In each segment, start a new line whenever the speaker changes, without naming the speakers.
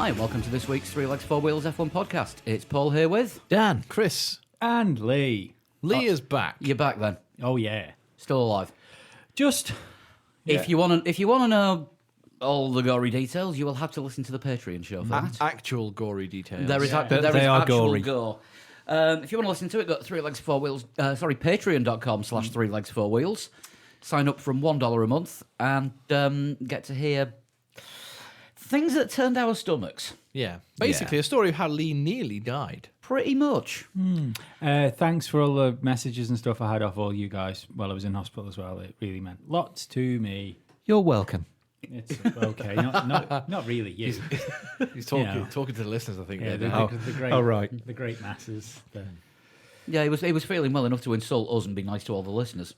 Hi, welcome to this week's Three Legs, Four Wheels F1 podcast. It's Paul here with...
Dan.
Chris.
And Lee.
Lee is back.
You're back then.
Oh, yeah.
Still alive.
Just...
If you want to know all the gory details, you will have to listen to the Patreon show for that.
Actual gory details.
There is,
Yeah.
there
They
is
are
actual
gory.
gore. If you want to listen to it, go to Three Legs, Four Wheels... patreon.com/Three Legs, Four Wheels. Sign up from $1 a month and get to hear things that turned our stomachs.
Yeah. Basically, a story of how Lee nearly died.
Pretty much.
thanks for all the messages and stuff I had off all you guys while I was in hospital as well. It really meant lots to me.
You're welcome.
It's okay. Not really you.
He's talking,
Yeah.
talking to the listeners, I think.
Yeah,
there.
the great,
Oh, right.
the great masses.
Yeah, he was feeling well enough to insult us and be nice to all the listeners.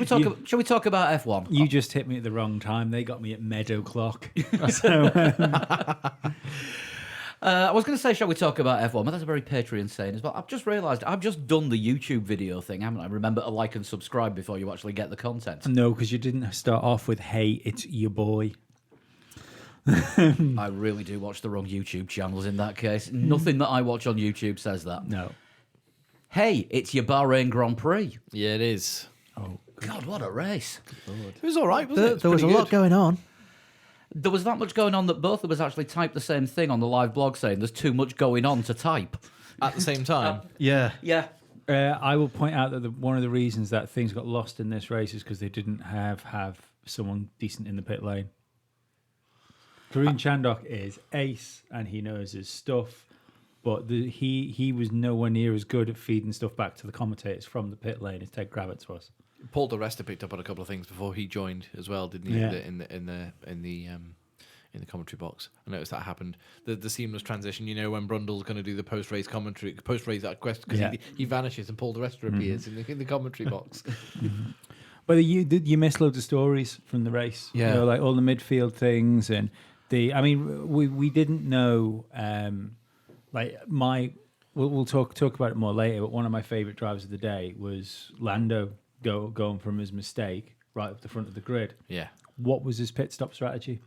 Shall we talk about F1?
You just hit me at the wrong time. They got me at Meadow Clock. So,
I was going to say, shall we talk about F1? But that's a very Patreon saying as well. I've just realised I've just done the YouTube video thing, haven't I? Remember to like and subscribe before you actually get the content.
no, because you didn't start off with, hey, it's your boy.
I really do watch the wrong YouTube channels in that case. Nothing that I watch on YouTube says that.
No.
Hey, it's your Bahrain Grand Prix.
Yeah, it is.
Oh,
God, what a race.
It was all right, wasn't it?
There was a lot going on.
There was that much going on that both of us actually typed the same thing on the live blog saying there's too much going on to type.
At the same time.
Yeah.
Yeah.
I will point out that one of the reasons that things got lost in this race is because they didn't have someone decent in the pit lane. Karun Chandhok is ace and he knows his stuff, but he was nowhere near as good at feeding stuff back to the commentators from the pit lane as Ted Kravitz was.
Paul di Resta picked up on a couple of things before he joined as well, didn't he?
Yeah.
In the commentary box, I noticed that happened. The seamless transition. You know, when Brundle's going to do the post race commentary, post race quest, because he vanishes and Paul di Resta appears in the commentary box.
But you missed loads of stories from the race.
Yeah.
You know, like all the midfield things and we didn't know. We'll talk about it more later. But one of my favourite drivers of the day was Lando going from his mistake right up the front of the grid.
Yeah,
What was his pit stop strategy?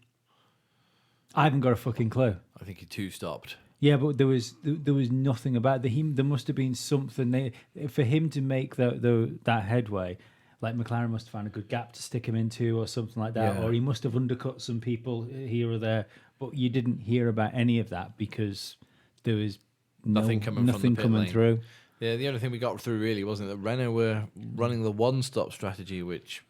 I haven't got a fucking clue.
I think he two stopped.
Yeah, but there was nothing about there must have been something for him to make that headway. Like McLaren must have found a good gap to stick him into or something like that,
Yeah.
or he must have undercut some people here or there. But you didn't hear about any of that because there was
Nothing coming from the pit
coming
lane.
through.
Yeah, the only thing we got through really wasn't that Renault were running the one-stop strategy, which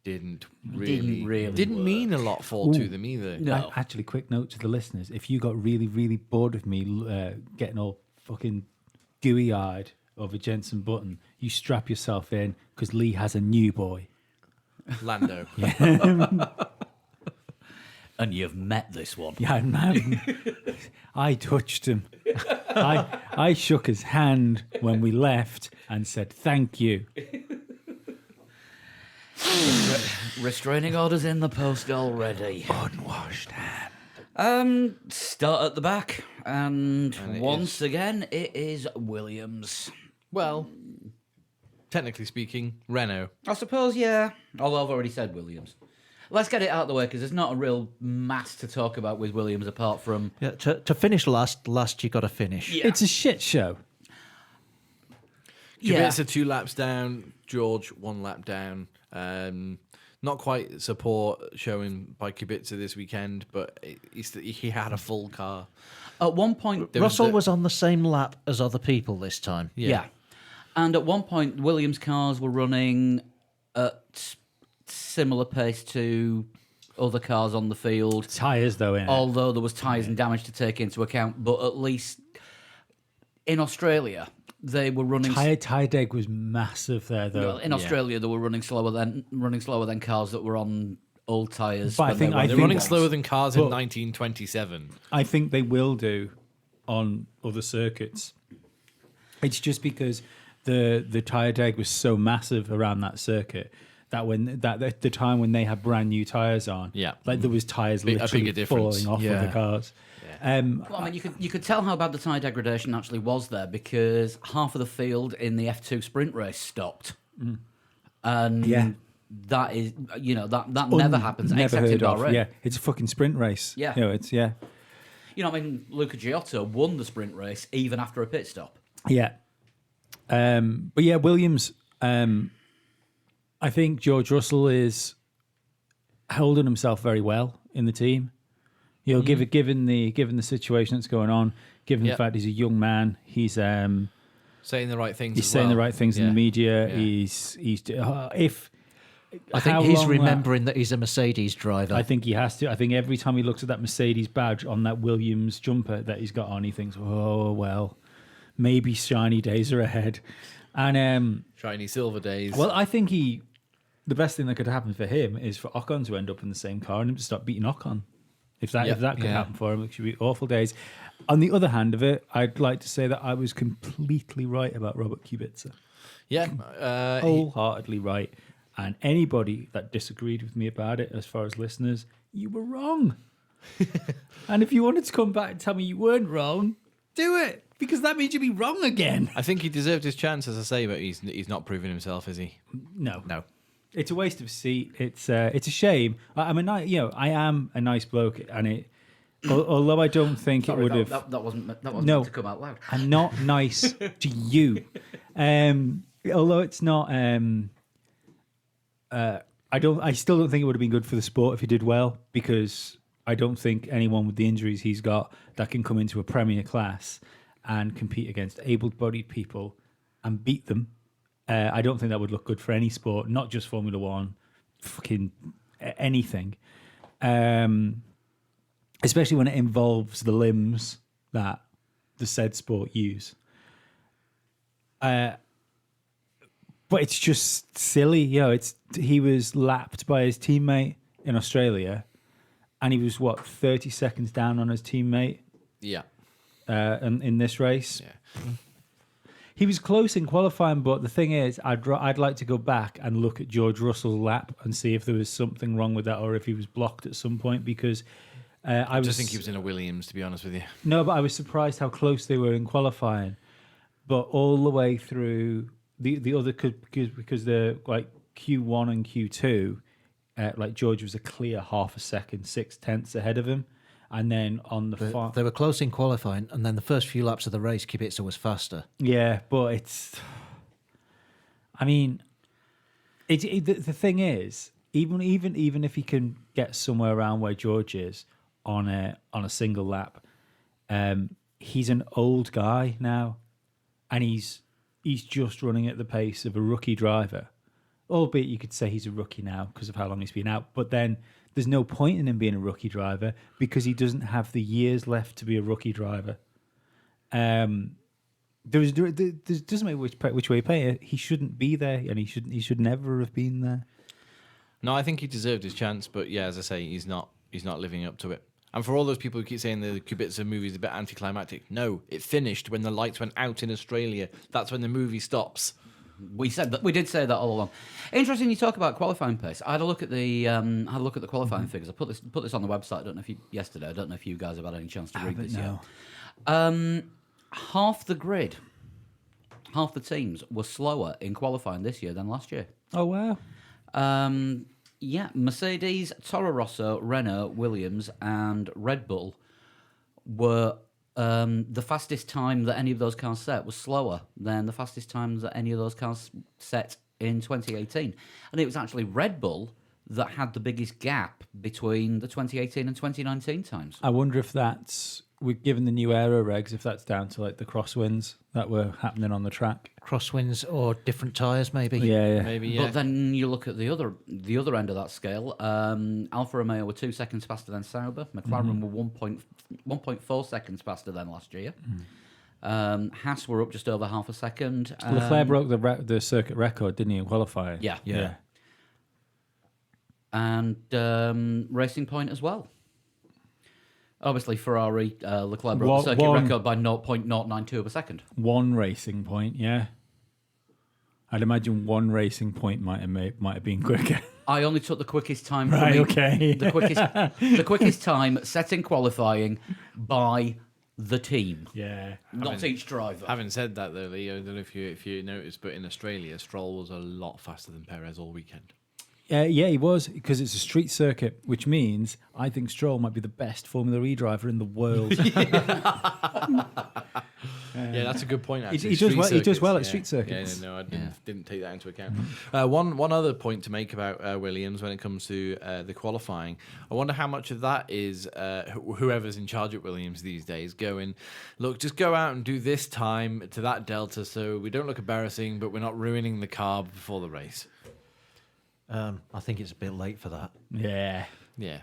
didn't really
work.
mean a lot to them either.
No.
Actually, quick note to the listeners: if you got really, really bored of me getting all fucking gooey-eyed over Jenson Button, you strap yourself in because Lee has a new boy.
Lando.
And you've met this one.
Yeah, man. I touched him. I shook his hand when we left and said thank you.
Restraining orders in the post already.
Unwashed hand.
Start at the back. And
it
once again, it is Williams.
Well, technically speaking, Renault.
I suppose, yeah. Although I've already said Williams. Let's get it out of the way because there's not a real mass to talk about with Williams apart from...
Yeah, to finish last you got to finish.
Yeah.
It's a shit show.
Kubica 2 laps down, George 1 lap down. Not quite support showing by Kubica this weekend, but he had a full car.
At one point...
Russell was on the same lap as other people this time.
Yeah. And at one point, Williams cars were running at similar pace to other cars on the field.
Tyres, though, innit?
Although there was tyres and damage to take into account. But at least in Australia, they were running...
Tyre deg was massive there, though.
Well, in Australia, they were running slower than cars that were on old tyres.
But I think-
They're running slower than cars in 1927.
I think they will do on other circuits. It's just because the tyre deg was so massive around that circuit that the time when they had brand new tyres on,
Yeah.
like there was tyres
A bigger
literally
difference.
falling off of
Yeah.
the cars.
Well, I mean, you could tell how bad the tyre degradation actually was there because half of the field in the F2 sprint race stopped. And
Yeah.
that is, that never happens except in Bahrain.
Yeah, it's a fucking sprint race.
Yeah.
It's yeah.
Luca Giotto won the sprint race even after a pit stop.
Yeah. But yeah, Williams, I think George Russell is holding himself very well in the team. Given the situation that's going on, given the fact he's a young man, he's
saying the right things.
He's saying the right things in the media.
Yeah.
I think he's remembering that he's a Mercedes driver.
I think he has to. I think every time he looks at that Mercedes badge on that Williams jumper that he's got on, he thinks, "Oh well, maybe shiny days are ahead." And
shiny silver days.
well, I think the best thing that could happen for him is for Ocon to end up in the same car and him to start beating Ocon. If that could happen for him, it should be awful days. On the other hand of it, I'd like to say that I was completely right about Robert Kubica.
Yeah,
Wholeheartedly right. And anybody that disagreed with me about it, as far as listeners, you were wrong. And if you wanted to come back and tell me you weren't wrong, do it. Because that means you'll be wrong again.
I think he deserved his chance, as I say, but he's not proven himself, is he?
No. It's a waste of a seat. It's a shame. I am a nice bloke, and although I don't think
Sorry,
it would have.
That wasn't
No.
meant to come out loud.
I'm not nice to you. Although it's not. I still don't think it would have been good for the sport if he did well, because I don't think anyone with the injuries he's got that can come into a Premier class and compete against able-bodied people and beat them. I don't think that would look good for any sport, not just Formula One, fucking anything. Especially when it involves the limbs that the said sport use. But it's just silly, he was lapped by his teammate in Australia, and he was 30 seconds down on his teammate.
Yeah.
In this race.
Yeah.
He was close in qualifying, but the thing is, I'd like to go back and look at George Russell's lap and see if there was something wrong with that, or if he was blocked at some point, because I
just think he was in a Williams, to be honest with you.
No, but I was surprised how close they were in qualifying, but all the way through the other, because the Q1 and Q2, George was a clear half a second, 0.6 ahead of him. And then on the
they were close in qualifying, and then the first few laps of the race, Kubica was faster.
Yeah, but it's. I mean, the thing is, even if he can get somewhere around where George is on a single lap, he's an old guy now, and he's just running at the pace of a rookie driver. Albeit you could say he's a rookie now because of how long he's been out, but then there's no point in him being a rookie driver because he doesn't have the years left to be a rookie driver. There doesn't matter which way you pay it. He shouldn't be there, and he should never have been there.
No, I think he deserved his chance, but yeah, as I say, he's not living up to it. And for all those people who keep saying the Kubica movie is a bit anticlimactic, no, it finished when the lights went out in Australia. That's when the movie stops.
We did say that all along. Interesting, you talk about qualifying pace. I had a look at the qualifying figures. I put this on the website. I don't know if you guys have had any chance to read this yet. Half the grid, half the teams were slower in qualifying this year than last year.
Oh wow!
Mercedes, Toro Rosso, Renault, Williams, and Red Bull were. The fastest time that any of those cars set was slower than the fastest times that any of those cars set in 2018. And it was actually Red Bull that had the biggest gap between the 2018 and 2019 times.
I wonder if given the new aero regs, if that's down to the crosswinds that were happening on the track.
Crosswinds or different tyres, maybe.
Yeah.
Maybe, yeah.
But then you look at the other end of that scale. Alfa Romeo were 2 seconds faster than Sauber. McLaren were 1.4 seconds faster than last year. Haas were up just over half a second.
Leclerc broke the circuit record, didn't he, in qualifying?
Yeah. And Racing Point as well. Obviously, Ferrari, Leclerc broke the circuit record by 0.092 of a second.
One Racing Point, yeah. I'd imagine one Racing Point might have been quicker.
I only took the quickest time.
Right, okay.
The quickest time set in qualifying by the team.
Yeah.
Not each driver.
Having said that, though, Lee, I don't know if you noticed, but in Australia, Stroll was a lot faster than Perez all weekend.
Yeah, he was, because it's a street circuit, which means I think Stroll might be the best Formula E driver in the world.
Yeah, that's a good point. Actually,
He does well. He does
Street
well at
circuits,
street
yeah.
circuits.
Yeah, no, I didn't take that into account. One other point to make about Williams when it comes to the qualifying, I wonder how much of that is whoever's in charge at Williams these days going, look, just go out and do this time to that delta, so we don't look embarrassing, but we're not ruining the car before the race.
I think it's a bit late for that.
Yeah.
Yeah,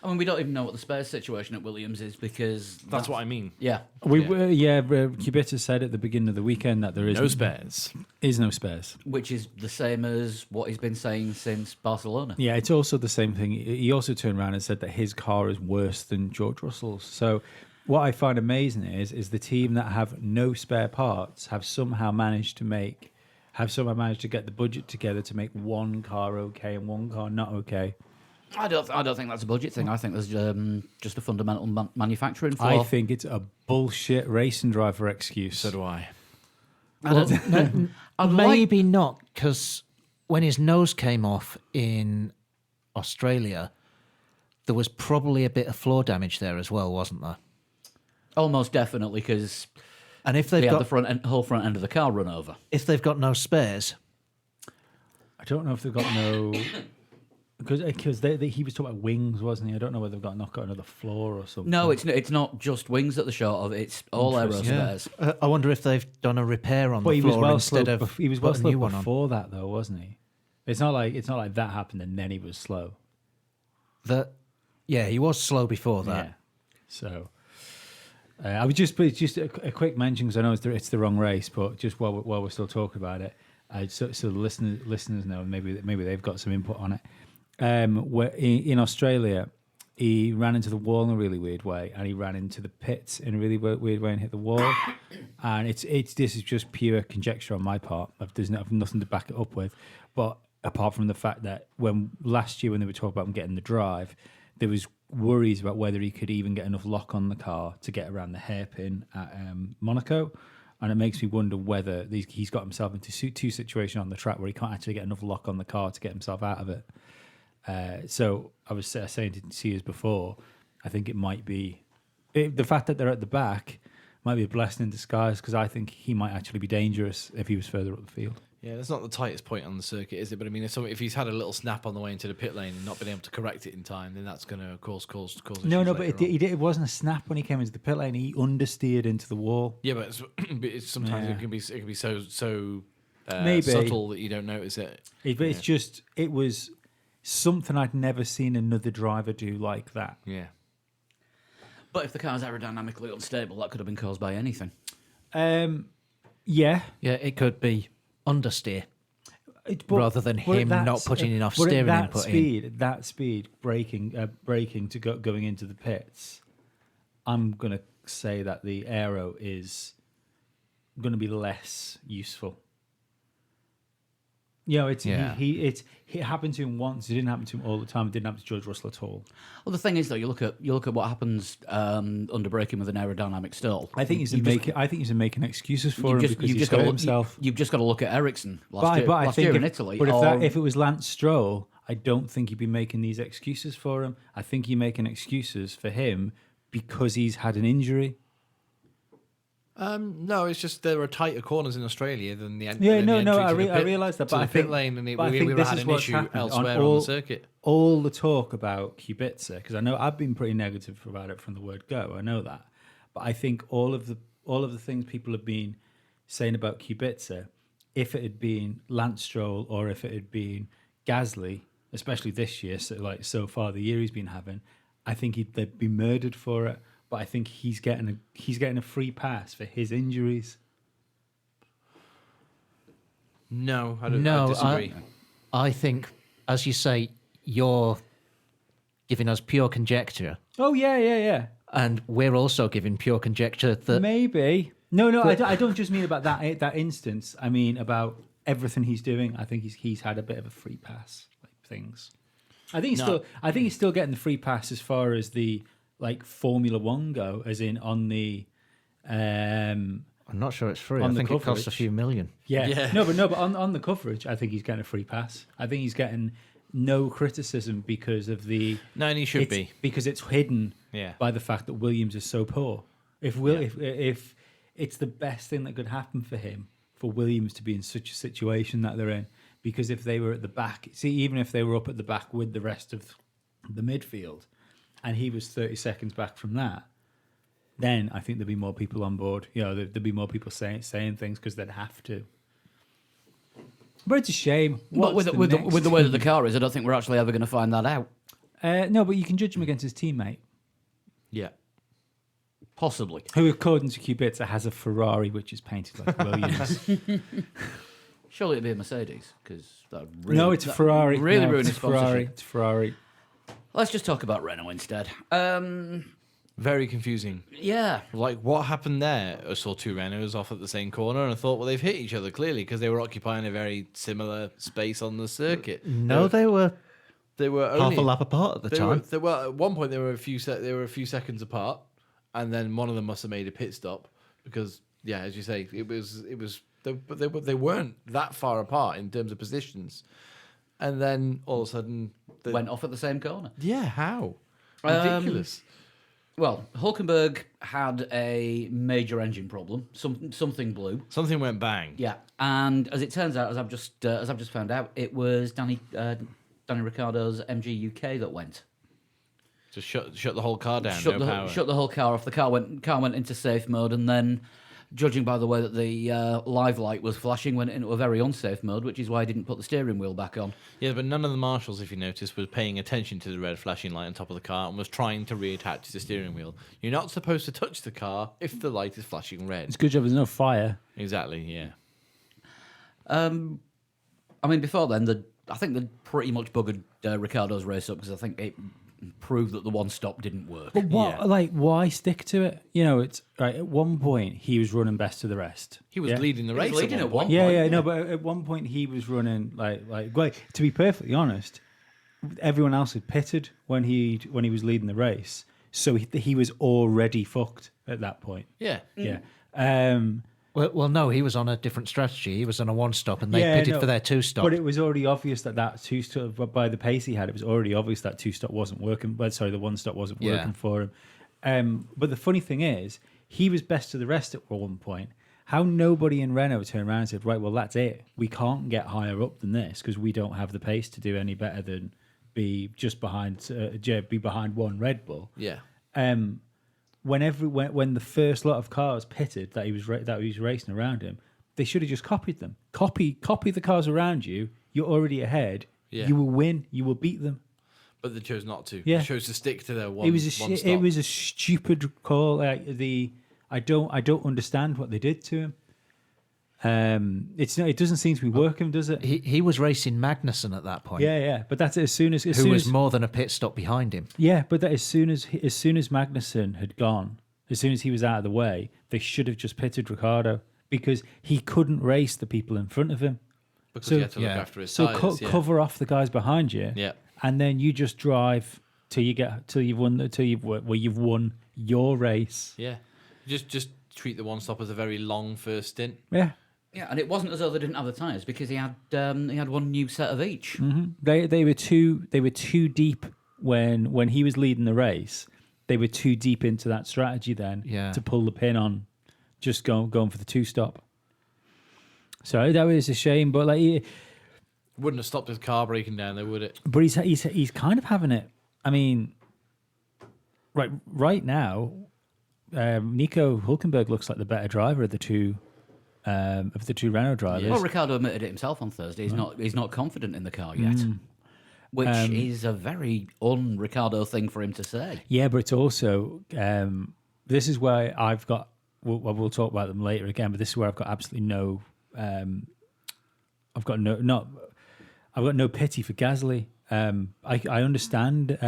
I mean, we don't even know what the spares situation at Williams is because
that's what I mean.
Yeah,
Kubica said at the beginning of the weekend that there is
No spares.
no spares.
which is the same as what he's been saying since Barcelona.
Yeah, it's also the same thing. He also turned around and said that his car is worse than George Russell's. So what I find amazing is the team that have no spare parts have somehow managed to get the budget together to make one car okay and one car not okay.
I don't think that's a budget thing. I think there's just a fundamental manufacturing flaw.
I think it's a bullshit racing driver excuse.
So do I.
Maybe not, because when his nose came off in Australia, there was probably a bit of floor damage there as well, wasn't there?
Almost definitely, because
And if
they
they've
had
got
the whole front end of the car run over.
if they've got no spares,
I don't know if they've got no... Because he was talking about wings, wasn't he? I don't know whether they've got another floor or something.
No, it's not just wings that they're short of. It's all aero spares.
I wonder if they've done a repair on
But
the
he was
floor
well
instead
slow.
of
He was well
put a
slow
new one on.
before that, though, wasn't he? It's not like that happened and then he was slow.
Yeah, he was slow before that.
Yeah. So I was just a quick mention because I know it's the wrong race, but just while we're still talking about it, so the listeners know, maybe they've got some input on it. Where in Australia, he ran into the wall in a really weird way, and he ran into the pits in a really weird way and hit the wall. And this is just pure conjecture on my part. I've nothing to back it up with, but apart from the fact that last year when they were talking about him getting the drive, there was worries about whether he could even get enough lock on the car to get around the hairpin at Monaco. And it makes me wonder whether he's got himself into two situations on the track where he can't actually get enough lock on the car to get himself out of it. So I was saying to Sears before, I think it might be the fact that they're at the back might be a blessing in disguise, because I think he might actually be dangerous if he was further up the field.
Yeah, that's not the tightest point on the circuit, is it? But I mean, if he's had a little snap on the way into the pit lane and not been able to correct it in time, then that's going to cause issues.
No, but
later on.
it wasn't a snap when he came into the pit lane. He understeered into the wall.
Yeah, but sometimes
Yeah.
it can be so
Maybe.
subtle that you don't notice it.
It was something I'd never seen another driver do like that.
Yeah.
But if the car's aerodynamically unstable, that could have been caused by anything.
Yeah,
Yeah, it could be understeer. Rather than
but
him not putting enough
but at
steering
that
input
speed,
in.
that speed, braking to going into the pits, I'm gonna say that the aero is going to be less useful. You know, it happened to him once. It didn't happen to him all the time. It didn't happen to George Russell at all.
Well, the thing is, though, you look at what happens under braking with an aerodynamic stall.
I think he's making excuses for him because he's
just
hurt
got
himself.
You've just got to look at Ericsson last
But
year in Italy.
But if it was Lance Stroll, I don't think he'd be making these excuses for him. I think you're making excuses for him because he's had an injury.
No, it's just there are tighter corners in Australia than the
I
I
realise that, but I
pit
think
lane, and
but I think
we
this
had
is
an
what's
issue
happened
elsewhere on
all
the circuit.
All the talk about Kubica, because I know I've been pretty negative about it from the word go. I know that, but I think all of the things people have been saying about Kubica, if it had been Lance Stroll or if it had been Gasly, especially this year, so far the year he's been having, I think they'd be murdered for it. But I think he's getting a free pass for his injuries.
No, I disagree.
I think, as you say, you're giving us pure conjecture,
Oh yeah.
and we're also giving pure conjecture that
Maybe. No, I don't just mean about that instance. I mean about everything he's doing. I think he's had a bit of a free pass, like things. I think he's still getting the free pass as far as the Formula One go, as in on the.
I'm not sure it's free.
On
I
the
think it costs a
coverage.
few million.
Yeah.
Yeah.
No, but on the coverage, I think he's getting a free pass. I think he's getting no criticism because of the.
No, and he should
it's-
be.
because it's hidden
Yeah.
by the fact that Williams is so poor. If it's the best thing that could happen for him, for Williams to be in such a situation that they're in, because if they were at the back, see, even if they were up at the back with the rest of the midfield, and he was 30 seconds back from that, then I think there'd be more people on board. You know, there'd be more people saying things because they'd have to. But it's a shame.
But
What's
with
next
the way that
team?
the car is, I don't think we're actually ever going to find that out.
No, but you can judge him against his teammate,
Yeah.
Possibly.
who, according to Kubica, has a Ferrari which is painted like Williams.
Surely it'd be a Mercedes, because that would really,
No, it's a
that
Ferrari.
Really
no,
ruin
it's
his
Ferrari.
sponsorship.
It's Ferrari.
Let's just talk about Renault instead.
Very confusing.
Yeah.
Like, what happened there? I saw two Renaults off at the same corner, and I thought, well, they've hit each other clearly because they were occupying a very similar space on the circuit.
No, they were
They were
half
only
a lap apart at the time.
They were at one point they were a few seconds apart, and then one of them must have made a pit stop because, yeah, as you say, it was they weren't that far apart in terms of positions, and then all of a sudden
Went off at the same corner.
yeah, how ridiculous.
Well, Hulkenberg had a major engine problem. Something blew.
Something went bang.
Yeah, and as it turns out, as I've just found out, it was Danny Ricciardo's MG UK that went.
Just shut the whole car down.
Shut
no
the
power.
shut the whole car off. The car went into safe mode, and then, judging by the way that the live light was flashing, went into a very unsafe mode, which is why I didn't put the steering wheel back on.
Yeah, but none of the marshals, if you notice, was paying attention to the red flashing light on top of the car and was trying to reattach the steering wheel. You're not supposed to touch the car if the light is flashing red.
It's a good job there's no fire.
Exactly, yeah.
I mean, before then, I think they'd pretty much buggered Ricciardo's race up because I think it proved that the one stop didn't work.
But what,
Yeah.
like, why stick to it? You know, it's right. At one point, he was running best of the rest.
He was
Yeah?
leading the
He was
race.
leading at one
point.
Yeah,
point,
yeah,
yeah.
no, but at one point he was running like to be perfectly honest, everyone else had pitted when he was leading the race, so he was already fucked at that point.
Yeah.
Yeah.
Well, no, he was on a different strategy. He was on a one stop, and they
Yeah,
pitted
no,
for their two stop.
But it was already obvious that two stop, by the pace he had, it was already obvious that two stop wasn't working. But sorry, the one stop wasn't
Yeah.
working for him. But the funny thing is, he was best of the rest at one point. How nobody in Renault turned around and said, right, well, that's it. We can't get higher up than this because we don't have the pace to do any better than be just behind, be behind one Red Bull.
Yeah.
When the first lot of cars pitted that he was racing around him, they should have just copied them. Copy the cars around you. You're already ahead.
Yeah.
You will win. You will beat them.
But they chose not to.
Yeah.
They chose to stick to their one.
It was
one stop.
it was a stupid call. I don't understand what they did to him. It doesn't seem to be working, does it?
he was racing Magnussen at that point,
Yeah. But that's as soon as
who was more than a pit stop behind him.
Yeah, but that as soon as Magnussen had gone, as soon as he was out of the way, they should have just pitted Ricciardo because he couldn't race the people in front of him.
because
so-
he had to look
yeah.
after his
So
tires. Yeah.
cover off the guys behind you,
Yeah.
and then you just drive till you've won your race.
Yeah. Just treat the one stop as a very long first stint.
Yeah,
Yeah, and it wasn't as though they didn't have the tyres because he had one new set of each.
they were too deep when he was leading the race. They were too deep into that strategy then
Yeah.
to pull the pin on, just going for the two stop. So that was a shame, but
Wouldn't have stopped his car breaking down, though, would it?
but he's kind of having it. I mean, right now, Nico Hulkenberg looks like the better driver of the two Renault drivers.
Well, Ricciardo admitted it himself on Thursday. He's not confident in the car yet, which is a very un-Ricciardo thing for him to say.
Yeah, but it's also this is where I've got. We'll talk about them later again, but this is where I've got absolutely no. I've got no pity for Gasly. I understand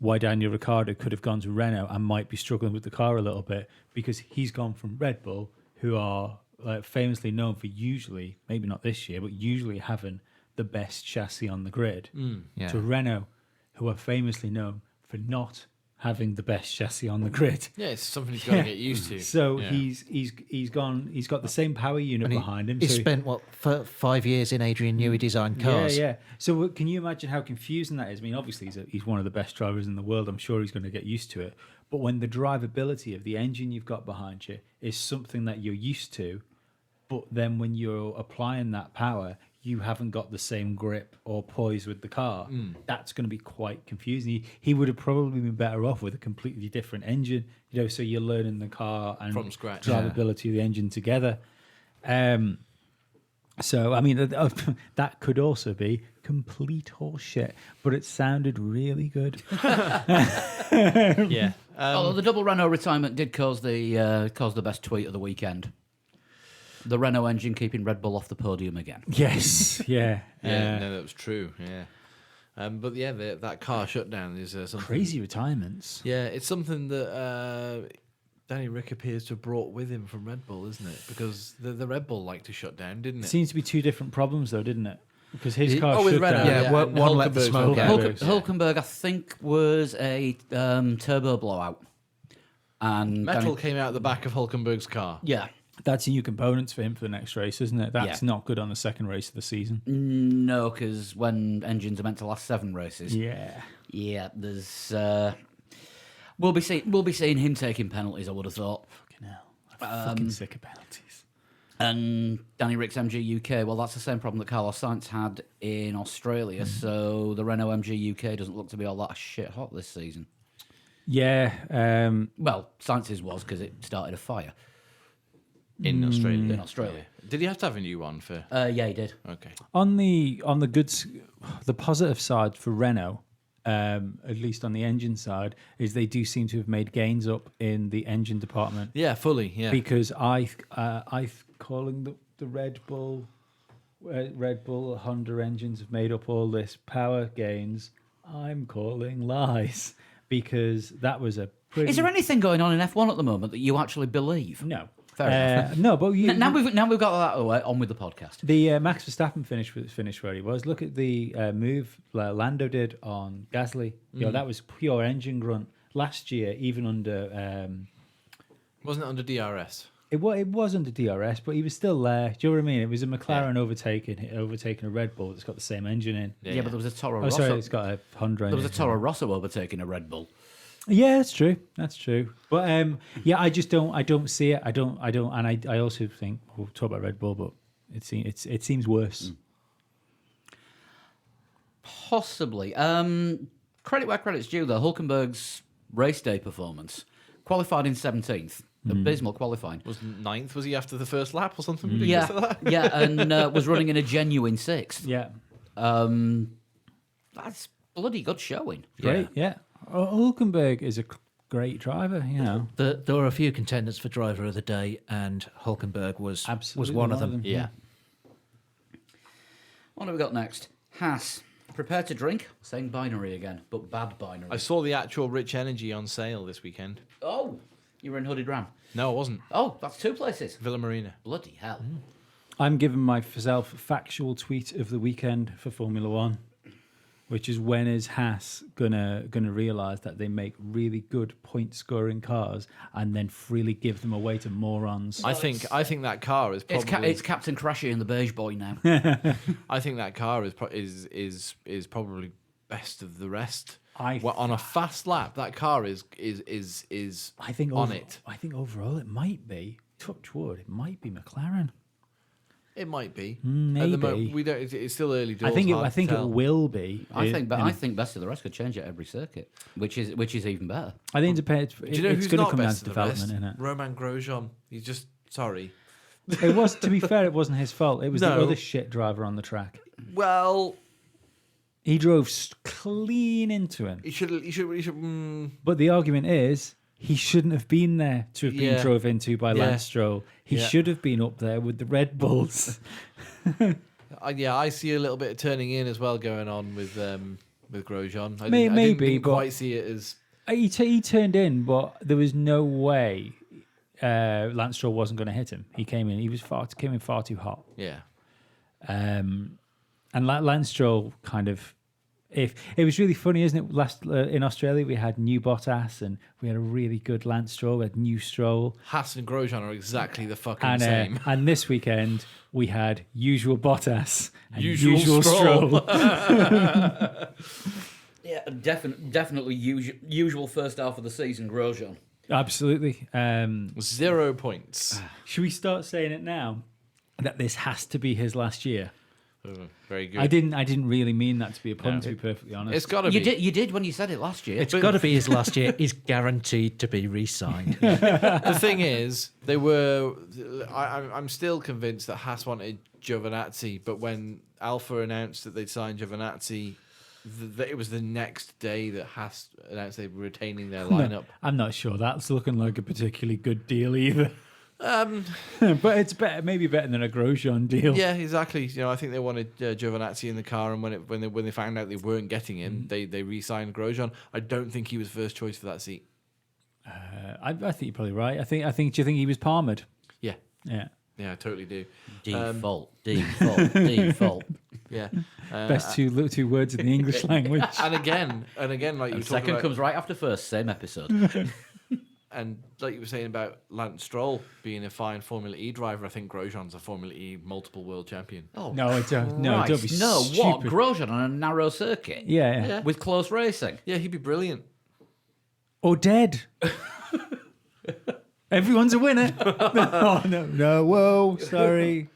why Daniel Ricciardo could have gone to Renault and might be struggling with the car a little bit because he's gone from Red Bull, who are famously known for usually, maybe not this year, but usually having the best chassis on the grid,
Yeah.
to Renault, who are famously known for not having the best chassis on the grid.
Yeah, it's something he's got to get used to.
So
Yeah.
he's got the same power unit
And
behind him.
He
so
spent, 5 years in Adrian Newey designed cars?
Yeah. So can you imagine how confusing that is? I mean, obviously he's one of the best drivers in the world. I'm sure he's going to get used to it. But when the drivability of the engine you've got behind you is something that you're used to, but then when you're applying that power, you haven't got the same grip or poise with the car. That's going to be quite confusing. He would have probably been better off with a completely different engine, so you're learning the car and
From scratch.
drivability of the engine together. So, I mean, that could also be complete horseshit, but it sounded really good.
Yeah.
Although the double Renault retirement did cause the best tweet of the weekend. The Renault engine keeping Red Bull off the podium again.
Yes, yeah.
Yeah, no, that was true. Yeah. But yeah, that car shutdown is something.
Crazy retirements.
Yeah, it's something that Danny Rick appears to have brought with him from Red Bull, isn't it? Because the Red Bull liked to shut down, didn't it?
Seems to be two different problems, though, didn't it? Because his car
with
shut
Renault,
down.
Yeah, one let the
Hulkenberg's
smoke
okay.
out.
Hulkenberg, I think, was a turbo blowout. And
Metal came out the back of Hulkenberg's car.
yeah.
That's new components for him for the next race, isn't it? That's
Yeah.
not good on the second race of the season.
No, because when engines are meant to last 7 races,
Yeah.
there's we'll be seeing him taking penalties. I would have thought.
Fucking hell. I'm fucking sick of penalties.
And Danny Rick's MG UK, well, that's the same problem that Carlos Sainz had in Australia. So the Renault MG UK doesn't look to be all that shit hot this season.
Yeah.
Well, Sainz's was because it started a fire
In Australia.
in Australia.
Did he have to have a new one for?
Yeah, he did.
Okay.
On the goods, the positive side for Renault, at least on the engine side, is they do seem to have made gains up in the engine department.
Yeah, fully. Yeah.
Because I calling the Red Bull Honda engines have made up all this power gains. I'm calling lies because that was a pretty.
Is there anything going on in F1 at the moment that you actually believe?
No.
Fair enough.
No, but
Now we've got that away. On with the podcast.
the Max Verstappen finished where he was. Look at the move Lando did on Gasly. That was pure engine grunt. Last year, even under
Wasn't it under DRS?
it was under DRS, but he was still there. Do you know what I mean? It was a McLaren overtaking a Red Bull that's got the same engine in.
Yeah, but there was a Toro
Oh,
Rosso.
sorry, it's got a Honda
There was a
engine.
Toro Rosso overtaking a Red Bull.
Yeah, that's true. That's true. But I just don't. I don't see it. I don't. And I also think we'll talk about Red Bull, but it seems worse.
Possibly. Credit where credit's due, though. Hulkenberg's race day performance. Qualified in 17th. Abysmal qualifying.
Was ninth? Was he after the first lap or something?
Yeah,
ridiculous like that?
yeah, and was running in a genuine 6th.
Yeah.
That's bloody good showing.
Great. Yeah. Hulkenberg is a great driver.
There were a few contenders for driver of the day, and Hulkenberg was
Absolutely
one of them.
Yeah.
What have we got next? Haas. Prepare to drink. Same binary again, but bad binary.
I saw the actual Rich Energy on sale this weekend.
Oh, you were in Hooded Ram.
No, I wasn't.
Oh, that's 2 places.
Villa Marina.
Bloody hell.
I'm giving myself factual tweet of the weekend for Formula One, which is when is Haas gonna realise that they make really good point scoring cars and then freely give them away to morons?
I think that car is probably.
It's Captain Crashy and the Beige Boy now.
I think that car is probably best of the rest.
I
Well, on a fast lap, that car is
I think
on it.
I think overall it might be touch wood. It might be McLaren.
It might be.
Maybe.
At the moment, we don't. It's still early doors.
I think
hard to
it
tell.
will be.
I think best of the rest could change at every circuit, which is even better.
I think it depends.
Do you know
It's
who's
going to
not
come down
best
to
of the rest?
development, isn't
Roman Grosjean. He's just sorry.
it? It was. To be fair, it wasn't his fault. It was the
No.
other shit driver on the track.
Well,
He drove clean into him.
he should.
But the argument is he shouldn't have been there to have been
Yeah.
drove into by
Yeah.
Lance Stroll. He
Yeah.
should have been up there with the Red Bulls.
I see a little bit of turning in as well going on with Grosjean. I
Maybe,
didn't
but-
quite see it as.
He turned in, but there was no way Lance Stroll wasn't going to hit him. He came in. He came in far too hot.
Yeah.
And Lance Stroll kind of if it was really funny, isn't it? Last in Australia, we had new Bottas and we had a really good Lance Stroll. We had new Stroll,
Haas and Grosjean are exactly the fucking
and
same.
and this weekend we had usual Bottas and
Usual Stroll.
Yeah, definitely usual first half of the season, Grosjean.
Absolutely.
0 points.
Should we start saying it now that this has to be his last year?
Very good.
I didn't really mean that to be a pun,
No.
to be perfectly honest.
It's got to be.
You did when you said it last year.
It's got to be his last year. He's guaranteed to be re-signed.
The thing is, they were. I'm still convinced that Haas wanted Giovinazzi, but when Alpha announced that they'd signed Giovinazzi, it was the next day that Haas announced they were retaining their lineup.
I'm not sure that's looking like a particularly good deal either. But it's better, maybe better than a Grosjean deal.
Yeah, exactly. You know, I think they wanted Giovinazzi in the car, and when they found out they weren't getting him, they re-signed Grosjean. I don't think he was first choice for that seat.
I think you're probably right. Do you think he was palmered?
Yeah,
Yeah.
I totally do.
Default.
Yeah,
Best two words in the English language.
and again, like you were talking
Second
about,
comes right after first, same episode.
and like you were saying about Lance Stroll being a fine Formula E driver, I think Grosjean's a Formula E multiple world champion.
Oh,
No, don't be
no,
stupid.
what? Grosjean on a narrow circuit?
Yeah.
With close racing?
Yeah, he'd be brilliant.
Or dead. Everyone's a winner. Oh no! Whoa, sorry.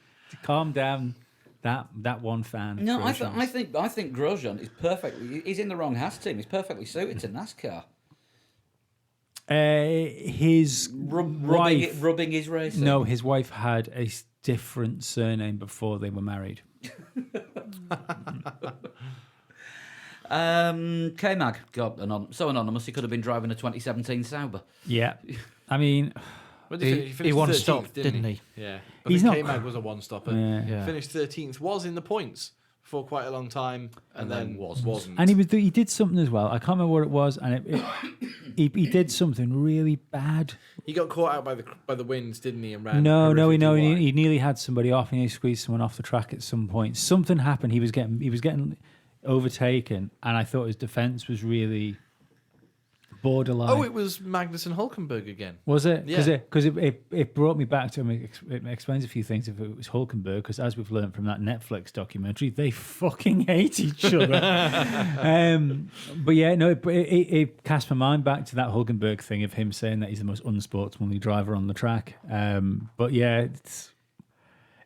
Calm down. That one fan.
No, I
Grosjean's.
think Grosjean is perfectly. He's in the wrong Haas team. He's perfectly suited to NASCAR.
His wife.
Rubbing his racing.
No, his wife had a different surname before they were married.
K-Mag, God, so anonymous. He could have been driving a 2017 Sauber.
Yeah, I mean,
When
He
finished
won
13th,
stop, didn't he?
Yeah,
He's
but
not-
K-Mag was a one-stopper.
Yeah.
Finished 13th, was in the points for quite a long time, and then wasn't.
and he did something as well. I can't remember what it was, and he did something really bad.
He got caught out by the winds, didn't he? And ran.
No,
horrifically wide.
he nearly had somebody off, and he squeezed someone off the track at some point. Something happened. He was getting overtaken, and I thought his defense was really borderline.
Oh, it was Magnussen Hulkenberg again.
Was it?
Yeah.
Because it brought me back to it explains a few things if it was Hulkenberg, because as we've learned from that Netflix documentary, they fucking hate each other. But yeah, no, it cast my mind back to that Hulkenberg thing of him saying that he's the most unsportsmanly driver on the track. But yeah,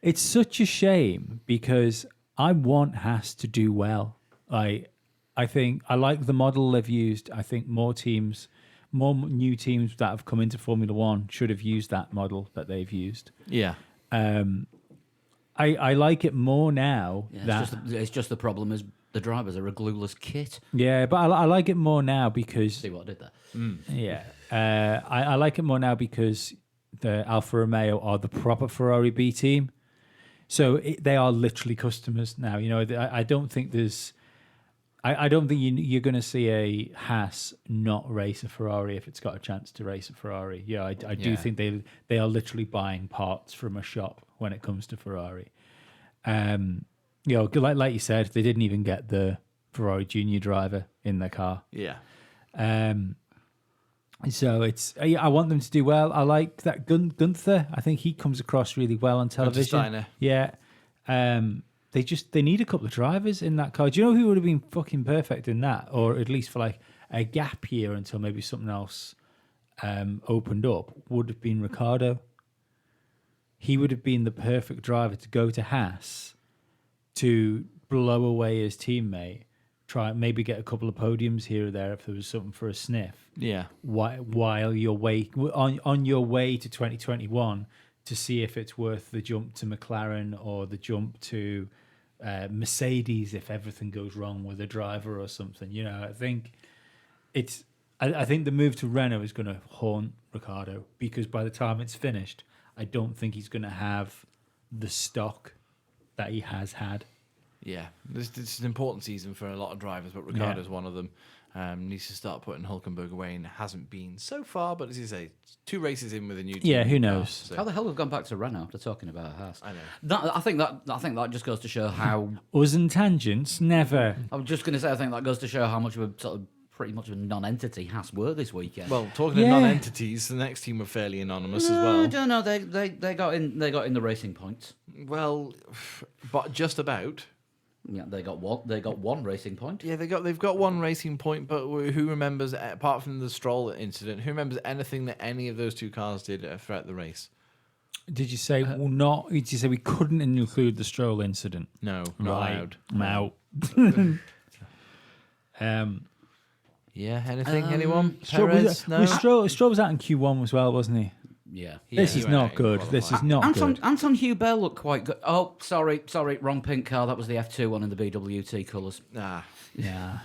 it's such a shame because I want Haas to do well. I think I like the model they've used. I think more new teams that have come into Formula One should have used that model that they've used.
Yeah.
I like it more now.
Yeah, it's just the problem is the drivers are a glueless kit.
Yeah, but I like it more now because
See what I did there?
yeah, I like it more now because the Alfa Romeo are the proper Ferrari B team, so they are literally customers now. You know, I don't think there's. I don't think you're going to see a Haas not race a Ferrari if it's got a chance to race a Ferrari. Yeah, I do think they are literally buying parts from a shop when it comes to Ferrari. You know, like you said, they didn't even get the Ferrari junior driver in their car.
Yeah.
So I want them to do well. I like that Gunther. I think he comes across really well on television.
Steiner.
Yeah. They need a couple of drivers in that car. Do you know who would have been fucking perfect in that, or at least for like a gap year until maybe something else opened up? Would have been Ricciardo. He would have been the perfect driver to go to Haas to blow away his teammate. Try maybe get a couple of podiums here or there if there was something for a sniff.
Yeah.
While you're on your way to 2021 to see if it's worth the jump to McLaren or the jump to Mercedes if everything goes wrong with a driver or something. You know, I think I think the move to Renault is going to haunt Ricciardo because by the time it's finished, I don't think he's going to have the stock that he has had.
Yeah, this is an important season for a lot of drivers, but Ricciardo's one of them. Needs to start putting Hulkenberg away, and hasn't been so far. But as you say, 2 races in with a new team.
Yeah, who
car,
knows?
so-
How the hell we've gone back to Renault after talking about Haas?
I know.
I think that just goes to show how.
Us and tangents, never.
I was just going to say, I think that goes to show how much of a sort of pretty much of a non-entity Haas were this weekend.
Well, talking
Yeah.
of non-entities, the next team were fairly anonymous as
I
well.
don't know. They got in the Racing Points.
Well, but just about.
Yeah, they got one Racing Point.
Yeah, they've got 1 racing point, but who remembers, apart from the Stroll incident, who remembers anything that any of those 2 cars did throughout the race?
Did you say Did you say we couldn't include the Stroll incident?
No, not allowed.
I'm out.
Yeah, anything? Anyone?
Stroll
Perez? No.
Stroll was out in Q1 as well, wasn't he?
Yeah.
Yeah,
This
he
is
went
not
out in
good. This is
qualifying.
not
Anton
good.
Anton Hugh Bell looked quite good. Oh, sorry, wrong pink car. That was the F2 one in the BWT colours.
Ah,
Yeah.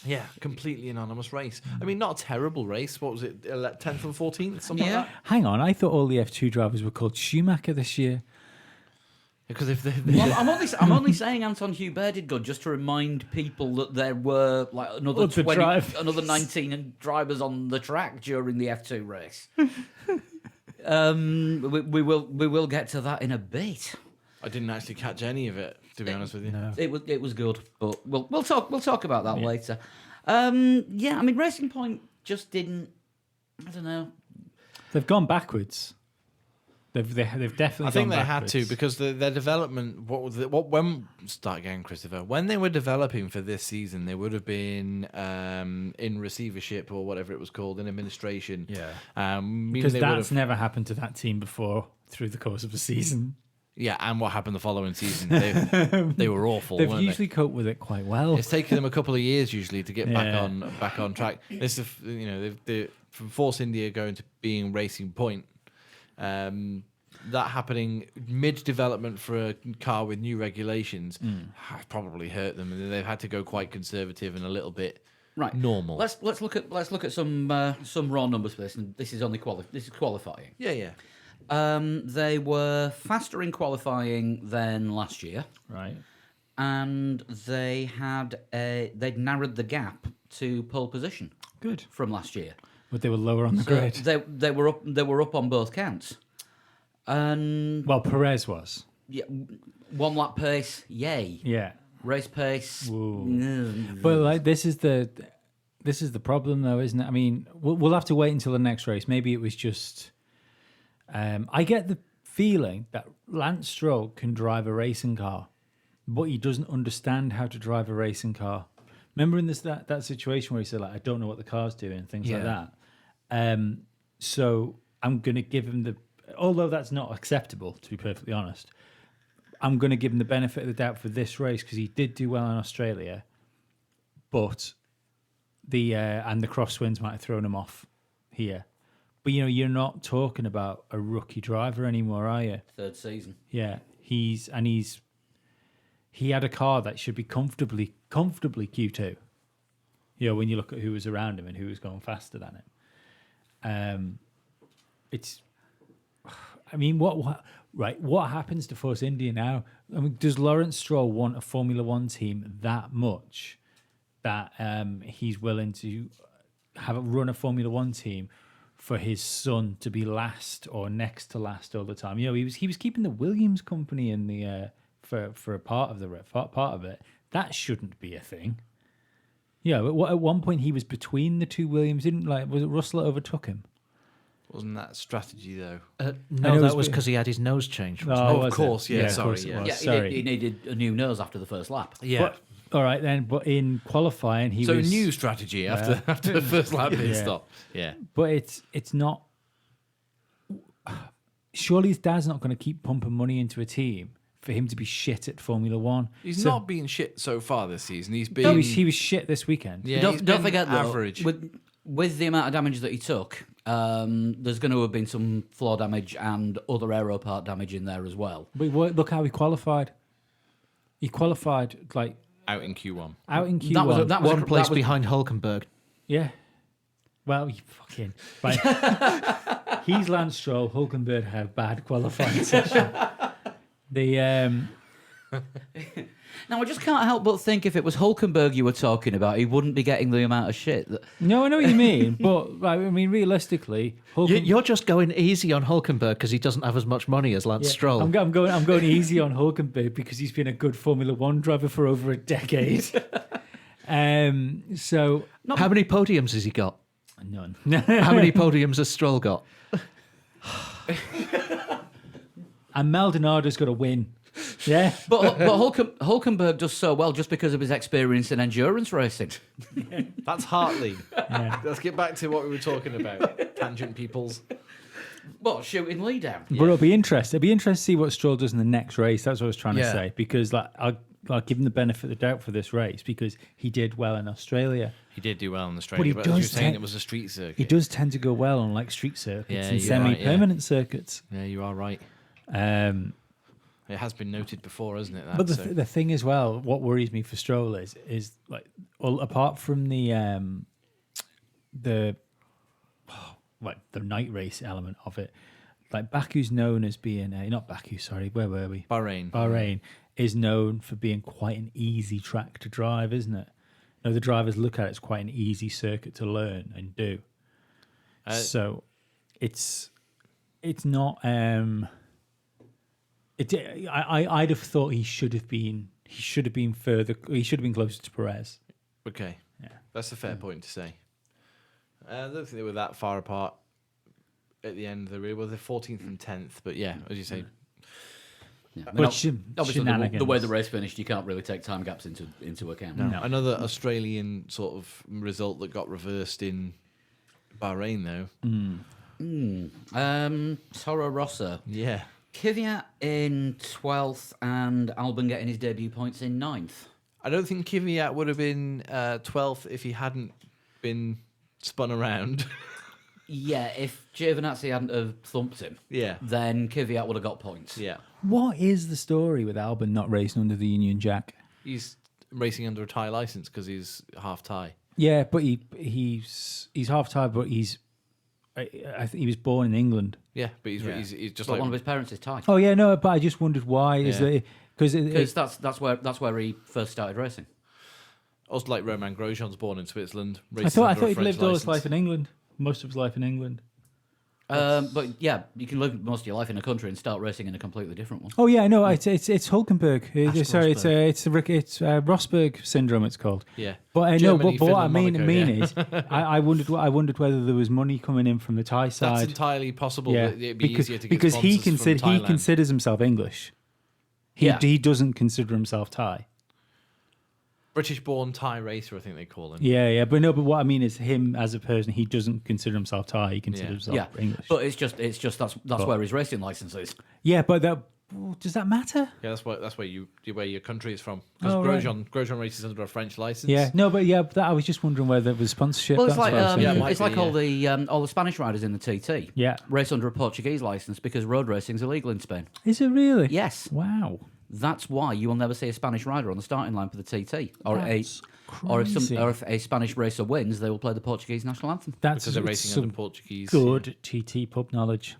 yeah, completely anonymous race. I mean, not a terrible race. What was it? 10th and 14th, something
Yeah.
like that.
Hang on, I thought all the F2 drivers were called Schumacher this year.
Because if they,
Well, I'm only saying Anton Hugh Bell did good just to remind people that there were like another
Other
20,
drivers.
19 drivers on the track during the F2 race. We will get to that in a bit.
I didn't actually catch any of it, to be honest with you.
No.
It was good, but we'll talk about that later. Yeah, I mean Racing Point just didn't. I don't know.
They've gone backwards. They've definitely.
I think
gone
they had to
backwards.
because their development. Start again, Christopher? When they were developing for this season, they would have been in receivership or whatever it was called in administration. Meaning
because
they would
that's
have-
never happened to that team before through the course of the season.
yeah. And what happened the following seaon? They were awful.
They've
weren't
usually coped with it quite well.
It's taken them a couple of years usually to get back
Yeah.
on track. This is they've from Force India going to being Racing Point. That happening mid development for a car with new regulations has probably hurt them, and they've had to go quite conservative and a little bit
Right,
normal.
Let's look at some raw numbers for this, and this is only qualifying.
Yeah.
They were faster in qualifying than last year,
Right.
and they'd narrowed the gap to pole position
Good.
from last year.
But they were lower on the
So
grid.
they were up on both counts, and
Well, Perez was.
yeah, 1 lap pace, yay.
Yeah.
Race pace,
Whoa.
no.
But like this is the problem though, isn't it? I mean, we'll have to wait until the next race. Maybe it was just. I get the feeling that Lance Stroll can drive a racing car, but he doesn't understand how to drive a racing car. Remember in that situation where he said like, I don't know what the car's doing, things like
Yeah.
that. So I'm going to give him although that's not acceptable, to be perfectly honest. I'm going to give him the benefit of the doubt for this race because he did do well in Australia, but the crosswinds might have thrown him off here. But you're not talking about a rookie driver anymore, are you?
Third season.
Yeah, he had a car that should be comfortably Q2. When you look at who was around him and who was going faster than him. What happens to Force India now? I mean, does Lawrence Stroll want a Formula One team that much that he's willing to run a Formula One team for his son to be last or next to last all the time? He was keeping the Williams company in the for a part of it. That shouldn't be a thing. Yeah, at one point he was between the two Williams. Was it Russell that overtook him?
Wasn't that strategy though?
I
No,
know
that
it's
was
been-
because he had his nose changed.
Oh,
wasn't it?
of
was it?
course, yeah,
of
sorry,
course it
yeah.
was.
Yeah,
Sorry.
he needed a new nose after the first lap.
Yeah.
All right then, but in qualifying he
So
was
new strategy after the first lap pit
Yeah.
stop. Yeah.
But it's not. Surely his dad's not going to keep pumping money into a team for him to be shit at Formula One.
He's
So
not been shit so far this season. He's been
He was shit this weekend.
yeah, he's
don't
been
forget though,
average.
with the amount of damage that he took, there's going to have been some floor damage and other aero part damage in there as well.
But look how he qualified. He qualified like
out in Q1.
out in Q1.
That was
One
a-
place
that was-
behind Hulkenberg.
Yeah. Well, you fucking right. He's Lance Stroll. Hulkenberg had a bad qualifying session. The
Now, I just can't help but think if it was Hulkenberg you were talking about, he wouldn't be getting the amount of shit.
No, I know what you mean, but like, I mean, realistically,
You're just going easy on Hulkenberg because he doesn't have as much money as Lance Stroll.
I'm going easy on Hulkenberg because he's been a good Formula One driver for over a decade. So
How many podiums has he got?
none.
How many podiums has Stroll got?
And Maldonado's got to win. Yeah,
But Hulkenberg does so well just because of his experience in endurance racing.
That's Hartley. Let's get back to what we were talking about. Tangent peoples.
What, shooting Lee down?
but it'll be interesting. It'll be interesting to see what Stroll does in the next race. That's what I was trying to
Yeah.
say. Because like I'll give him the benefit of the doubt for this race because he did well in Australia.
He did do well in
But
Australia,
he
but, as you were
does
saying,
te-
it was a street circuit.
He does tend to go well on like street circuits
Yeah,
and
you're right,
semi-permanent circuits.
Yeah, you are right. It has been noted before, hasn't it? That,
But
so.
the thing as well, what worries me for Stroll is like, well, apart from the like the night race element of it, like Baku's known as being not Baku, sorry, where were we?
Bahrain.
Bahrain is known for being quite an easy track to drive, isn't it? No, the drivers look at it as quite an easy circuit to learn and do. So it's not. I'd have thought he should have been further. He should have been closer to Perez.
Okay.
Yeah.
That's a fair point to say. I don't think they were that far apart at the end of the rear. Well, they're 14th and 10th, but yeah, as you say,
Yeah. I mean,
But
obviously, the way
shenanigans.
the race finished, you can't really take time gaps into account.
No.
another Australian sort of result that got reversed in Bahrain, though.
Toro Rosso.
Yeah.
Kvyat in 12th and Albon getting his debut points in 9th.
I don't think Kvyat would have been 12th if he hadn't been spun around.
Yeah, if Giovinazzi hadn't have thumped him,
Yeah.
then Kvyat would have got points.
Yeah.
What is the story with Albon not racing under the Union Jack?
He's racing under a Thai license because he's half Thai.
Yeah, but he's half Thai, but I think he was born in England.
Yeah, but he's just
But
like
one of his parents is Thai.
Oh yeah, no, but I just wondered why is
Yeah.
that because
Because that's where he first started racing.
also like Romain Grosjean's born in Switzerland.
I
races
thought
under a
he'd
French
lived all his
license.
life in England, most of his life in England.
But yeah, you can live most of your life in a country and start racing in a completely different one.
Oh yeah, no, it's Hulkenberg. Sorry,
Rosberg.
it's Rosberg syndrome. It's called.
Yeah.
But no,
Germany,
but what I
Finland,
mean
Monaco,
is, I wondered whether there was money coming in from the Thai
That's
side.
entirely possible.
Yeah,
That it'd be
because
easier to get
because he
sponsors from
he
Thailand.
considers himself English.
Yeah.
He doesn't consider himself Thai.
British-born Thai racer, I think they call him.
Yeah, but what I mean is him as a person, he doesn't consider himself Thai. He considers
Yeah,
himself English.
but it's just that's where his racing license is.
Yeah, but does that matter?
Yeah, that's where your country is from. Because
Oh, right.
Grosjean races under a French license.
Yeah, no, but I was just wondering whether it was sponsorship.
Well, it's
That's
like
what I was
yeah, it
thinking.
might
it's like
be,
all the Spanish riders in the TT.
Yeah.
race under a Portuguese license because road racing's illegal in Spain.
Is it really?
Yes,
Wow.
that's why you will never see a Spanish rider on the starting line for the TT,
That's
or
crazy.
if a Spanish racer wins, they will play the Portuguese national anthem.
That's
Because they're racing
some
under Portuguese.
good TT pub knowledge.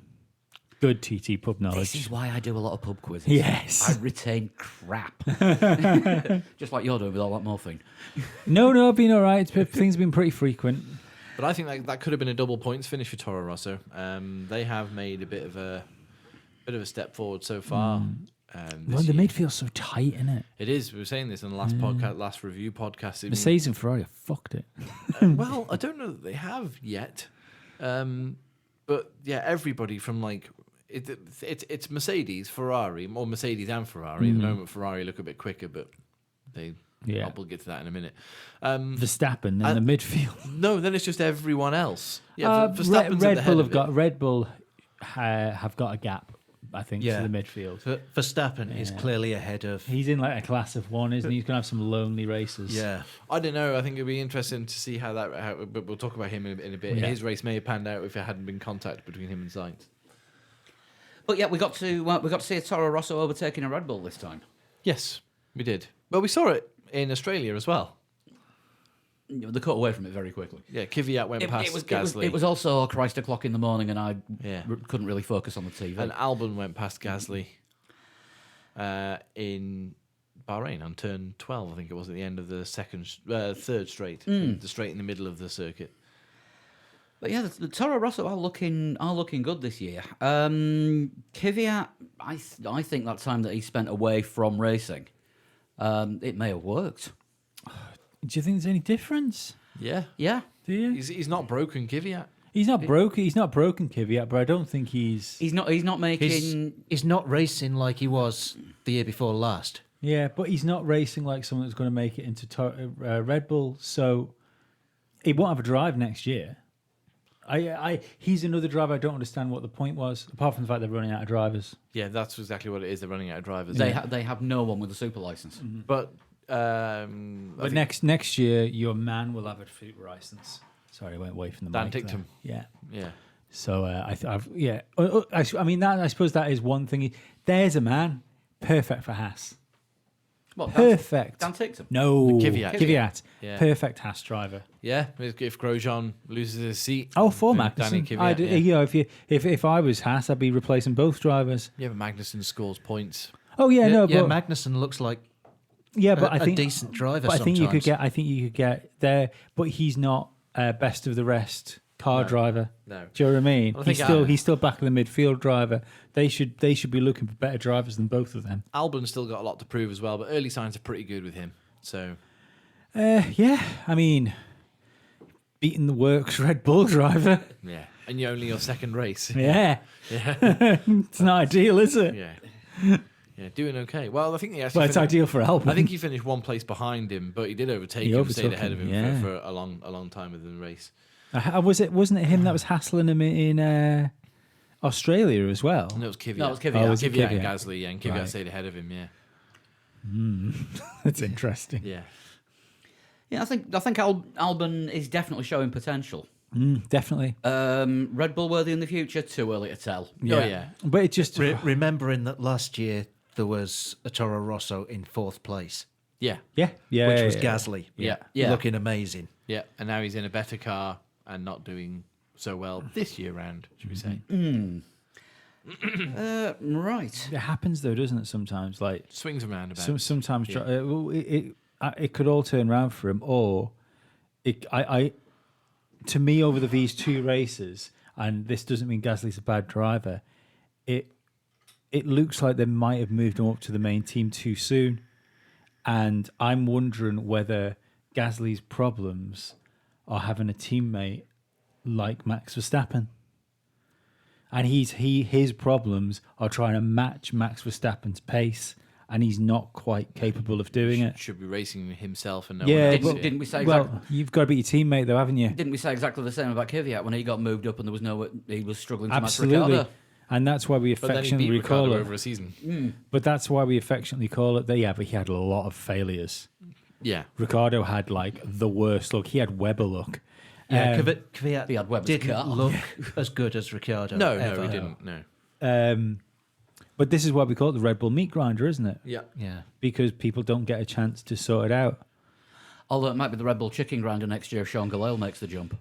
Good TT pub knowledge.
This is why I do a lot of pub quizzes.
Yes.
I retain crap, just like you're doing with all that morphine.
No, I've been all right. Things have been pretty frequent.
But I think that could have been a double points finish for Toro Rosso. They have made a bit of a step forward so far.
Well, the midfield's so tight, isn't it?
It is. We were saying this in the last podcast, last review podcast. I mean,
Mercedes and Ferrari have fucked it.
well, I don't know that they have yet. But yeah, everybody from like it's Mercedes, Ferrari, or Mercedes and Ferrari. At the moment, Ferrari look a bit quicker, but they.
Yeah.
We'll get to that in a minute.
Verstappen in the midfield.
No, then it's just everyone else. Yeah, Verstappen's at the
Red
head
Bull
of
have
it.
got Red Bull have got a gap, I think,
Yeah.
to the midfield.
Verstappen is clearly ahead of.
He's in like a class of one, isn't he? He's gonna have some lonely races.
Yeah.
I don't know. I think it'd be interesting to see but we'll talk about him in a bit.
Yeah.
His race may have panned out if it hadn't been contact between him and Sainz.
But yeah, we got to see a Toro Rosso overtaking a Red Bull this time.
Yes, we did. Well, we saw it in Australia as well.
They cut away from it very quickly.
Yeah, Kvyat went past Gasly.
It was also Christ o'clock in the morning, and I
Yeah.
couldn't really focus on the TV.
And Albon went past Gasly in Bahrain on turn 12. I think it was at the end of the third straight,
Mm.
the straight in the middle of the circuit.
But yeah, the Toro Rosso are looking good this year. Kvyat, I think that time that he spent away from racing, it may have worked.
Do you think there's any difference?
Yeah,
Yeah,
Do you?
he's not broken Kvyat.
He's not broken. He's not broken Kvyat, but I don't think he's.
he's not making.
He's not racing like he was the year before last.
Yeah, but he's not racing like someone that's going to make it into Red Bull. So he won't have a drive next year. He's another driver. I don't understand what the point was, apart from the fact they're running out of drivers.
Yeah, that's exactly what it is. They're running out of drivers.
They have no one with a super license.
But
But next year, your man will have a super license. Sorry, I went away from the
Dan
mic there.
Ticktum.
Yeah.
yeah,
So I mean that. I suppose that is one thing. There's a man perfect for Haas.
Well,
Perfect.
Dan Ticktum.
No,
Kvyat. Yeah.
Perfect Haas driver.
yeah. If Grosjean loses his seat,
Oh, for
then Danny
Magnussen.
Kvyat, yeah.
You know, if I was Haas, I'd be replacing both drivers.
Yeah, but Magnussen scores points.
Oh yeah, no,
yeah,
but
Magnussen looks like
but I
a
think
decent driver.
But I think you could
sometimes.
get there, but he's not best of the rest car driver.
No.
Do you know what I mean?
Well, I think
He's still back of the midfield driver. They should be looking for better drivers than both of them.
Albon's still got a lot to prove as well, but early signs are pretty good with him. So
Yeah, I mean, beating the works Red Bull driver.
yeah, and you're only your second race.
Yeah, it's not ideal, is it?
Yeah. Yeah, doing okay. Well, I think he actually.
Well, it's ideal for Albon.
I think he finished one place behind him, but he did overtake
He
him,
overtook
stayed ahead
him,
of him
yeah.
for a long time within the race.
Wasn't it him that was hassling him in Australia as well?
And it was Kvyat.
No, it was Kvyat.
Oh,
was it
Kvyat and
Kvyat?
Gasly, yeah, and Kvyat
Right.
stayed ahead of him, yeah.
That's interesting.
Yeah.
Yeah, I think Albon is definitely showing potential.
Definitely.
Red Bull worthy in the future? Too early to tell.
Oh, yeah.
But it just
Remembering that last year there was a Toro Rosso in fourth place,
Yeah.
yeah,
which was
yeah.
Gasly.
Yeah.
Yeah.
Looking amazing.
Yeah. And now he's in a better car and not doing so well this year round, should we say.
Right.
It happens though, doesn't it? Sometimes, like
Swings and roundabouts.
sometimes
Yeah.
it could all turn around for him, or to me over these two races, and this doesn't mean Gasly's a bad driver. It looks like they might have moved him up to the main team too soon, and I'm wondering whether Gasly's problems are having a teammate like Max Verstappen. And his problems are trying to match Max Verstappen's pace, and he's not quite capable of doing it.
Should be racing himself and no
Yeah,
one else.
Didn't,
yeah.
didn't we say
Well, you've got to be your teammate, though, haven't you?
Didn't we say exactly the same about Kvyat when he got moved up and there was he was struggling to match
Absolutely.
Ricardo?
And that's why we
But then he
affectionately
beat
recall
Ricardo
it.
over a season.
But that's why we affectionately call it. But he had a lot of failures.
Yeah.
Ricardo had like the worst look. He had Weber look.
Yeah,
Um,
Kvyat
He had Webber's
didn't
car.
look as good as Ricciardo.
No,
ever.
he didn't. No.
But this is why we call it the Red Bull meat grinder, isn't it?
Yeah.
Yeah.
Because people don't get a chance to sort it out.
Although it might be the Red Bull chicken grinder next year if Sean Gallale makes the jump.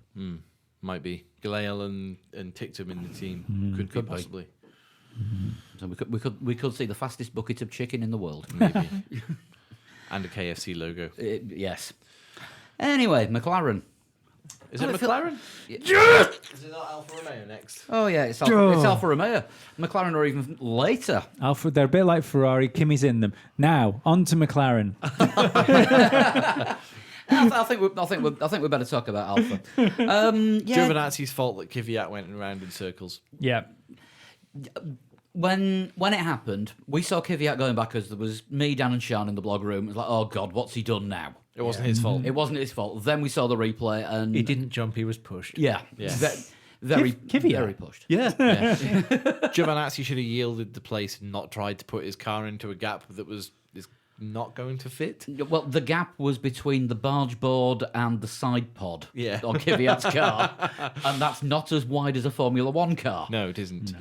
Might be. Gallale and Ticktum in the team. Could be, possibly.
So we could see the fastest bucket of chicken in the world.
Maybe. And a KFC logo.
Yes. Anyway, McLaren.
Is it
I feel-
McLaren?
Yes!
Is it not Alfa Romeo next?
Oh yeah, it's Alfa Romeo. McLaren are even later.
Alfa, they're a bit like Ferrari. Kimi's in them. Now, on to McLaren.
I think we better talk about Alfa. Yeah,
Giovinazzi's fault that Kvyat went around in circles.
Yeah.
when it happened, we saw Kvyat going back as there was me, Dan, and Sean in the blog room. It was like, oh God, what's he done now?
It wasn't his fault.
It wasn't his fault. Then we saw the replay, and
He didn't jump, he was pushed.
Yeah,
Yeah.
very
Kvyat?
very pushed.
Yeah.
Yeah. Giovinazzi should have yielded the place and not tried to put his car into a gap that is not going to fit.
Well, the gap was between the barge board and the side pod
Yeah.
on Kvyat's car, and that's not as wide as a Formula One car.
No, it isn't.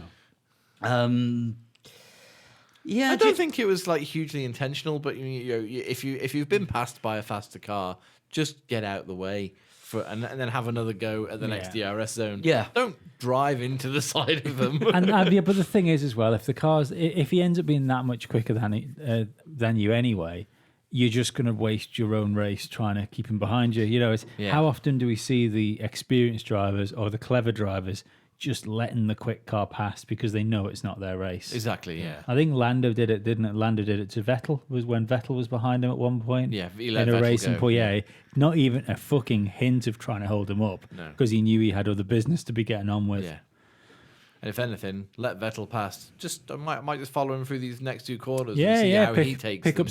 Yeah,
I don't think it was like hugely intentional, but you know, if you've been passed by a faster car, just get out the way and then have another go at the next DRS zone.
Yeah.
Don't drive into the side of them.
And yeah, but the thing is as well, if he ends up being that much quicker than you anyway, you're just going to waste your own race trying to keep him behind you. You know, it's
Yeah.
how often do we see the experienced drivers or the clever drivers just letting the quick car pass because they know it's not their race?
Exactly. Yeah.
I think Lando did it, didn't it? Lando did it to Vettel. Was when Vettel was behind him at one point.
Yeah, he let
in a
Vettel
race in
go,
Pouillet. Not even a fucking hint of trying to hold him up
No.
because he knew he had other business to be getting on with.
Yeah. And if anything, let Vettel pass. Just I might just follow him through these next 2 quarters.
Yeah,
and see
yeah.
How he takes
pick
them.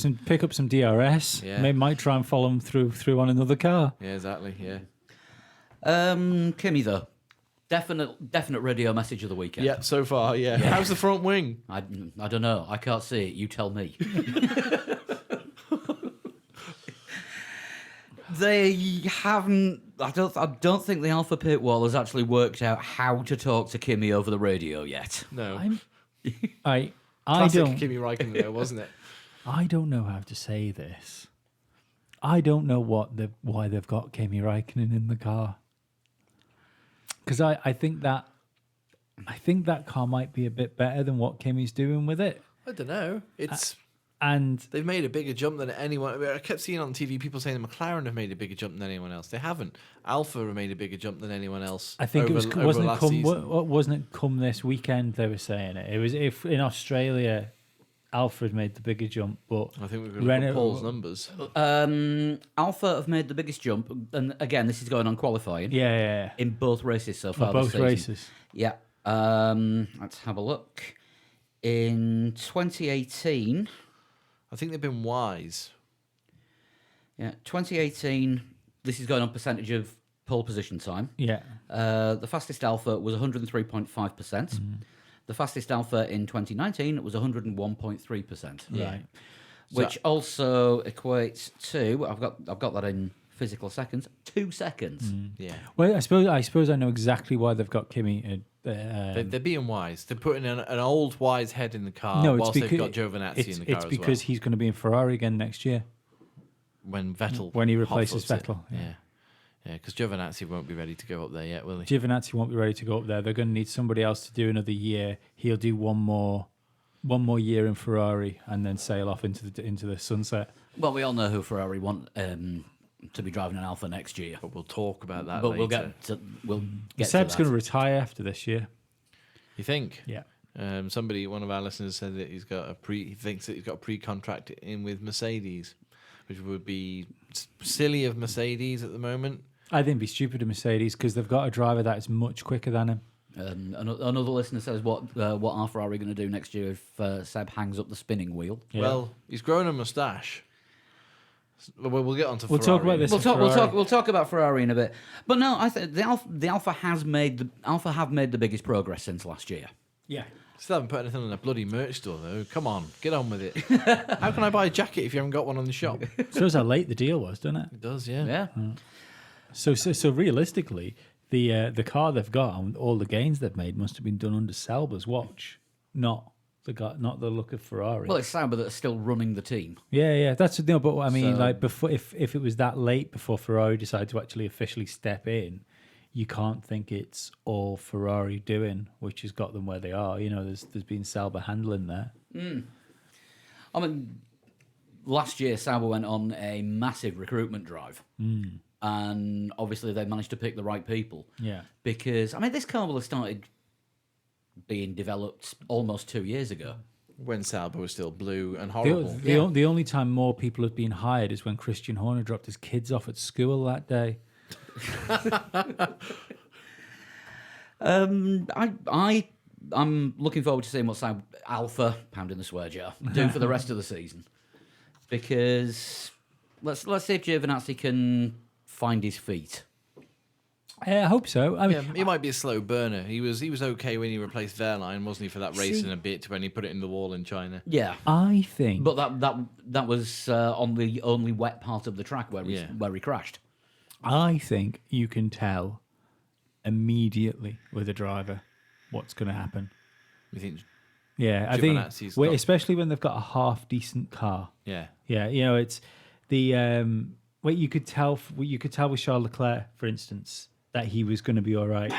up some DRS.
Yeah.
Maybe might try and follow him through on another car.
Yeah, exactly. Yeah.
Kimmy though, definite radio message of the weekend.
Yeah. So far, yeah. How's the front wing?
I don't know. I can't see it. You tell me. They haven't. I don't think the Alpha Pit Wall has actually worked out how to talk to Kimmy over the radio yet.
No.
I
Classic
don't
Kimi Räikkönen, though, wasn't it?
I don't know how to say this. I don't know why they've got Kimi Räikkönen in the car. Because I think that car might be a bit better than what Kimi's doing with it.
I don't know. It's
And
they've made a bigger jump than anyone. I mean, I kept seeing on TV people saying that McLaren have made a bigger jump than anyone else. They haven't. Alpha have made a bigger jump than anyone else.
I think
over,
it was
over
wasn't it
last
come
season.
wasn't it come this weekend they were saying it. It was if in Australia Alfred made the bigger jump, but
I think we're going to look
Renault-
at Paul's numbers.
Alpha have made the biggest jump, and again, this is going on qualifying.
yeah.
In both races so far.
Both
this season.
races.
Yeah. Let's have a look. In 2018,
I think they've been wise.
yeah, 2018. This is going on percentage of pole position time.
Yeah.
The fastest Alpha was 103.5%. The fastest Alpha in 2019 was 101.3%.
Right.
Which also equates to I've got that in physical seconds. 2 seconds.
Yeah.
Well, I suppose I know exactly why they've got Kimi.
They're being wise. They're putting an old wise head in the car
no, it's
whilst
because
they've got Giovinazzi in the car
it's
as
because
well.
he's going to be in Ferrari again next year
When Vettel...
when he replaces
hotfoots it.
Vettel.
Yeah. Yeah, because Giovinazzi won't be ready to go up there yet, will he?
Giovinazzi won't be ready to go up there. They're going to need somebody else to do another year. He'll do one more year in Ferrari and then sail off into the sunset.
Well, we all know who Ferrari want to be driving an Alpha next year.
But we'll talk about that
But
later.
we'll get
Seb's
to
going to
that.
retire after this year.
You think?
Yeah.
One of our listeners said that he thinks that he's got a pre-contract in with Mercedes, which would be silly of Mercedes at the moment.
I think it'd be stupid of Mercedes because they've got a driver that is much quicker than him.
Another listener says, "What are Ferrari going to do next year if Seb hangs up the spinning wheel?"
Yeah.
Well, he's grown a moustache. We'll get on to
We'll
Ferrari.
talk about this.
We'll talk about Ferrari in a bit. But no, I think the Alpha have made the biggest progress since last year.
Yeah.
Still haven't put anything on a bloody merch store though. Come on, get on with it. How can I buy a jacket if you haven't got one on the shop?
Shows how late the deal was, doesn't it?
It does, yeah.
Yeah.
So realistically, the car they've got and all the gains they've made must have been done under Sauber's watch, not the look of Ferrari.
Well, it's Sauber that's still running the team.
Yeah, that's no. But I mean,
So-
like before, if it was that late before Ferrari decided to actually officially step in, you can't think it's all Ferrari doing, which has got them where they are. You know, there's been Sauber handling there.
I mean, last year Sauber went on a massive recruitment drive, and obviously they managed to pick the right people.
Yeah.
Because I mean, this car will have started being developed almost 2 years ago.
When Sauber was still blue and
The,
horrible.
the only time more people have been hired is when Christian Horner dropped his kids off at school that day.
I'm looking forward to seeing what Alpha, pounding the swear jar, do for the rest of the season. Because let's see if Giovinazzi can find his feet.
I hope so. I mean,
Yeah, he might be a slow burner. He was okay when he replaced Wehrlein, wasn't he, for that race in a bit when he put it in the wall in China.
Yeah.
I think.
But that was on the only wet part of the track where he crashed.
I think you can tell immediately with a driver what's going to happen.
You think?
Yeah, I think,
Giovinazzi's
well,
got-
especially when they've got a half decent car.
Yeah.
Yeah, you know, it's the what you could tell with Charles Leclerc, for instance, that he was going to be all right.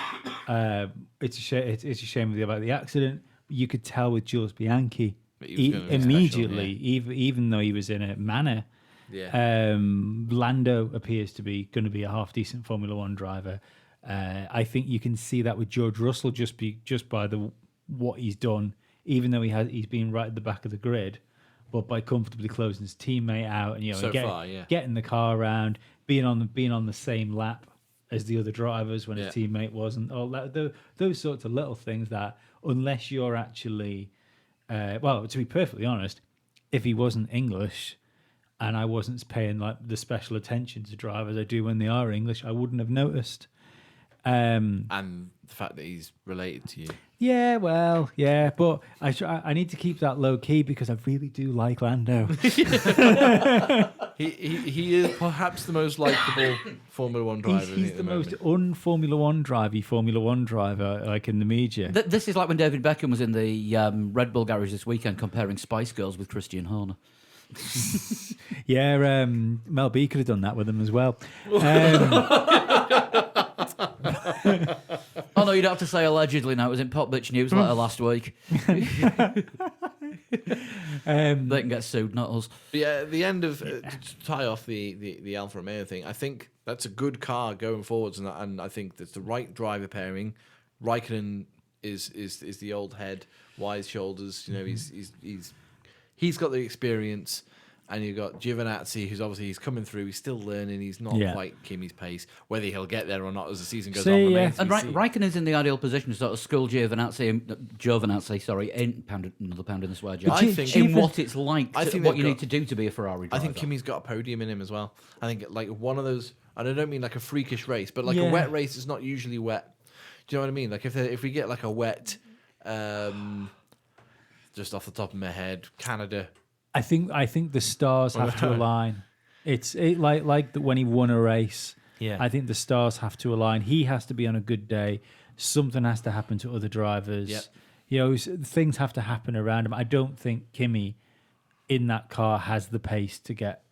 It's a shame about the accident. You could tell with Jules Bianchi
That he was gonna be special,
immediately, even though he was in a manner.
Yeah.
Lando appears to be going to be a half decent Formula One driver. I think you can see that with George Russell just by what he's done, even though he's been right at the back of the grid, but by comfortably closing his teammate out and
So far, yeah.
getting the car around, being on the same lap as the other drivers when his teammate wasn't. All that, those sorts of little things that, unless you're actually, well, to be perfectly honest, if he wasn't English and I wasn't paying like the special attention to drivers I do when they are English, I wouldn't have noticed.
And the fact that he's related to you.
Yeah, well, yeah, but I need to keep that low key because I really do like Lando.
He is perhaps the most likable Formula One driver.
He's the most un-Formula One driver like in the media.
This is like when David Beckham was in the Red Bull garage this weekend comparing Spice Girls with Christian Horner.
Yeah, Mel B could have done that with him as well.
Oh no, you don't have to say allegedly now. It was in Pop Bitch Newsletter last week. They can get sued, not us.
But yeah, at the end of to tie off the Alfa Romeo thing, I think that's a good car going forwards, and I think that's the right driver pairing. Raikkonen is the old head, wise shoulders. You know, he's got the experience. And you've got Giovinazzi, who's obviously he's coming through. He's still learning. He's not quite Kimi's pace. Whether he'll get there or not as the season goes on remains to be seen.
Raikkonen's in the ideal position to sort of school Giovinazzi, in another pound in the swear jar.
I think
in what it's like, what you
got-
need to do to be a Ferrari driver.
I think Kimi's got a podium in him as well. I think like one of those, and I don't mean like a freakish race, but like a wet race is not usually wet. Do you know what I mean? Like if we get like a wet, just off the top of my head, Canada.
I think the stars have to align. It's like when he won a race.
Yeah.
I think the stars have to align. He has to be on a good day. Something has to happen to other drivers.
Yep.
You know, things have to happen around him. I don't think Kimi in that car has the pace to get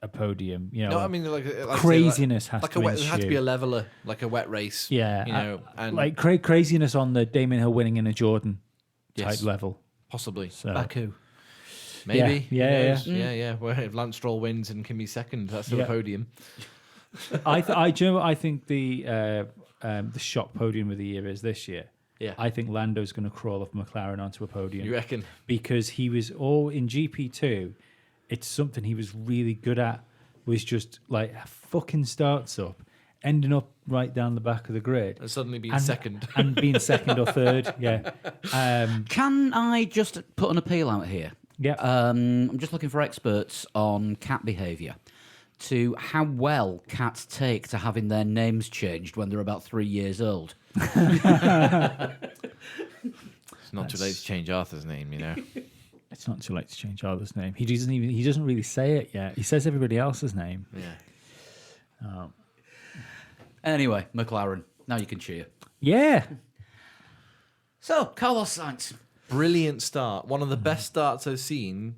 a podium. You know,
No, I mean like
craziness has
like
to
a wet, it has to be
ensue.
a leveler, like a wet race.
Yeah,
you know, and
like craziness on the Damon Hill winning in a Jordan
Yes.
type level.
possibly.
So
Baku.
Maybe.
Yeah.
Who knows? Yeah. Well, if Lance Stroll wins and Kimi's second, that's still a
Yeah.
podium.
I think the shock podium of the year is this year.
Yeah.
I think Lando's going to crawl off McLaren onto a podium.
You reckon?
Because he was all in GP2. It's something he was really good at. Was just like fucking starts up, ending up right down the back of the grid,
And suddenly being second.
and being second or third. Yeah,
Can I just put an appeal out here?
yeah.
I'm just looking for experts on cat behaviour, to how well cats take to having their names changed when they're about 3 years old.
It's not too late to change Arthur's name, you know.
It's not too late to change Arthur's name. He doesn't really say it yet. He says everybody else's name.
Yeah.
Anyway, McLaren, now you can cheer.
Yeah.
So, Carlos Sainz.
Brilliant start. One of the best starts I've seen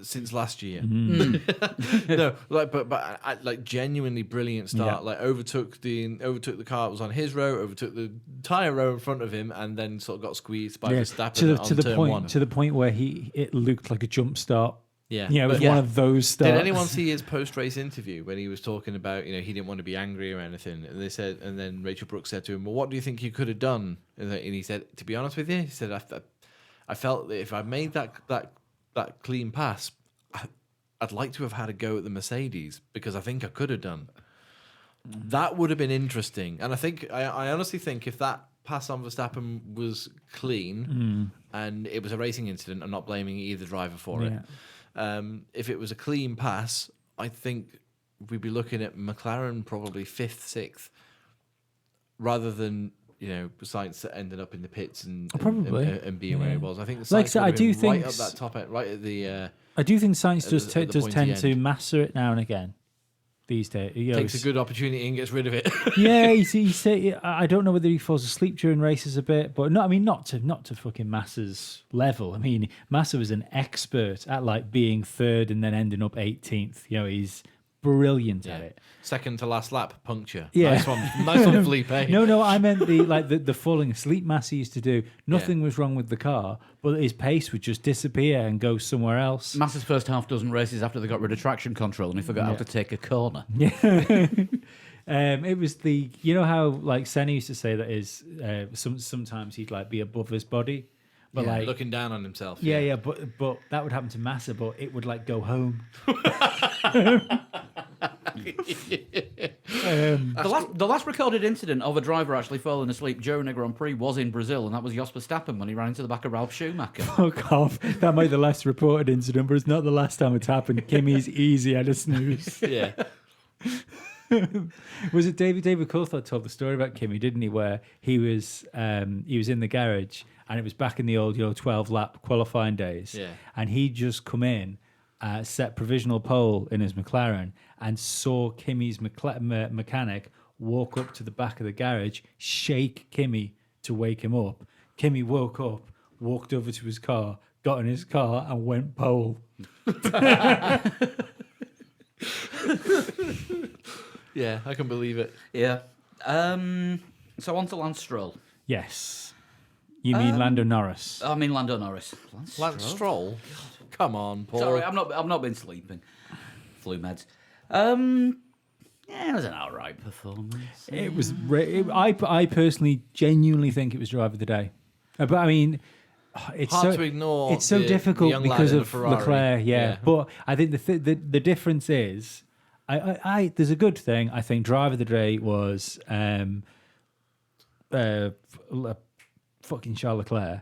since last year. No, like but like genuinely brilliant start.
Yeah.
Like overtook the car that was on his row, overtook the entire row in front of him, and then sort of got squeezed by Verstappen
to the
turn
point
one.
to the point where it looked like a jump start.
Yeah,
Yeah, it was
but-
one of those starts.
Did anyone see his post-race interview when he was talking about, you know, he didn't want to be angry or anything? And they said, and then Rachel Brooks said to him, "Well, what do you think you could have done?" And he said, "To be honest with you," he said, "I felt that if I made that clean pass, I'd like to have had a go at the Mercedes because I think I could have done. That would have been interesting." And I think I honestly think if that pass on Verstappen was clean and it was a racing incident, I'm not blaming either driver for it. If it was a clean pass, I think we'd be looking at McLaren probably 5th, 6th, rather than, you know, Sainz that ended up in the pits and
Probably.
and being where he was. I think the Sainz
Like I said,
would
I
have
do
been right
think
up that top end, right at the
I do think Sainz does
at the
does
pointy
tend to
end.
master it now and again these days. You know,
takes a good opportunity and gets rid of it.
yeah, I don't know whether he falls asleep during races a bit, but no, I mean not to fucking Massa's level. I mean, Massa was an expert at like being third and then ending up 18th. You know, brilliant at
Yeah.
it.
Second to last lap, puncture.
Yeah.
Nice one, Felipe.
No, I meant the falling asleep mass he used to do. Nothing was wrong with the car, but his pace would just disappear and go somewhere else.
Mass's first half dozen races after they got rid of traction control and he forgot how to take a corner.
It was you know how like Senna used to say that is sometimes he'd like be above his body, but like
looking down on himself.
yeah, but that would happen to Massa, but it would like go home.
The last recorded incident of a driver actually falling asleep during a Grand Prix was in Brazil, and that was Jos Verstappen when he ran into the back of Ralf Schumacher.
Fuck off. That might be the last reported incident, but it's not the last time it's happened. Kimmy's easy at a snooze.
Yeah.
Was it David Coulthard told the story about Kimmy, didn't he? Where he was in the garage and it was back in the old 12 lap qualifying days.
Yeah.
And he'd just come in, set provisional pole in his McLaren, and saw Kimmy's mechanic walk up to the back of the garage, shake Kimmy to wake him up. Kimmy woke up, walked over to his car, got in his car, and went pole.
Yeah, I can believe it.
Yeah. So on to Lance Stroll.
Yes. You mean Lando Norris?
I mean Lando Norris.
Lance Stroll? Come on, Paul.
Sorry, I've not been sleeping. Flu meds. Yeah, it was an alright performance.
It was. I personally genuinely think it was driver of the day, but I mean, it's
Hard
so
to ignore
It's so
the
difficult
young lad
because
in the
of
Ferrari.
Leclerc. Yeah.
Yeah.
But I think the difference is, I there's a good thing. I think driver of the day was fucking Charles Leclerc,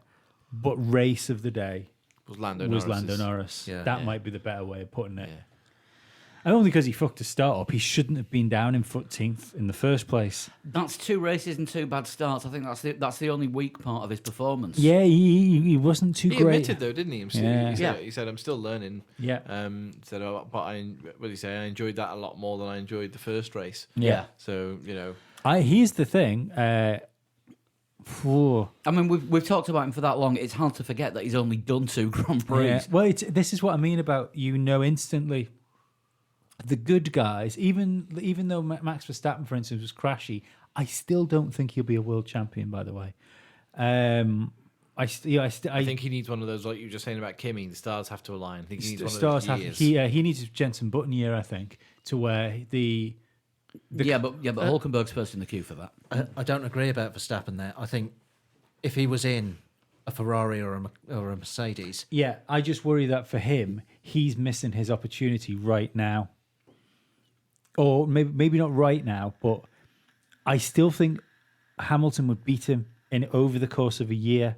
but race of the day
Was Lando
was
Norris's.
Lando Norris.
Yeah.
That
Yeah.
might be the better way of putting it.
Yeah.
And only because he fucked a start up, he shouldn't have been down in 14th in the first place.
That's 2 races and 2 bad starts. I think that's the only weak part of his performance.
Yeah, he wasn't too
He
great.
admitted though, didn't he?
Yeah.
He said, "I'm still learning."
Yeah.
Said, but what did he say? I enjoyed that a lot more than I enjoyed the first race.
Yeah.
So
Here's the thing. Phew.
I mean, we've talked about him for that long. It's hard to forget that he's only done 2 Grand Prix.
Yeah. Well, this is what I mean about instantly. The good guys, even though Max Verstappen, for instance, was crashy, I still don't think he'll be a world champion. By the way, I
think he needs one of those, like you were just saying about Kimi. The stars have to align. I think he needs one of
stars
those
have
years.
he needs a Jensen Button year, I think, to where but
Hulkenberg's first in the queue for that.
I don't agree about Verstappen there. I think if he was in a Ferrari or a Mercedes,
yeah, I just worry that for him, he's missing his opportunity right now. Or maybe not right now, but I still think Hamilton would beat him over the course of a year.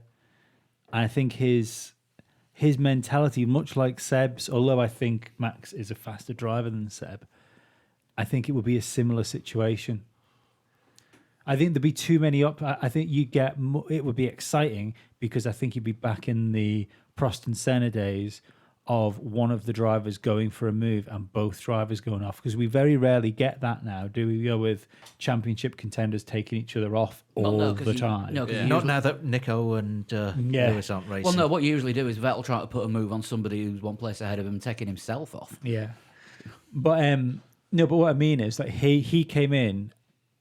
And I think his mentality, much like Seb's, although I think Max is a faster driver than Seb, I think it would be a similar situation. I think there'd be too many up. I think it would be exciting because I think you'd be back in the Prost and Senna days of one of the drivers going for a move and both drivers going off, because we very rarely get that now, do we? With championship contenders taking each other off all the time.
No, 'cause
Yeah.
you
not
usually-
now that Nico and Lewis aren't racing.
Well, no, what you usually do is Vettel trying to put a move on somebody who's one place ahead of him, taking himself off.
Yeah, but no, but what I mean is that he came in,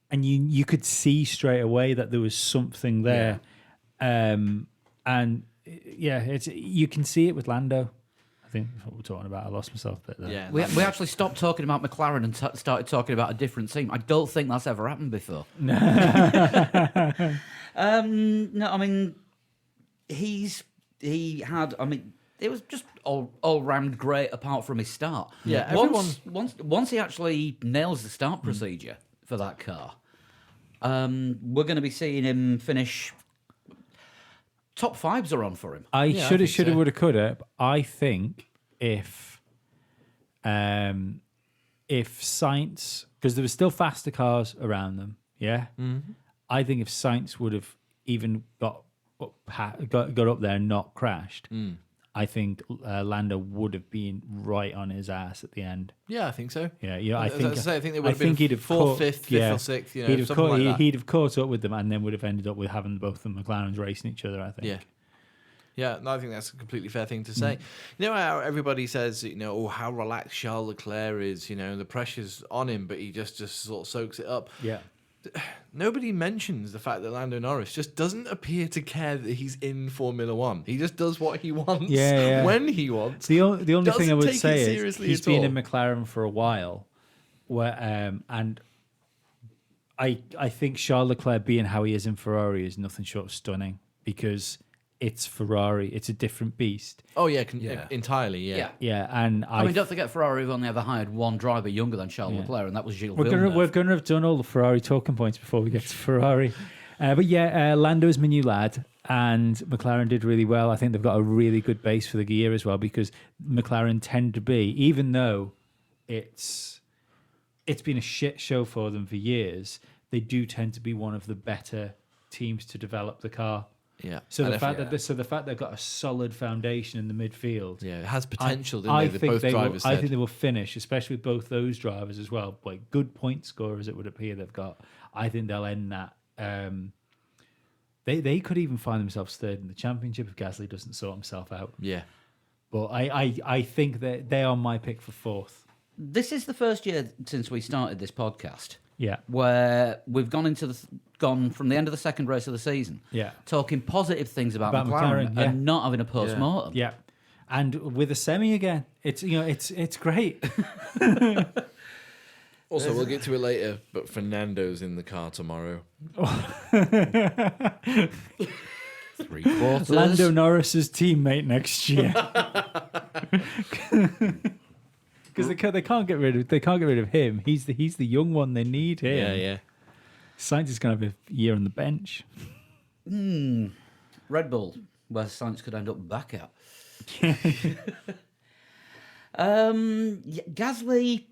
and you could see straight away that there was something there, and you can see it with Lando. I think that's what we're talking about. I lost myself a bit there.
Yeah,
We actually stopped talking about McLaren and started talking about a different team. I don't think that's ever happened before. No, I mean, it was just all round great apart from his start.
Yeah,
once he actually nails the start procedure for that car, we're going to be seeing him finish. Top 5s are on for him.
I
Yeah, I
should have,
think so.
would have, could have. But I think if Sainz, because there were still faster cars around them, yeah. Mm-hmm. I think if Sainz would have even got up there and not crashed, I think Lando would have been right on his ass at the end.
Yeah, I think so.
Yeah,
I think they would have been
he'd have
fourth,
caught,
fifth, fifth
yeah,
or sixth.
he'd have
something like that.
He'd have caught up with them, and then would have ended up with having both the McLarens racing each other. I think.
Yeah. Yeah, no, I think that's a completely fair thing to say. You know how everybody says, how relaxed Charles Leclerc is, the pressure's on him, but he just sort of soaks it up.
Yeah.
Nobody mentions the fact that Lando Norris just doesn't appear to care that he's in Formula One. He just does what he wants when he wants.
The only thing I
Doesn't
would
take it
say is
seriously
he's
at
been
all.
in McLaren for a while, and I think Charles Leclerc being how he is in Ferrari is nothing short of stunning because it's Ferrari. It's a different beast.
Oh, yeah,
Yeah.
entirely, yeah.
Yeah.
Yeah, and
I mean, don't forget Ferrari have only ever hired one driver younger than Charles Leclerc, and that was Gilles
we're
Villeneuve.
going to have done all the Ferrari talking points before we get to Ferrari. But yeah, Lando's my new lad, and McLaren did really well. I think they've got a really good base for the year as well because McLaren tend to be, even though it's been a shit show for them for years, they do tend to be one of the better teams to develop the car.
Yeah.
So
And
the
if-
fact that the fact they've got a solid foundation in the midfield,
Yeah, it has potential,
I
didn't they?
think
Both drivers
I
said.
think they will finish, especially with both those drivers as well. Like good point scorers, it would appear they've got. I think they'll end that. They could even find themselves third in the championship if Gasly doesn't sort himself out.
Yeah.
But I think that they are my pick for fourth.
This is the first year since we started this podcast
Yeah,
where we've gone from the end of the second race of the season,
yeah,
talking positive things about
About
McLaren,
McLaren, yeah.
and not having a post-mortem.
yeah. And with a semi again, it's great.
Also, we'll get to it later, but Fernando's in the car tomorrow.
3/4.
Lando Norris's teammate next year. Because they can't get rid of him. He's the young one. They need him.
Yeah, yeah.
Sainz is going to have a year on the bench.
Red Bull, where Sainz could end up back at. Gasly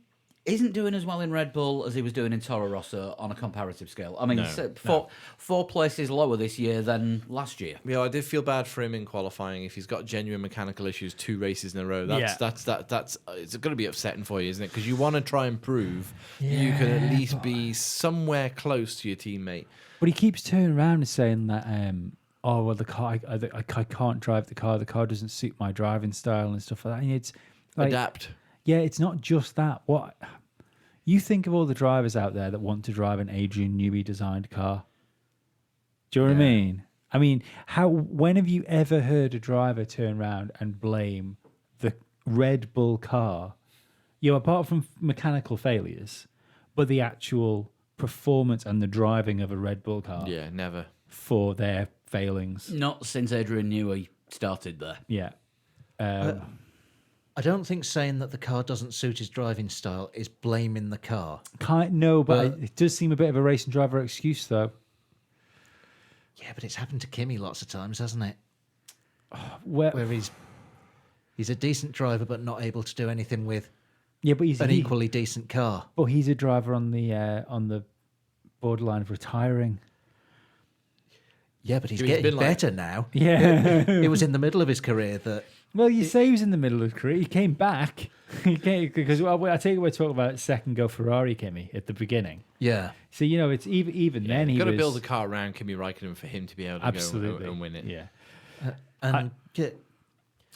isn't doing as well in Red Bull as he was doing in Toro Rosso on a comparative scale. I mean,
No,
four places lower this year than last year.
Yeah, I did feel bad for him in qualifying. If he's got genuine mechanical issues 2 races in a row, that's it's going to be upsetting for you, isn't it? Because you want to try and prove you can at least be somewhere close to your teammate.
But he keeps turning around and saying that, oh, well, the car, I can't drive the car. The car doesn't suit my driving style and stuff like that. And it's like,
Adapt.
yeah, it's not just that. What you think of all the drivers out there that want to drive an Adrian Newey designed car? Do you know what I mean? I mean, when have you ever heard a driver turn around and blame the Red Bull car? Apart from mechanical failures, but the actual performance and the driving of a Red Bull car
Yeah, never.
for their failings.
Not since Adrian Newey started there.
Yeah.
I don't think saying that the car doesn't suit his driving style is blaming the car.
But it does seem a bit of a racing driver excuse, though.
Yeah, but it's happened to Kimi lots of times, hasn't it?
Where
Where he's a decent driver but not able to do anything with
yeah, but he's
an equally decent car.
But he's a driver on the borderline of retiring.
Yeah, but he's
He's
getting
been like-
better now.
Yeah.
It was in the middle of his career that
Well, you say he was in the middle of his career. He came back. Because I tell you, we're talking about second go Ferrari Kimi at the beginning.
yeah.
So it's even then he
You've got to
was
build a car around Kimi Raikkonen for him to be able to
absolutely
go and win it.
Yeah.
And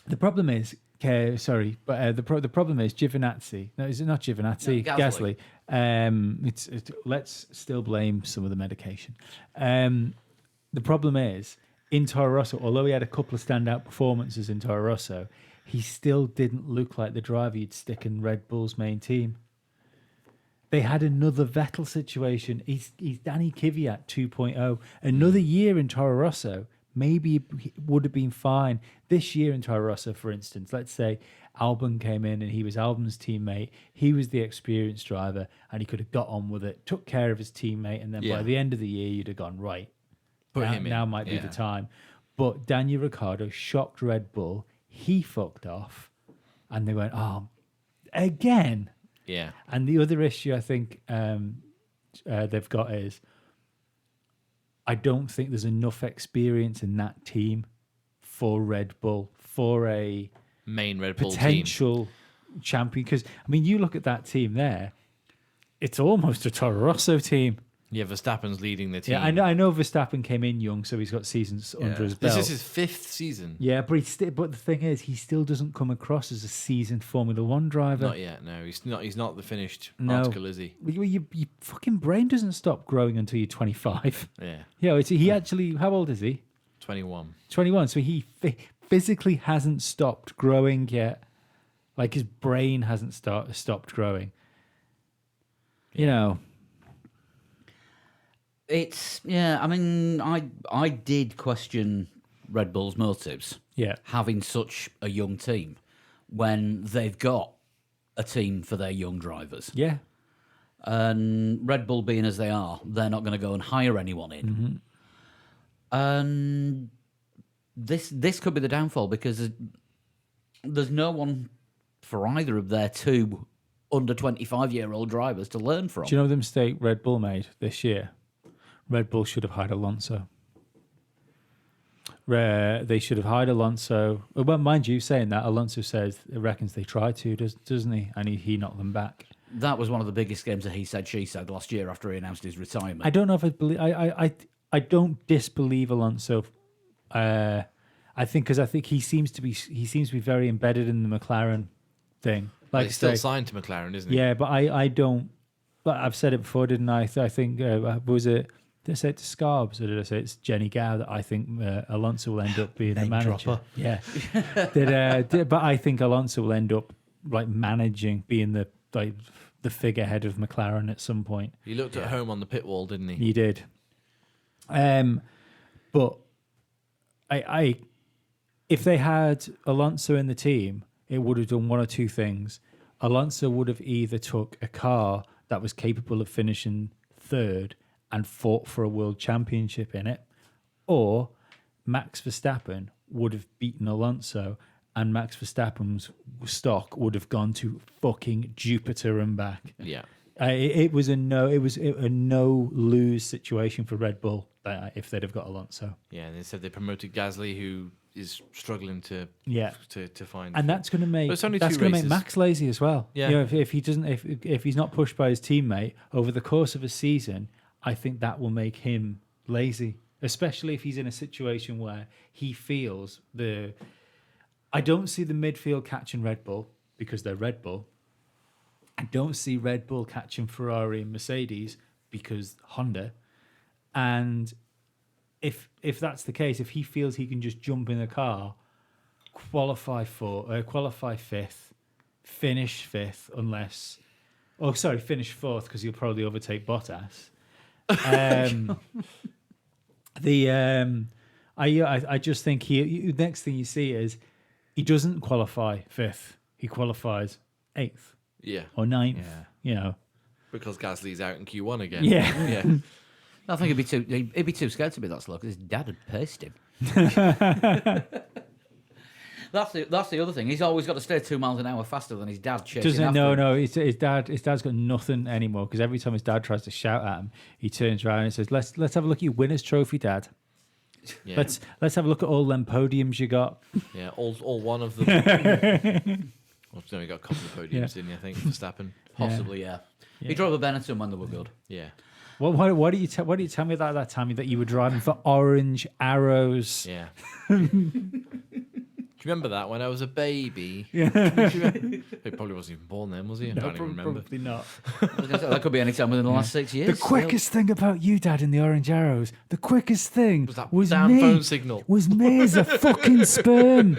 The problem is, the problem is Giovinazzi. No, is it not Giovinazzi?
No,
Gasly.
Gasly.
Let's still blame some of the medication. The problem is in Toro Rosso, although he had a couple of standout performances in Toro Rosso, he still didn't look like the driver you'd stick in Red Bull's main team. They had another Vettel situation. He's Danny Kvyat 2.0. Another year in Toro Rosso, maybe he would have been fine. This year in Toro Rosso, for instance, let's say Albon came in and he was Albon's teammate. He was the experienced driver and he could have got on with it, took care of his teammate, and then
Yeah.
by the end of the year, you'd have gone, right,
Put him in.
now might be
Yeah.
the time. But Daniel Ricciardo shocked Red Bull. He fucked off. And they went, oh, again.
Yeah.
And the other issue I think they've got is I don't think there's enough experience in that team for Red Bull, for a
Main Red Bull team.
potential champion. Because, I mean, you look at that team there, it's almost a Toro Rosso team.
Yeah, Verstappen's leading the team.
Yeah, I know Verstappen came in young, so he's got seasons under his belt.
This is his 5th season.
Yeah, but the thing is, he still doesn't come across as a seasoned Formula One driver.
Not yet. No, he's not. He's not the finished
No.
article, is he?
Your fucking brain doesn't stop growing until you're 25.
Yeah,
Yeah, he actually. How old is he?
21.
21. So he physically hasn't stopped growing yet. Like his brain hasn't stopped growing. You know.
It's I mean, I did question Red Bull's motives
Yeah.
having such a young team when they've got a team for their young drivers.
Yeah.
And Red Bull being as they are, they're not going to go and hire anyone in. And this could be the downfall because there's no one for either of their two under 25-year-old drivers to learn from.
Do you know the mistake Red Bull made this year? Red Bull should have hired Alonso. They should have hired Alonso. Well, mind you, saying that, Alonso says reckons they tried to, doesn't he? And he knocked them back.
That was one of the biggest games of he said, she said last year after he announced his retirement.
I don't know if I believe. I don't disbelieve Alonso. I think he seems to be very embedded in the McLaren thing.
Like
Like
he's still
say,
signed to McLaren, isn't he?
yeah, but I don't. But I've said it before, didn't I? I think was it. Did I say it to Scarbs or did I say it's Jenny Gow that I think Alonso will end up being a
Name
manager?
dropper.
Yeah, but I think Alonso will end up like managing, being the figurehead of McLaren at some point.
He looked at home on the pit wall, didn't he?
He did. But I if they had Alonso in the team, it would have done one or two things. Alonso would have either took a car that was capable of finishing third and fought for a world championship in it, or Max Verstappen would have beaten Alonso and Max Verstappen's stock would have gone to fucking Jupiter and back.
Yeah.
It was a no lose situation for Red Bull if they'd have got Alonso.
Yeah, and they said they promoted Gasly, who is struggling to
Yeah.
to find.
And that's going to make
But it's only
that's
two
going to make
races.
Max lazy as well.
Yeah.
You know, if he doesn't, if he's not pushed by his teammate over the course of a season, I think that will make him lazy, especially if he's in a situation where he feels I don't see the midfield catching Red Bull because they're Red Bull. I don't see Red Bull catching Ferrari and Mercedes because Honda. And if that's the case, if he feels he can just jump in a car, qualify fifth, finish fifth, finish fourth because he'll probably overtake Bottas. I just think next thing you see is he doesn't qualify fifth, he qualifies eighth
yeah,
or ninth.
Yeah.
You know,
because Gasly's out in Q1 again.
Yeah.
yeah.
I think he'd be too scared to be that slow because his dad had paced him. That's the other thing. He's always got to stay 2 miles an hour faster than his dad chasing
doesn't
after him.
no. His dad's got nothing anymore because every time his dad tries to shout at him, he turns around and says, "Let's have a look at your winners' trophy, Dad.
Yeah.
Let's have a look at all them podiums you got."
Yeah, all one of them. Well, no, he got a couple of podiums,
Yeah.
didn't he? I think Verstappen.
Possibly, yeah. He drove a Benetton when they were good.
Yeah.
Well, why do you tell me that time that you were driving for Orange Arrows?
Yeah. Do you remember that when I was a baby? Yeah. He probably wasn't even born then, was he? I don't even remember.
Probably not.
I was gonna say, that could be any time within the last 6 years.
The quickest thing about you, Dad, in the Orange Arrows, the quickest thing
Was that
was
damn
me.
phone signal.
Was me as a fucking sperm.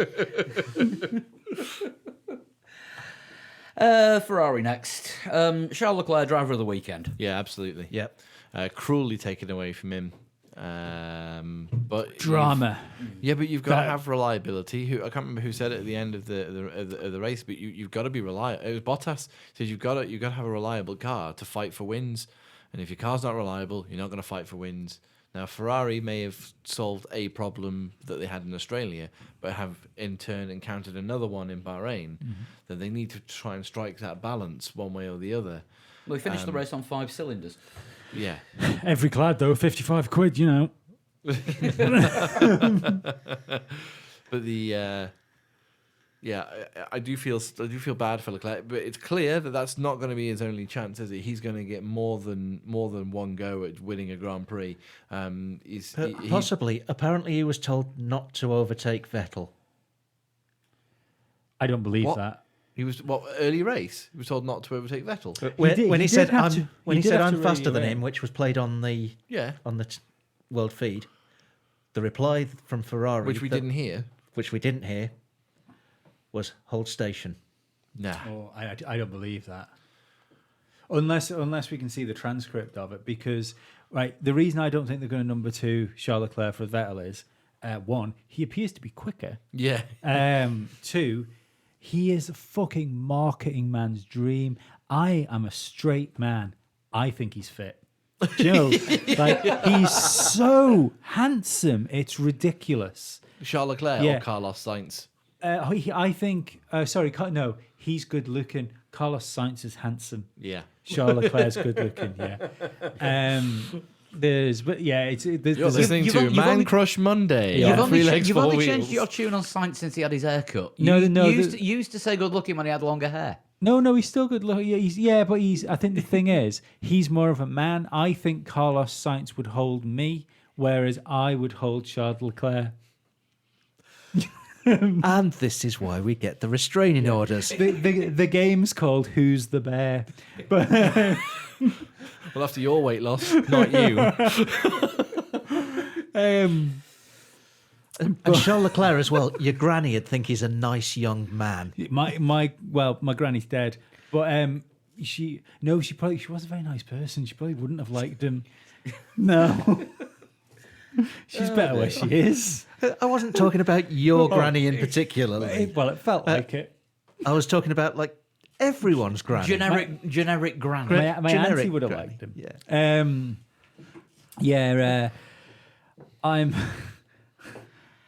Ferrari next. Charles Leclerc, driver of the weekend.
Yeah, absolutely.
Yep.
Cruelly taken away from him. But
Drama.
Yeah, but you've got
That-
to have reliability. I can't remember who said it at the end of the race, but you've got to be reliable. It was Bottas says you've got to have a reliable car to fight for wins, and if your car's not reliable, you're not going to fight for wins. Now Ferrari may have solved a problem that they had in Australia, but have in turn encountered another one in Bahrain. That they need to try and strike that balance one way or the other.
Well, he finished the race on 5 cylinders.
Yeah.
Every clad, though, 55 quid, you know.
But the Yeah, I do feel bad for Leclerc, but it's clear that that's not going to be his only chance, is it? He's going to get more than one go at winning a Grand Prix.
Possibly. Apparently, he was told not to overtake Vettel.
I don't believe
What?
that.
He was early race. He was told not to overtake Vettel.
When he said
have
I'm
to
faster
really
than him, which was played on the
Yeah,
world feed, the reply from Ferrari,
which we didn't hear.
was hold station.
Nah.
Oh, I don't believe that. Unless we can see the transcript of it, because the reason I don't think they're going to number 2 Charles Leclerc for Vettel is 1, he appears to be quicker.
Yeah.
2, he is a fucking marketing man's dream. I am a straight man. I think he's fit. Do you know, he's so handsome, it's ridiculous.
Charles Leclerc
Yeah.
or Carlos Sainz?
I think. No, he's good looking. Carlos Sainz is handsome.
Yeah.
Charles Leclerc's good looking. Yeah. There's
You're
there's
listening
you've
to
only-
Man Crush Monday.
Yeah.
You've
on
only,
Three Legs,
you've
Four
only
Wheels.
changed your tune on Sainz since he had his haircut.
No,
you used to say good looking when he had longer hair.
no, he's still good looking. But I think the thing is, he's more of a man. I think Carlos Sainz would hold me, whereas I would hold Charles Leclerc.
And this is why we get the restraining orders.
The game's called Who's the Bear? But
Well, after your weight loss, not you.
And Charles Leclerc as well. Your granny would think he's a nice young man.
my granny's dead, but she wasn't a very nice person. She probably wouldn't have liked him. No. She's better where she is.
I wasn't talking about your granny in particular.
It felt like it.
I was talking about like everyone's granny.
Generic grand.
My
generic
auntie would have
granny,
liked him.
Yeah.
I'm.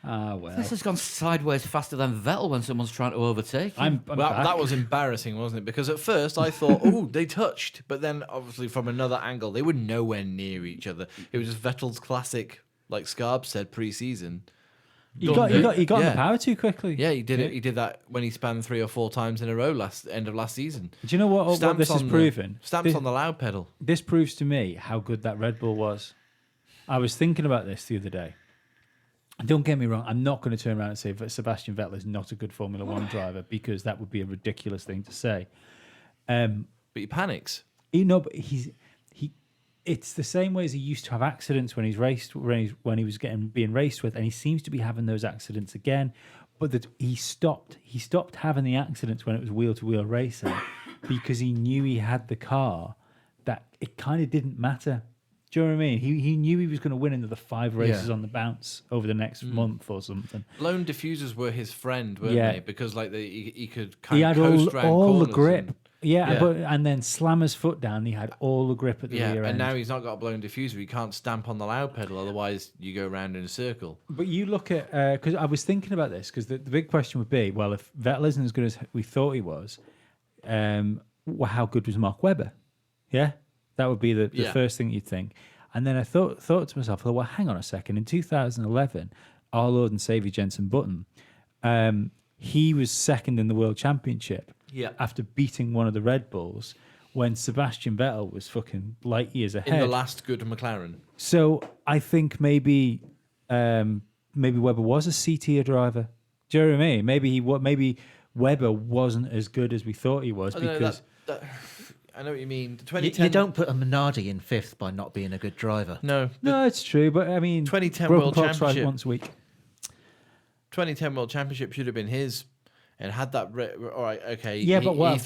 Well.
This has gone sideways faster than Vettel when someone's trying to overtake him.
I'm
Well,
back.
that was embarrassing, wasn't it? Because at first I thought, oh, they touched. But then, obviously, from another angle, they were nowhere near each other. It was just Vettel's classic, like Scarb said, pre-season.
He got in
Yeah.
the power too quickly.
Yeah, he did it. He did that when he spanned 3 or 4 times in a row end of last season.
Do you know what this is proving?
Stamps on the loud pedal.
This proves to me how good that Red Bull was. I was thinking about this the other day. And don't get me wrong, I'm not going to turn around and say that Sebastian Vettel is not a good Formula One driver, because that would be a ridiculous thing to say.
But he panics.
But it's the same way as he used to have accidents when he was being raced with, and he seems to be having those accidents again. But that he stopped having the accidents when it was wheel to wheel racing, because he knew he had the car, that it kind of didn't matter. Do you know what I mean? He knew he was going to win another 5 races on the bounce over the next month or something.
Blown diffusers were his friend, weren't
Yeah.
they? Because like he could
He
kind
had
of coast around
all the
corners
grip.
and-
Yeah. And then slam his foot down. He had all the grip at the
yeah,
rear
and
end.
now he's not got a blown diffuser. He can't stamp on the loud pedal, otherwise you go round in a circle.
But you look at, because I was thinking about this, because the big question would be, well, if Vettel isn't as good as we thought he was, how good was Mark Webber? Yeah, that would be the
Yeah.
first thing you'd think. And then I thought to myself, well, hang on a second. In 2011, our Lord and Saviour Jenson Button, he was second in the World Championship
Yeah.
after beating one of the Red Bulls, when Sebastian Vettel was fucking light years ahead.
In the last good McLaren.
So I think maybe Webber was a C-tier driver. Do you know what I mean? Maybe Webber wasn't as good as we thought he was,
I don't know,
because
I know what you mean.
You
2010,
don't put a Minardi in 5th by not being a good driver.
No.
no, it's true. But I mean,
2010
broken
World
clocks right
Championship.
once a week.
2010 World Championship should have been his, and had that. All right, okay.
Yeah,
he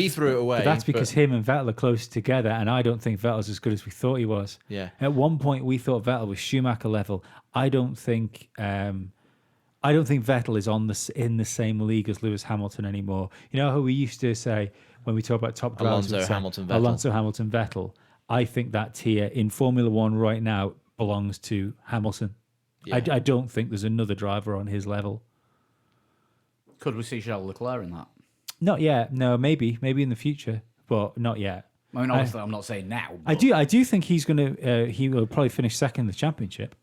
threw it away.
But that's because him and Vettel are close together, and I don't think Vettel's as good as we thought he was.
Yeah.
At one point, we thought Vettel was Schumacher level. I don't think Vettel is in the same league as Lewis Hamilton anymore. You know how we used to say when we talk about top drivers,
Alonso,
we'd say,
Hamilton, Vettel.
Alonso, Hamilton, Vettel. I think that tier in Formula One right now belongs to Hamilton.
Yeah.
I don't think there's another driver on his level.
Could we see Charles Leclerc in that?
Not yet. No, maybe in the future, but not yet.
I mean, obviously, I'm not saying now.
I
but
do think he's going to. He will probably finish second in the championship.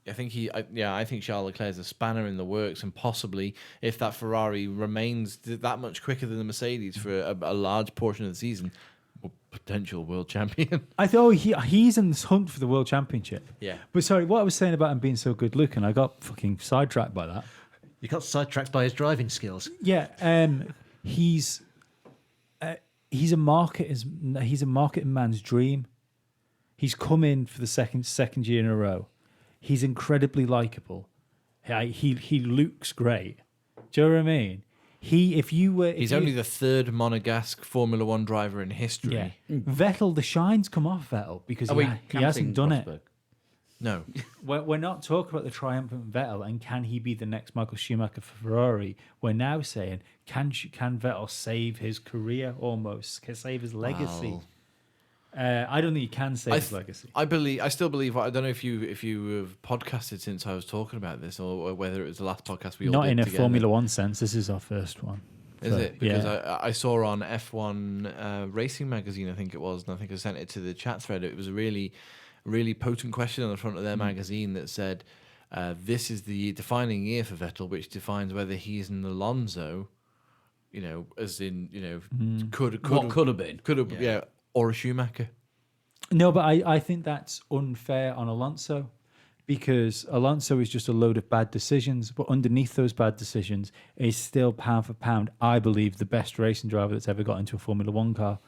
I think Charles Leclerc's a spanner in the works, and possibly if that Ferrari remains that much quicker than the Mercedes for a large portion of the season, potential world champion.
I thought he's in this hunt for the world championship.
Yeah.
But sorry, what I was saying about him being so good looking, I got fucking sidetracked by that.
You got sidetracked by his driving skills.
Yeah, he's a marketing man's dream. He's come in for the second year in a row. He's incredibly likable. He looks great. Do you know what I mean?
He's only the third Monegasque Formula One driver in history.
yeah. Vettel, the shine's come off Vettel because he hasn't done it.
No,
We're not talking about the triumphant Vettel and can he be the next Michael Schumacher for Ferrari. We're now saying can Vettel save his career almost, can save his legacy. I don't think he can save his legacy.
I still believe. I don't know if you have podcasted since I was talking about this, or whether it was the last podcast we all
Not
did
in a
together.
Formula One sense. This is our first one.
Is
So,
it? Because
yeah.
I saw on F1 Racing Magazine, I think it was, and I think I sent it to the chat thread. It was a really, really potent question on the front of their magazine that said, "This is the defining year for Vettel, which defines whether he's an Alonso, as in, could have been, or a Schumacher."
No, but I think that's unfair on Alonso because Alonso is just a load of bad decisions, but underneath those bad decisions is still pound for pound, I believe, the best racing driver that's ever got into a Formula One car.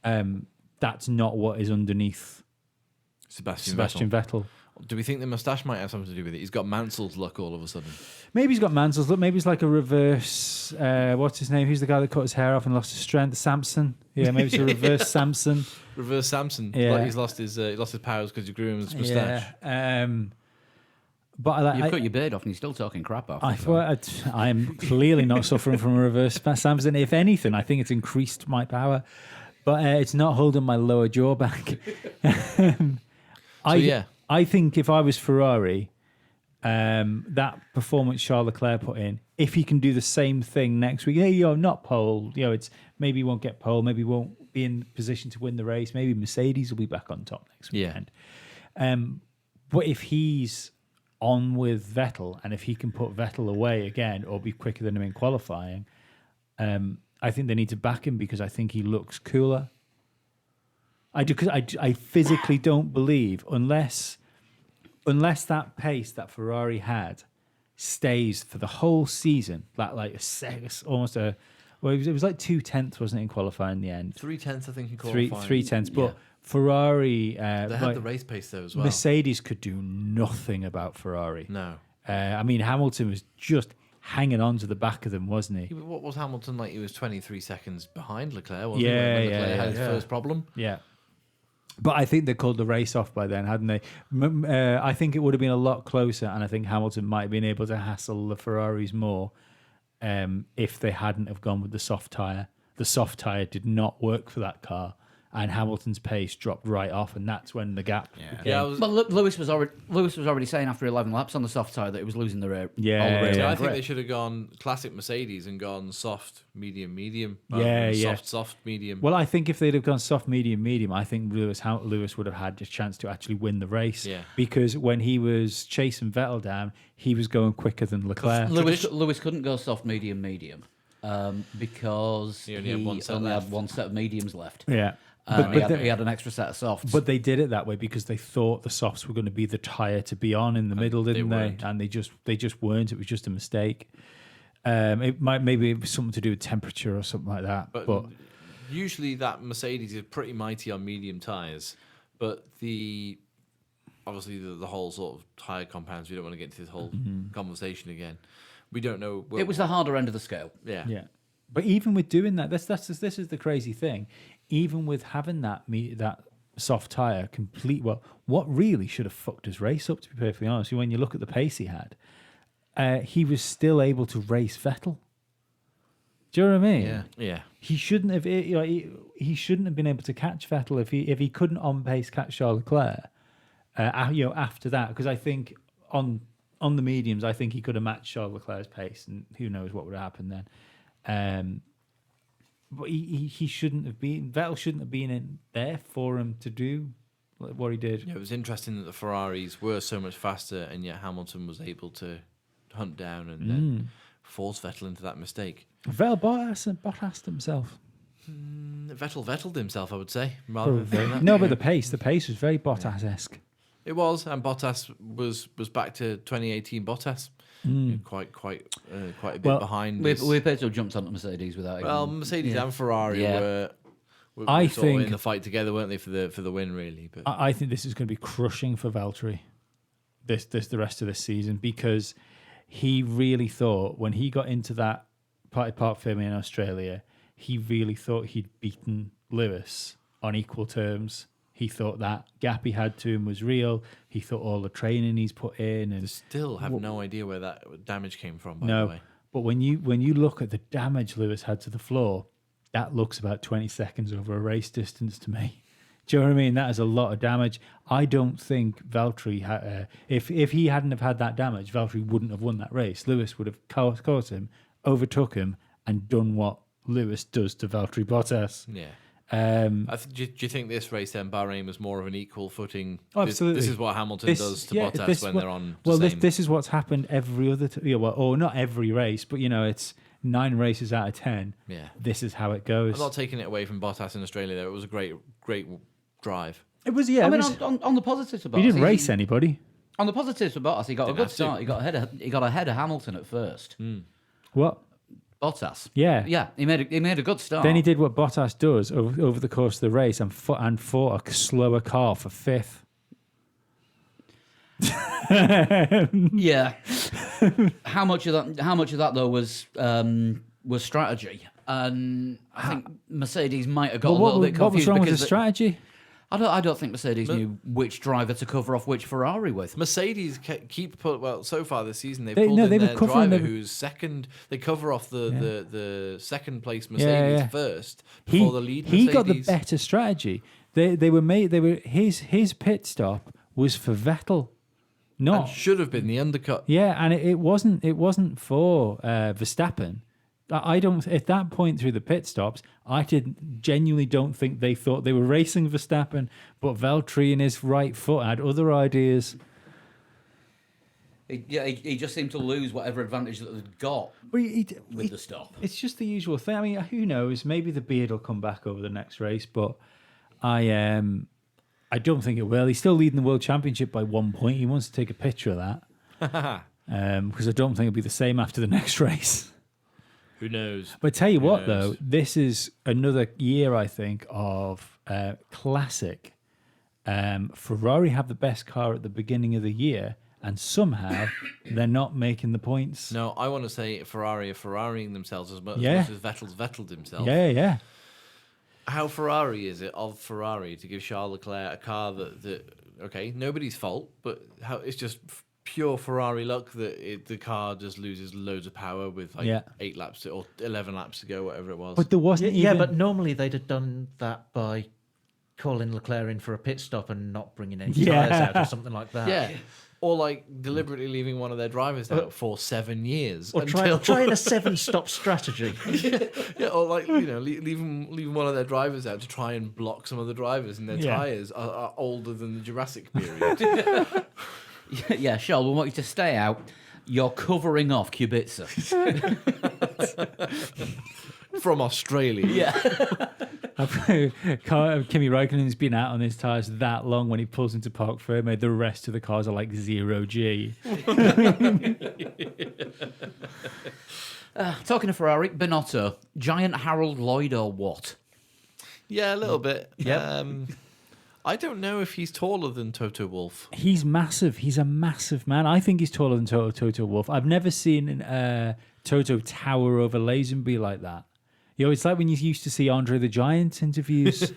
That's not what is underneath Sebastian Vettel.
Do we think the moustache might have something to do with it? He's got Mansell's luck all of a sudden.
Maybe he's got Mansell's look. Maybe it's like a reverse. What's his name? Who's the guy that cut his hair off and lost his strength? Samson. Yeah, maybe it's a reverse Samson.
Reverse Samson.
Yeah.
Like he's lost his powers because you grew him his moustache.
Yeah. But
You've cut your beard off and you're still talking crap off.
I'm clearly not suffering from a reverse Samson. If anything, I think it's increased my power, but it's not holding my lower jaw back. I think if I was Ferrari, that performance Charles Leclerc put in, if he can do the same thing next week, not pole, it's maybe he won't get pole, maybe he won't be in position to win the race, maybe Mercedes will be back on top next weekend. But if he's on with Vettel and if he can put Vettel away again or be quicker than him in qualifying, I think they need to back him because I think he looks cooler. I do, because I physically don't believe unless that pace that Ferrari had stays for the whole season, it was like 2/10, wasn't it, in qualifying in the end?
3/10, I think, in qualifying.
3/10, but Ferrari,
they had the race pace though as well.
Mercedes could do nothing about Ferrari.
No.
Hamilton was just hanging on to the back of them, wasn't he?
What was Hamilton like? He was 23 seconds behind Leclerc, wasn't
Yeah,
he? When
yeah,
Leclerc had his
yeah.
first problem.
Yeah. But I think they called the race off by then, hadn't they? I think it would have been a lot closer, and I think Hamilton might have been able to hassle the Ferraris more if they hadn't have gone with the soft tyre. The soft tyre did not work for that car, and Hamilton's pace dropped right off, and that's when the gap.
But Lewis was already saying after 11 laps on the soft tyre that he was losing the rear.
Yeah,
all the rear
yeah.
I
end
think
grip.
they should have gone classic Mercedes and gone soft, medium,
Yeah.
soft, medium.
Well, I think if they'd have gone soft, medium, I think Lewis would have had a chance to actually win the race.
Yeah.
Because when he was chasing Vettel down, he was going quicker than Leclerc.
Lewis couldn't go soft, medium, because
He only had one set left.
had one set of mediums left.
Yeah.
He had an extra set of softs.
But they did it that way because they thought the softs were going to be the tyre to be on in the middle, didn't they?
weren't.
And they just weren't. It was just a mistake. Maybe it was something to do with temperature or something like that. But
usually that Mercedes is pretty mighty on medium tyres, but obviously the whole sort of tyre compounds, we don't want to get into this whole conversation again. We don't know.
it was the harder end of the scale.
Yeah.
yeah. But even with doing that, this is the crazy thing. Even with having that soft tyre complete, what really should have fucked his race up, to be perfectly honest, when you look at the pace he had, he was still able to race Vettel. Do you know what I mean?
Yeah.
Yeah.
He shouldn't have. He shouldn't have been able to catch Vettel if he couldn't on pace catch Charles Leclerc. After that, because I think on the mediums, I think he could have matched Charles Leclerc's pace, and who knows what would have happened then. But he shouldn't have been. Vettel shouldn't have been in there for him to do what he did.
Yeah, it was interesting that the Ferraris were so much faster, and yet Hamilton was able to hunt down and then force Vettel into that mistake.
Bottas himself.
Vettel himself, I would say. Rather than that.
No, but the pace was very Bottas-esque.
It was, and Bottas was back to 2018 Bottas. Quite a bit behind.
We basically jumped onto Mercedes without even...
Well, Mercedes and Ferrari were
I
sort of
think-
in the fight together, weren't they, for the win, really? But
I think this is going to be crushing for Valtteri. This the rest of this season, because he really thought when he got into that Park Fermé in Australia, he really thought he'd beaten Lewis on equal terms. He thought that gap he had to him was real. He thought all the training he's put in, and
still have no idea where that damage came from, by the
no.
way.
But when you look at the damage Lewis had to the floor, that looks about 20 seconds over a race distance to me. Do you know what I mean? That is a lot of damage. I don't think Valtteri, if he hadn't have had that damage, Valtteri wouldn't have won that race. Lewis would have caught him, overtook him, and done what Lewis does to Valtteri Bottas.
Yeah. Do you think this race then, Bahrain, was more of an equal footing?
Oh, absolutely.
This is what Hamilton does to Bottas when they're on the
well,
same...
this is what's happened every other... or not every race, but, it's 9 races out of 10.
Yeah.
This is how it goes.
I'm not taking it away from Bottas in Australia, though. It was a great drive.
It was, yeah.
I mean, on the positives about
he didn't race anybody.
On the positives for Bottas, he got a
Didn't
good
have to.
start. He got ahead of Hamilton at first.
What?
Bottas.
Yeah.
Yeah, he made a good start.
Then he did what Bottas does over the course of the race and fought a slower car for 5th.
Yeah. How much of that though was strategy? And I think Mercedes might have got a little bit confused.
What was wrong with the
because
strategy?
I don't think Mercedes knew which driver to cover off which Ferrari with.
Mercedes so far this season they've
They
pulled in
were
their
covering
driver
the-
who's second. They cover off the second place Mercedes
Yeah.
first before the lead
He
Mercedes.
got the better strategy. His pit stop was for Vettel,
And
not
should have been the undercut.
yeah, and it wasn't for Verstappen. I don't. At that point through the pit stops, I genuinely don't think they thought they were racing Verstappen, but Valtteri in his right foot had other ideas.
He just seemed to lose whatever advantage that they'd got
But
with the stop.
It's just the usual thing. I mean, who knows? Maybe the beard will come back over the next race, but I don't think it will. He's still leading the World Championship by 1 point. He wants to take a picture of that because I don't think it'll be the same after the next race.
Who knows?
But tell you what,
knows?
though, this is another year, I think, of classic. Ferrari have the best car at the beginning of the year, and somehow they're not making the points.
No, I want to say Ferrari are Ferrarying themselves as much
Yeah.
as Vettel's Vetteled himself.
Yeah.
How Ferrari is it of Ferrari to give Charles Leclerc a car that okay, nobody's fault, but how it's just pure Ferrari luck that the car just loses loads of power with 8 laps or 11 laps to go, whatever it was.
But there wasn't
Yeah,
even...
but normally they'd have done that by calling Leclerc in for a pit stop and not bringing any tyres out or something like that.
yeah. Or like deliberately leaving one of their drivers out for 7 years.
Or trying a 7-stop strategy.
Yeah, or like leaving one of their drivers out to try and block some of the drivers, and their tyres are older than the Jurassic period.
Yeah, Charles, we want you to stay out. You're covering off Kubica.
From Australia.
Yeah.
Kimi Raikkonen's been out on his tyres that long. When he pulls into Park Fermé, the rest of the cars are like 0G.
Talking to Ferrari, Binotto, giant Harold Lloyd or what?
Yeah, a little bit.
Yep.
I don't know if he's taller than Toto Wolff.
He's massive. He's a massive man. I think he's taller than Toto Wolff. I've never seen Toto tower over Lazenby like that. It's like when you used to see Andre the Giant interviews.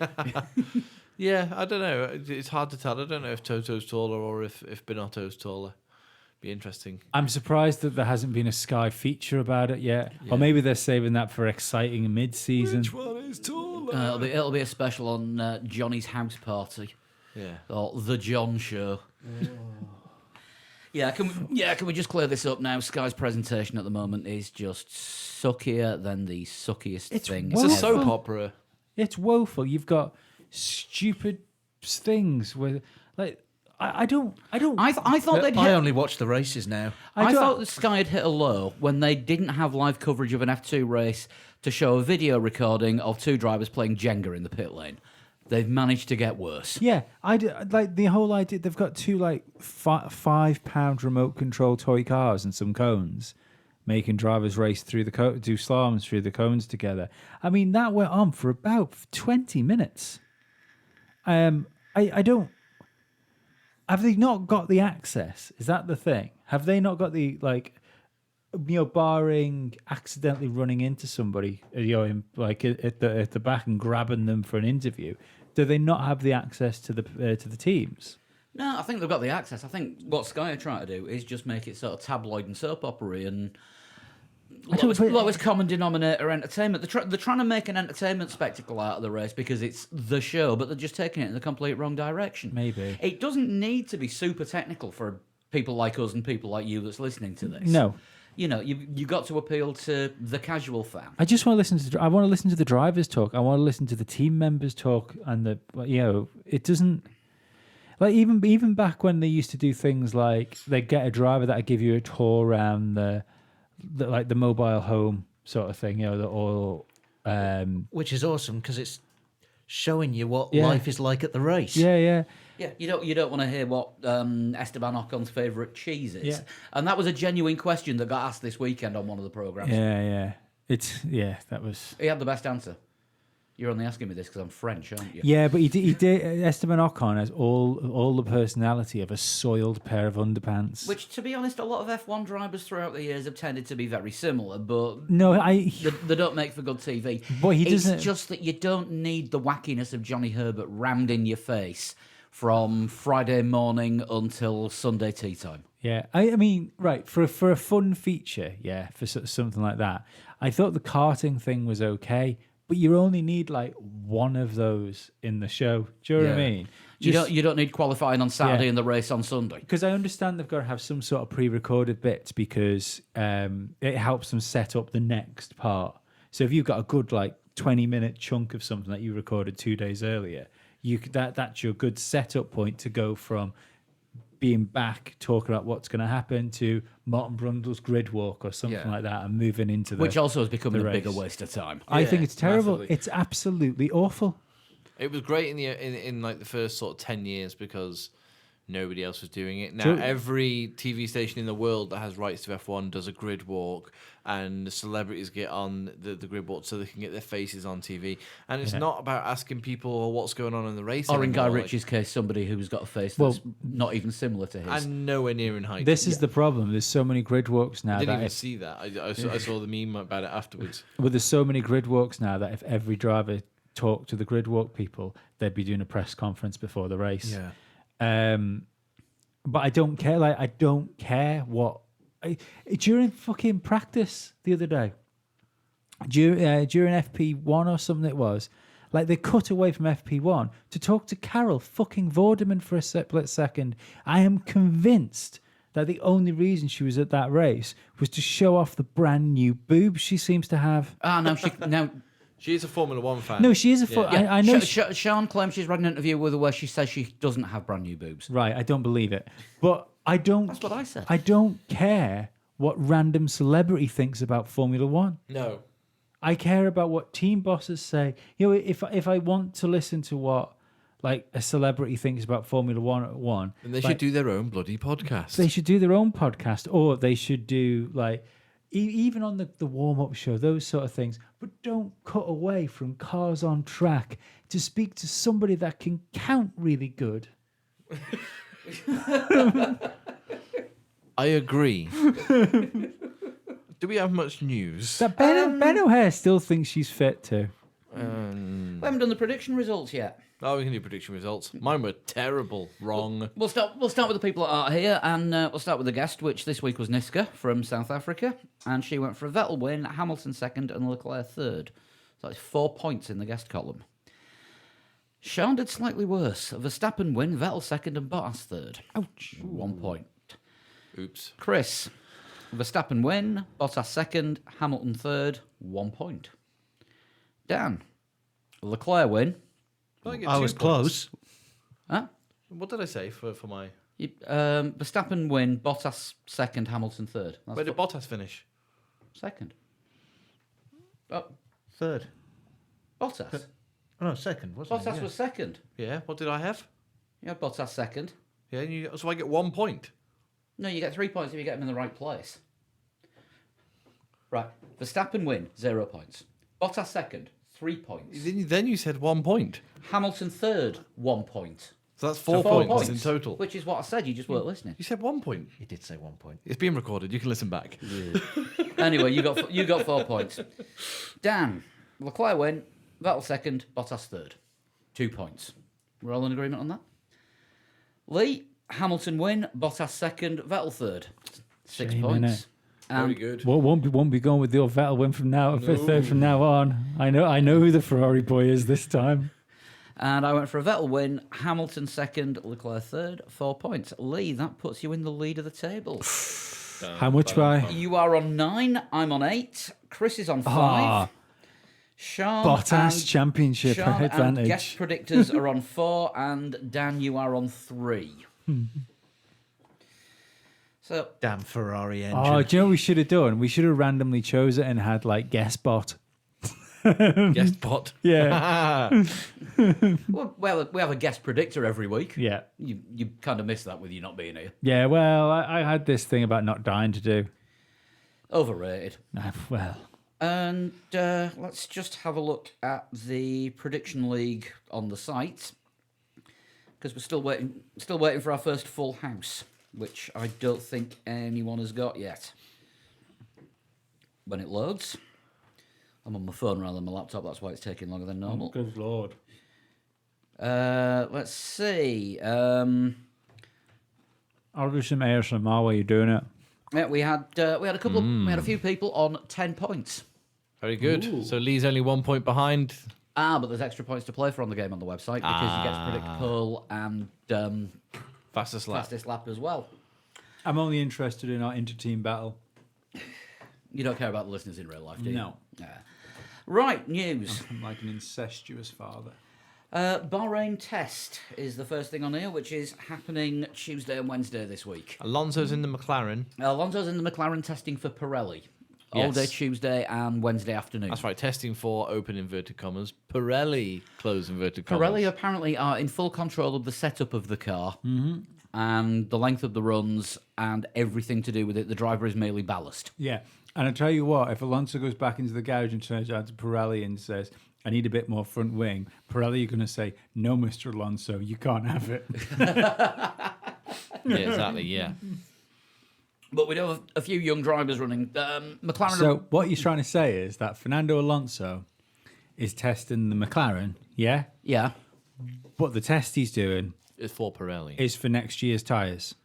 Yeah, I don't know. It's hard to tell. I don't know if Toto's taller or if Binotto's taller. Be interesting.
I'm surprised that there hasn't been a Sky feature about it yet. Or maybe they're saving that for exciting mid-season.
Which one is taller?
It'll be a special on Johnny's house party.
Yeah.
Or the John Show. Can we just clear this up now? Sky's presentation at the moment is just suckier than the suckiest thing.
It's a
Well,
soap opera.
It's woeful. You've got stupid things where, like, I don't.
I thought they'd
I
hit.
only watch the races now.
I
don't-
thought the Sky had hit a low when they didn't have live coverage of an F2 race to show a video recording of two drivers playing Jenga in the pit lane. They've managed to get worse.
Yeah, like the whole idea. They've got two like £5 remote control toy cars and some cones, making drivers race through the do slaloms through the cones together. I mean, that went on for about 20 minutes. I don't. Have they not got the access? Is that the thing? Have they not got the, like, barring accidentally running into somebody, like at the back and grabbing them for an interview? Do they not have the access to the teams?
No, I think they've got the access. I think what Sky are trying to do is just make it sort of tabloid and soap opera and lowest common denominator entertainment. They're trying to make an entertainment spectacle out of the race because it's the show, but they're just taking it in the complete wrong direction.
Maybe.
It doesn't need to be super technical for people like us and people like you that's listening to this.
No.
You know, you got to appeal to the casual fan.
I just want to listen to. I want to listen to the drivers talk. I want to listen to the team members talk, and it doesn't. Like even back when they used to do things like they get a driver that'd give you a tour around the mobile home sort of thing,
Which is awesome because it's showing you what
Yeah.
life is like at the race.
yeah.
Yeah, you don't want to hear what Esteban Ocon's favourite cheese is,
Yeah.
and that was a genuine question that got asked this weekend on one of the programmes.
Yeah. That was.
He had the best answer. You're only asking me this because I'm French, aren't you?
Yeah, but he did. Esteban Ocon has all the personality of a soiled pair of underpants.
Which, to be honest, a lot of F1 drivers throughout the years have tended to be very similar, but
No,
they don't make for good TV.
But he
it's
doesn't-
just that you don't need the wackiness of Johnny Herbert rammed in your face from Friday morning until Sunday tea time.
Yeah, I mean, right, for a fun feature, yeah, for something like that, I thought the karting thing was okay, but you only need like one of those in the show. Do you know what I
Yeah.
mean?
You don't need qualifying on Saturday
Yeah.
and the race on Sunday.
Because I understand they've got to have some sort of pre-recorded bits because it helps them set up the next part. So if you've got a good like 20-minute chunk of something that you recorded 2 days earlier, that's your good setup point to go from being back talking about what's going to happen to Martin Brundle's grid walk or something
Yeah.
like that, and moving into the
Which also has become
the
a bigger
race.
waste of time.
I think
Yeah,
it's terrible.
massively.
It's absolutely awful.
It was great in like the first sort of 10 years because nobody else was doing it. Now
True.
every TV station in the world that has rights to F1 does a grid walk, and the celebrities get on the grid walk so they can get their faces on TV. And it's not about asking people what's going on in the race.
Or in Guy
anymore, like-
Ritchie's case, somebody who's got a face
Well-
that's not even similar to his.
and nowhere near in height.
This is the problem. There's so many grid walks now
I didn't
that
even
if,
see that. I saw the meme about it afterwards.
well, there's so many grid walks now that if every driver talked to the grid walk people, they'd be doing a press conference before the race.
Yeah.
But I don't care. Like, I don't care what. During fucking practice the other day, during FP1 or something it was, like they cut away from FP1 to talk to Carol fucking Vorderman for a split second. I am convinced that the only reason she was at that race was to show off the brand new boobs she seems to have.
Now
She is a Formula One fan.
No, she is a.
yeah,
I know.
Sean claims she's read an interview with her where she says she doesn't have brand new boobs.
Right, I don't believe it. But I don't.
That's what I said.
I don't care what random celebrity thinks about Formula One.
No.
I care about what team bosses say. You know, if I want to listen to what like a celebrity thinks about Formula One,
And they
like,
should do their own bloody podcast.
They should do their own podcast, or they should do like even on the warm up show, those sort of things. But don't cut away from cars on track to speak to somebody that can count really good.
I agree. Do we have much news?
That Ben O'Hare still thinks she's fit too.
We haven't done the prediction results yet.
Oh, we can do prediction results. Mine were terrible. Wrong.
We'll start with the people that are here, and we'll start with the guest, which this week was Niska from South Africa, and she went for a Vettel win, Hamilton second, and Leclerc third. So that's 4 points in the guest column. Sean did slightly worse. Verstappen win, Vettel second, and Bottas third. Ouch. 1 point.
Oops.
Chris, Verstappen win, Bottas second, Hamilton third, 1 point. Dan, Leclerc win,
I get
I
2
was
points.
close.
Huh?
What did I say for my?
Verstappen win, Bottas second, Hamilton third. That's
Where did Bottas finish?
second. Oh,
Third.
Bottas.
Oh, no, second, wasn't it?
Bottas
Yeah.
was second.
Yeah. What did I have?
You had Bottas second.
Yeah. So I get 1 point.
No, you get 3 points if you get him in the right place. Right. Verstappen win, 0 points. Bottas second, 3 points.
Then you said 1 point.
Hamilton third, 1 point.
So that's four
Four
points in total.
Which is what I said, you just weren't listening.
You said 1 point.
He did say 1 point.
It's being recorded. You can listen back.
Anyway, you got 4 points. Dan, Leclerc win, Vettel second, Bottas third. 2 points. We're all in agreement on that? Lee, Hamilton win, Bottas second, Vettel third. 6
Shame,
points.
innit?
Very good.
Well, won't be going with the old Vettel win from now third from now on. I know who the Ferrari boy is this time.
And I went for a Vettel win, Hamilton second, Leclerc third, 4 points. Lee, that puts you in the lead of the table.
How much by?
You are on 9, I'm on 8, Chris is on 5.
Ah,
Sean
Bottas
and-
championship
Sean and
advantage.
guest predictors are on 4, and Dan, you are on 3. So,
Damn Ferrari engine.
Oh, do you know what we should have done? We should have randomly chose it and had like guest bot.
Guest bot.
Yeah,
well, we have a guest predictor every week.
yeah,
You kind of miss that with you not being here.
yeah. Well, I had this thing about not dying to do.
Overrated.
Well,
And let's just have a look at the prediction league on the site, because we're still waiting for our first full house, which I don't think anyone has got yet. When it loads, I'm on my phone rather than my laptop. That's why it's taking longer than normal.
good lord.
Let's see.
I'll do some ASMR while you're doing it.
Yeah, we had a couple. We had a few people on 10 points.
Very good. So Lee's only 1 point behind.
But there's extra points to play for on the game on the website because you get to predict pole and
Fastest lap.
fastest lap as well.
I'm only interested in our inter-team battle.
You don't care about the listeners in real life, do you?
No.
Right, news.
I'm like an incestuous father.
Bahrain test is the first thing on here, which is happening Tuesday and Wednesday this week.
Alonso's in the McLaren.
Alonso's in the McLaren testing for Pirelli. All day
Yes.
Tuesday and Wednesday afternoon.
That's right. Testing for open inverted commas. Pirelli close inverted commas.
Pirelli apparently are in full control of the setup of the car and the length of the runs and everything to do with it. The driver is merely ballast.
Yeah, and I tell you what, if Alonso goes back into the garage and turns around to Pirelli and says, "I need a bit more front wing," Pirelli are going to say, "No, Mr. Alonso, you can't have it."
Yeah, exactly. Yeah.
But we do have a few young drivers running. McLaren.
So what you're trying to say is that Fernando Alonso is testing the McLaren, yeah,
Yeah.
but the test he's doing
It's for Pirelli.
is for next year's tyres.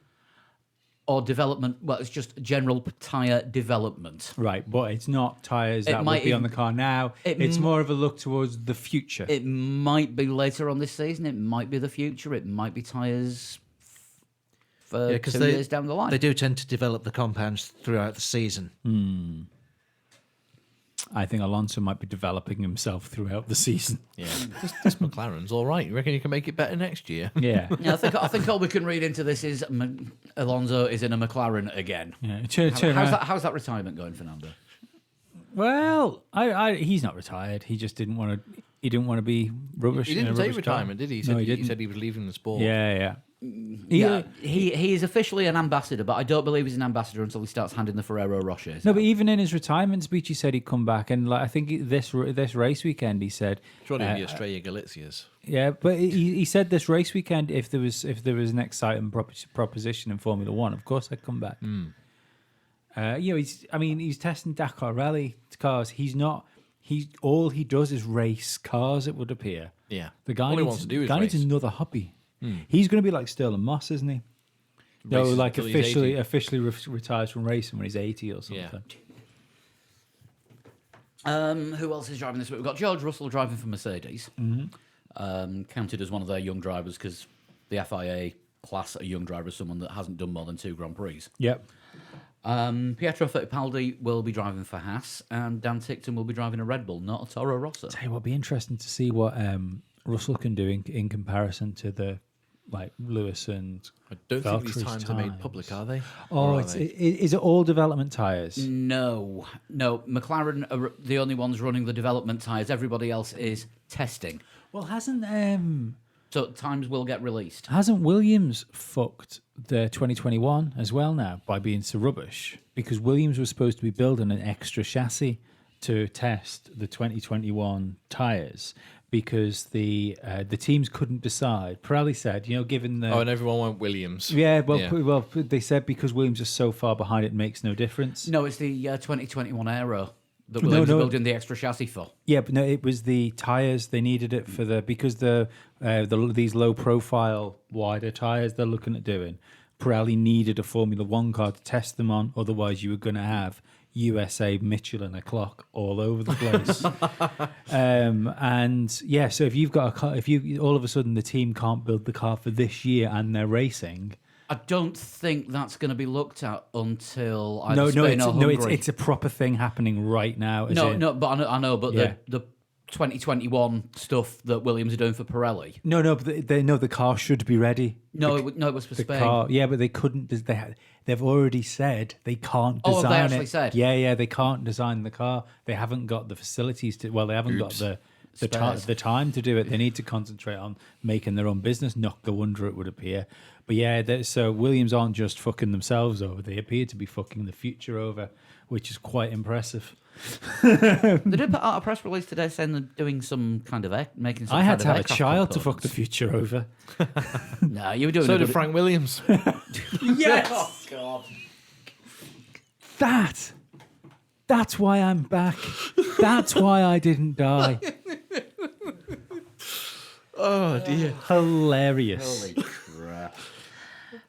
Or development. Well, it's just general tyre development.
Right, but it's not tyres
It
that
might
would be on
even-
the car now. It's more of a look towards the future.
It might be later on this season. It might be the future. It might be tyres for 2 years down the line.
They do tend to develop the compounds throughout the season.
I think Alonso might be developing himself throughout the season.
Yeah. This McLaren's all right. You reckon you can make it better next year?
Yeah.
Yeah, I think all we can read into this is Alonso is in a McLaren again.
Yeah. Turn around.
How's that retirement going, Fernando?
Well, he's not retired. He just didn't want to. He didn't want to be rubbish.
He
in a
didn't take
rubbish car.
retirement, did he?
No, he
He
didn't.
said he was leaving the sport.
Yeah, yeah.
Yeah, he is officially an ambassador, but I don't believe he's an ambassador until he starts handing the Ferrero Rochers.
No, but even in his retirement speech, he said he'd come back, and like I think this race weekend, he said,
Surely it'd be Estrella Galicia's.
yeah, but he said this race weekend, if there was an exciting proposition in Formula One, of course I'd come back. He's testing Dakar Rally cars. All he does is race cars. It would appear.
Yeah.
The guy
All he
needs,
wants to do is
guy needs
race.
another hobby. He's going to be like Sterling Moss, isn't he? No,
Races
like
until he's 80.
officially retires from racing when he's 80 or something.
Yeah.
Who else is driving this week? We've got George Russell driving for Mercedes, counted as one of their young drivers because the FIA class a young driver as someone that hasn't done more than 2 Grand Prix.
Yep.
Pietro Fittipaldi will be driving for Haas, and Dan Tickton will be driving a Red Bull, not a Toro Rosso.
Tell you what, it'd be interesting to see what Russell can do in comparison to the like Lewis and.
I don't think these
Valkyrie's
times are made public, are they?
Oh,
Or are
it's
they?
is it all development tires?
No. McLaren are the only ones running the development tyres. Everybody else is testing.
Well, hasn't
So times will get released.
Williams fucked the 2021 as well now by being so rubbish? Because Williams was supposed to be building an extra chassis to test the 2021 tires because the teams couldn't decide. Pirelli said, given the
Oh, and everyone went Williams.
yeah, well, they said because Williams is so far behind, it makes no difference.
No, it's the 2021 Aero that Williams are building the extra chassis for.
Yeah, but no, it was the tires. They needed it for because these low profile wider tires they're looking at doing. Pirelli needed a Formula One car to test them on. Otherwise, you were going to have USA Michelin o'clock all over the place. And yeah, so if you've got a car, if you all of a sudden the team can't build the car for this year and they're racing.
I don't think that's going to be looked at until either Spain or Hungary.
It's a proper thing happening right now.
But I know, but
Yeah.
the 2021 stuff that Williams are doing for Pirelli.
No, but the car should be ready.
It was for
The
Spain.
car, yeah, but they couldn't. They've already said they can't design
Oh, have they actually
it.
said?
Yeah, they can't design the car. They haven't got the facilities to. Well, they haven't got the time to do it. They need to concentrate on making their own business. Knock the wonder, it would appear. But yeah, so Williams aren't just fucking themselves over; they appear to be fucking the future over, which is quite impressive.
They did put out a press release today saying they're doing some kind of making some
I had
kind
to
of
have a
aircraft
child to fuck the
components.
future over.
No, you were doing
So
a
did
good-
Frank Williams.
Yes.
Oh God.
That's why I'm back. That's why I didn't die.
Oh dear.
Hilarious.
Holy crap.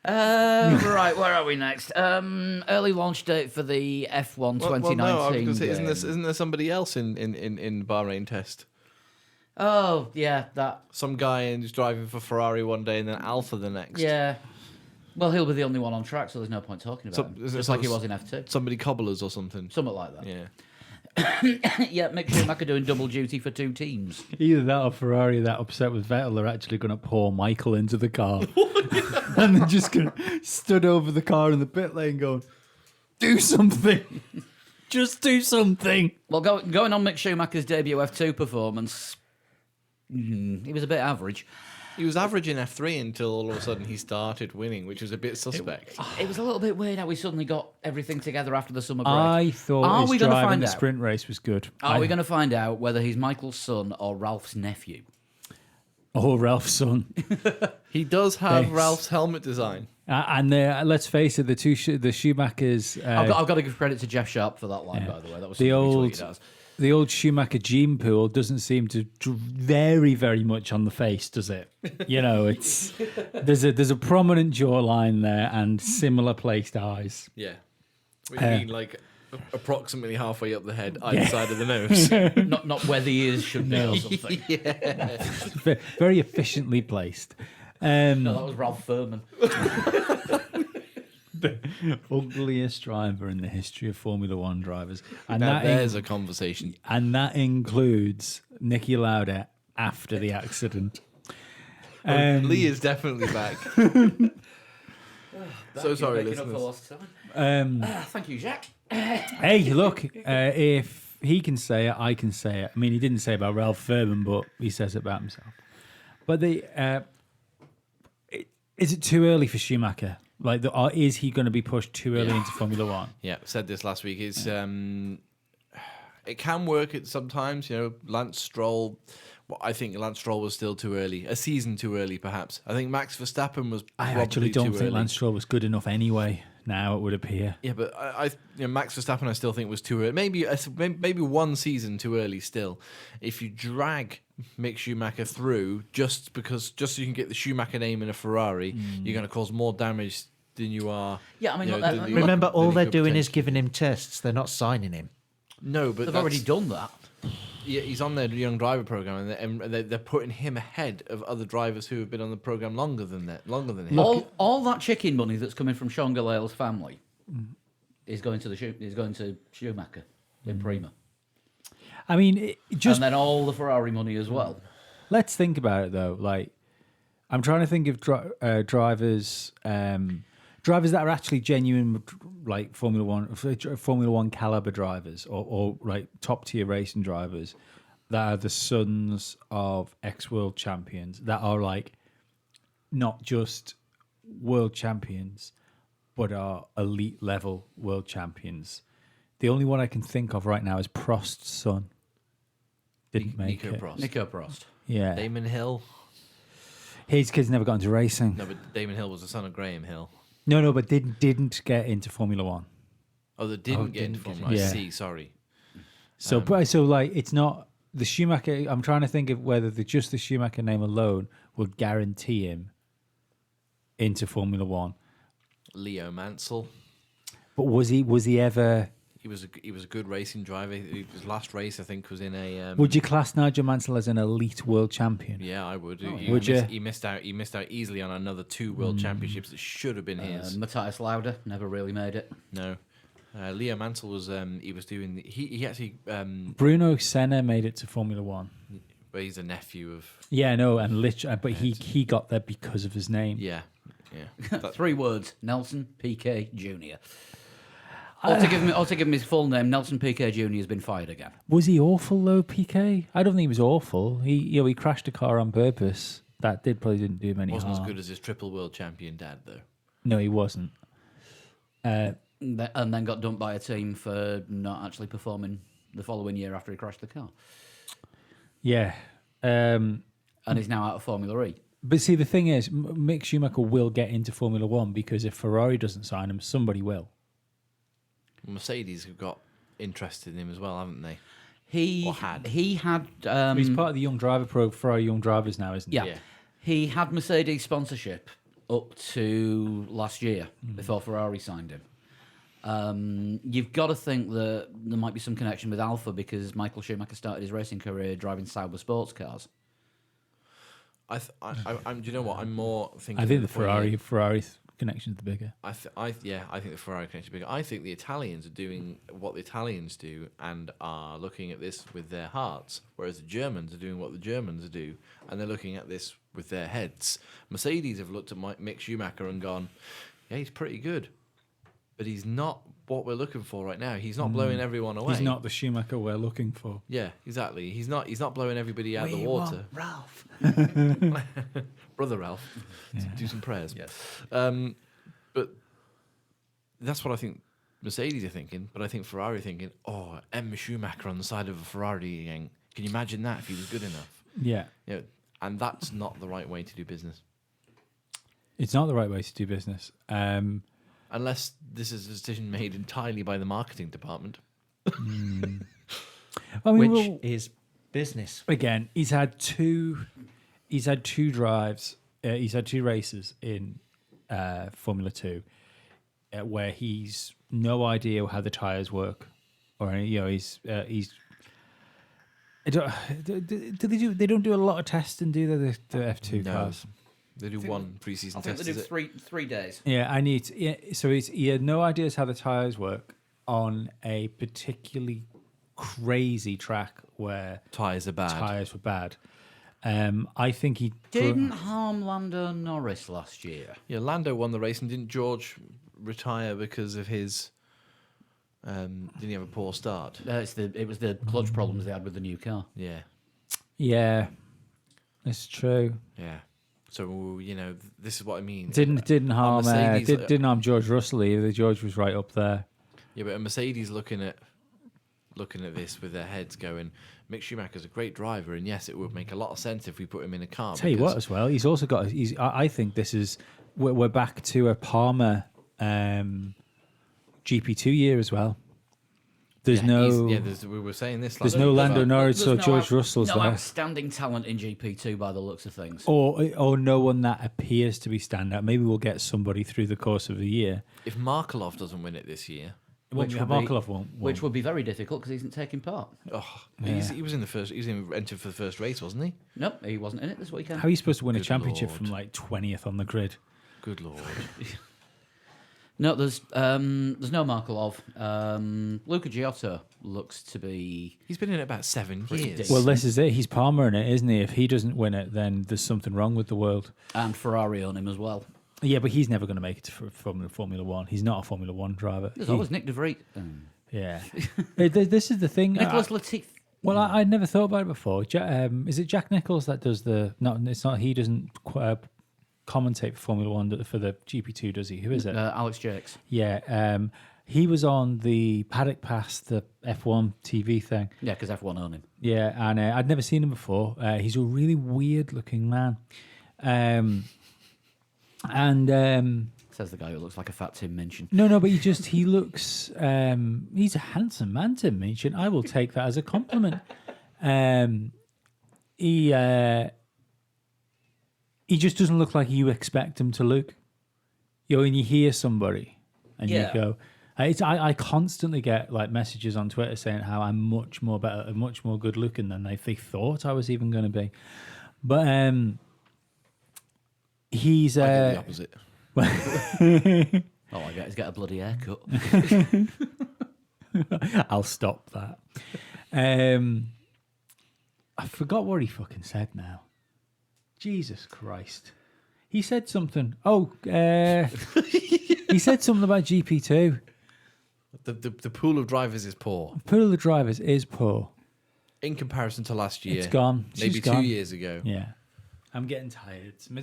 Right, where are we next? Early launch date for the F1 2019.
no, I was going to say,
game.
isn't there somebody else in Bahrain test?
Oh, yeah, that.
Some guy who's driving for Ferrari one day and then Alpha the next.
Yeah. Well, he'll be the only one on track, so there's no point talking about him.
is it
Just like he was in F2.
Somebody cobblers or something.
Something like that.
Yeah.
Yeah, Mick Schumacher doing double duty for two teams.
Either that or Ferrari that upset with Vettel are actually going to pour Michael into the car. And they're just going to stood over the car in the pit lane going, do something. Just do something.
Well, going on Mick Schumacher's debut F2 performance, he was a bit average.
He was average in F3 until all of a sudden he started winning, which was a bit suspect.
It was a little bit weird how we suddenly got everything together after the summer break.
I thought
Are we
his
gonna
driving
find
the
out?
sprint race was good.
Are we going to find out whether he's Michael's son or Ralph's nephew?
Oh, Ralph's son.
He does have
Yes.
Ralph's helmet design.
And let's face it, the Schumachers...
I've got to give credit to Jeff Sharp for that line, by the way. That was
the
something he
old
tweeted as.
the old Schumacher gene pool doesn't seem to vary very much on the face, does it? It's there's a prominent jawline there and similar placed eyes.
Yeah. We mean like approximately halfway up the head, either side of the nose.
Not where the ears should be or something.
Very efficiently placed.
No, that was Ralph Furman.
The ugliest driver in the history of Formula One drivers, and
Now
that in-
there's a conversation.
and that includes Niki Lauda after the accident.
Lee is definitely back. So sorry,
Making up for
listeners.
lost time.
Um,
Thank you, Jack.
Hey, look, if he can say it, I can say it. I mean, he didn't say it about Ralph Furman, but he says it about himself. But is it too early for Schumacher? Like, or is he going to be pushed too early into Formula One?
Yeah, said this last week. It's it can work at sometimes. Lance Stroll. Well, I think Lance Stroll was still too early. A season too early, perhaps. I think Max Verstappen was.
I
probably
actually don't
too
think
early.
Lance Stroll was good enough anyway. Now it would appear.
Yeah, but Max Verstappen, I still think was too early. Maybe one season too early. Still, if you drag Mick Schumacher through just so you can get the Schumacher name in a Ferrari, you're going to cause more damage than you are.
Yeah, I mean, look,
than you-
Remember,
than
all
you
they're
could
doing is
potentially-
giving him tests. They're not signing him.
No, but
They've already done that.
Yeah, he's on their young driver program, and they're putting him ahead of other drivers who have been on the program longer than him.
All that chicken money that's coming from Sean Galeale's family is going to Schumacher in Prima,
I mean,
and then all the Ferrari money as well.
let's think about it though. Like, I'm trying to think of drivers drivers that are actually genuine, like Formula One caliber drivers, or like top tier racing drivers that are the sons of ex-world champions that are like not just world champions, but are elite level world champions. The only one I can think of right now is Prost's son. Didn't make
Nico
it.
Prost.
Nico Prost.
Yeah,
Damon Hill.
his kids never got into racing.
No, but Damon Hill was the son of Graham Hill.
No, but didn't get into Formula One.
Oh, that didn't get into Formula One.
Yeah.
I see, sorry.
So, so like, it's not the Schumacher. I'm trying to think of whether just the Schumacher name alone would guarantee him into Formula One.
Leo Mansell.
But was he ever?
He was a good racing driver. His last race, I think, was in a.
Would you class Nigel Mansell as an elite world champion?
Yeah, I would.
Would you?
He missed out. He missed out easily on another 2 world championships that should have been his.
Matthias Lauda never really made it.
No, Leo Mansell was. He was doing. He actually.
Bruno Senna made it to Formula One.
But he's a nephew of.
Yeah, no, and literally, but he got there because of his name.
Yeah, yeah.
3 words: Nelson Piquet Jr. Or to give him his full name, Nelson Piquet Jr. has been fired again.
Was he awful though, Piquet? I don't think he was awful. He crashed a car on purpose. That probably didn't do him any
Wasn't
harm.
as good as his triple world champion dad though.
No, he wasn't.
And then got dumped by a team for not actually performing the following year after he crashed the car.
Yeah.
And he's now out of Formula E.
But see, the thing is, Mick Schumacher will get into Formula One because if Ferrari doesn't sign him, somebody will.
Mercedes have got interested in him as well, haven't they?
He
Or had.
He had.
He's part of the young driver program, Ferrari Young Drivers now, isn't he?
Yeah.
Yeah.
He had Mercedes sponsorship up to last year before Ferrari signed him. You've got to think that there might be some connection with Alfa because Michael Schumacher started his racing career driving Sauber sports cars.
Do you know what? I'm more thinking.
I think the
of point
Ferrari connection's the bigger.
I think the Ferrari connection is bigger. I think the Italians are doing what the Italians do and are looking at this with their hearts, whereas the Germans are doing what the Germans do, and they're looking at this with their heads. Mercedes have looked at Mick Schumacher and gone, yeah, he's pretty good, but he's not what we're looking for right now. He's not blowing everyone away.
He's not the Schumacher we're looking for.
Yeah, exactly. He's not blowing everybody out of the water.
Ralph.
Brother Ralph, do some prayers.
Yes.
But that's what I think Mercedes are thinking. But I think Ferrari are thinking, oh, Emma Schumacher on the side of a Ferrari gang. Can you imagine that if he was good enough?
Yeah.
You know, and that's not the right way to do business.
It's not the right way to do business.
Unless this is a decision made entirely by the marketing department.
I mean,
Which is business.
again, he's had two drives. He's had 2 races in Formula 2 where he's no idea how the tires work, or he's. They don't do a lot of testing, do they? The F2
No.
cars.
They do one preseason
I think
test.
they do
is it?
three days.
Yeah, so he had no ideas how the tires work on a particularly crazy track where
Tires are bad.
tires were bad. I think he
Didn't harm Lando Norris last year.
Yeah, Lando won the race, and didn't George retire because of his? Didn't he have a poor start?
It was the clutch problems they had with the new car.
Yeah,
Yeah, it's true.
yeah. So this is what I mean.
Didn't harm
Mercedes-
didn't harm George Russell either. George was right up there.
Yeah, but a Mercedes looking at this with their heads going, Mick Schumacher's a great driver, and yes, it would make a lot of sense if we put him in a car.
Tell you what, as well, he's also got. I think this is we're back to a Palmer GP2 year as well. There's
we were saying this.
There's
last
no
week.
Lando Norris or
no
George Russell's
no
there.
outstanding talent in GP2 by the looks of things.
Or no one that appears to be standout. Maybe we'll get somebody through the course of the year.
If Markelov doesn't win it this year,
Markelov won't.
Which would be very difficult because he isn't taking part.
he was in the first. He was entered for the first race, wasn't he?
Nope, he wasn't in it this weekend.
How are you supposed to win a
Good
championship
Lord.
from like 20th on the grid?
Good lord.
No, there's no Markelov. Luca Giotto looks to be.
He's been in it about 7
Pretty
years.
decent.
Well, this is it. He's Palmer in it, isn't he? If he doesn't win it, then there's something wrong with the world.
And Ferrari on him as well.
Yeah, but he's never going to make it to Formula One. He's not a Formula One driver.
There's
He-
always Nick De Vries.
yeah. This is the thing.
Nicholas Latifi.
Well, I'd never thought about it before. Is it Jack Nicholls that does the? No, it's not. He doesn't commentate for Formula One for the GP2, does he? Who is it?
Alex Jakes.
Yeah. He was on the Paddock Pass, the F1 TV thing.
Yeah, because F1 own him.
Yeah, and I'd never seen him before. He's a really weird-looking man.
Says the guy who looks like a fat Tim Minchin.
No, but he looks. He's a handsome man, Tim Minchin. I will take that as a compliment. He just doesn't look like you expect him to look. You know, when you hear somebody and
Yeah.
you go, I constantly get like messages on Twitter saying how I'm much more better, much more good looking than they thought I was even going to be. But he's
I get the opposite.
All I get is get a bloody haircut.
I'll stop that. I forgot what he fucking said now. Jesus Christ. He said something. He said something about GP2.
The pool of drivers is poor
Pool of the drivers is poor.
in comparison to last year.
It's gone.
Maybe
She's
2
gone.
years ago.
Yeah. I'm getting tired. My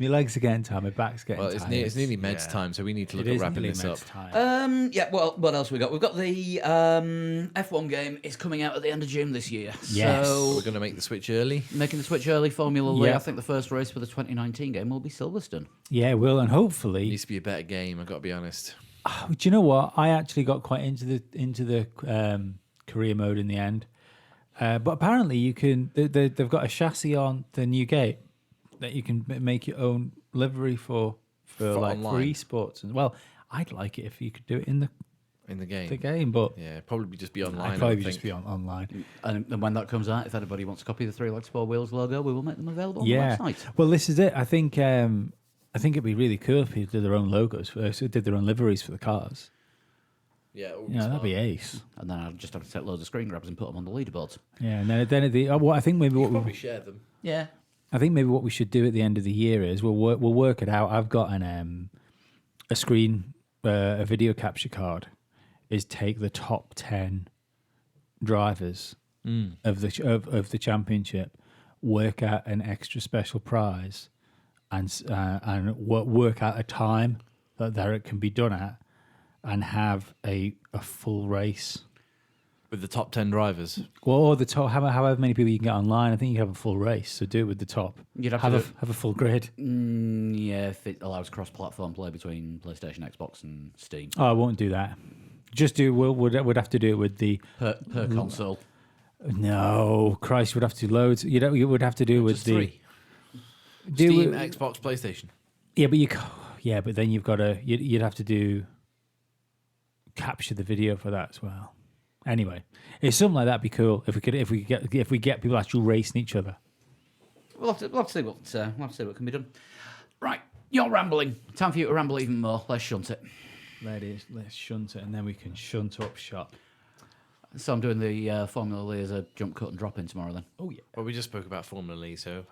legs are getting tired. My back's getting
Well,
tired.
it's nearly Med's
Yeah.
time, so we need to look
It
at
is
wrapping
nearly
this
Med's
up.
time.
Yeah, well, what else we got? We've got the F1 game is coming out at the end of June this year.
Yes.
So,
We're going to make the switch early.
making the switch early, Formula Lee.
Yeah.
I think the first race for the 2019 game will be Silverstone.
Yeah, well, and hopefully,
Needs to be a better game. I've got to be honest.
do you know what? I actually got quite into the career mode in the end. But apparently, you can. They've got a chassis on the new gate that you can make your own livery for like for
online.
esports. And well, I'd like it if you could do it in the
game.
game, but
Yeah, probably just be online.
I'd
I
probably
would
just
think.
be online.
And when that comes out, if anybody wants to copy the 3 Legs 4 Wheels logo, we will make them available on
Yeah.
the website.
Well, this is it. I think it'd be really cool if people did their own logos, did their own liveries for the cars.
Yeah, it would
You know, that'd
smart.
be ace.
And then I'll just have to take loads of screen grabs and put them on the leaderboards.
Yeah, and then what I think maybe
You
what
could
we
probably share them.
Yeah.
I think maybe what we should do at the end of the year is we'll work it out. I've got a video capture card. Is take the top 10 drivers of the championship, work out an extra special prize, and work out a time that it can be done at, and have a full race.
With the top 10 drivers.
Well, or the top, however many people you can get online. I think you can have a full race. So do it with the top.
You'd have to do
have a full grid.
Yeah, if it allows cross-platform play between PlayStation, Xbox, and Steam.
Oh, I won't do that. Just do. We'd have to do it with the.
Per console.
No, Christ, we'd have to load. You would have to do it with
Just
the.
3.
Do
Steam,
it-
Xbox, PlayStation.
Yeah, but but then you've got to. You'd have to do. Capture the video for that as well. Anyway, if something like that'd be cool. If we get people actually racing each other.
We'll have to see what can be done. Right, you're rambling. Time for you to ramble even more. Let's shunt it.
Let's shunt it, and then we can shunt up shop.
So I'm doing the Formula Lee as a jump, cut, and drop in tomorrow. Then
Oh yeah.
Well, we just spoke about Formula Lee, so.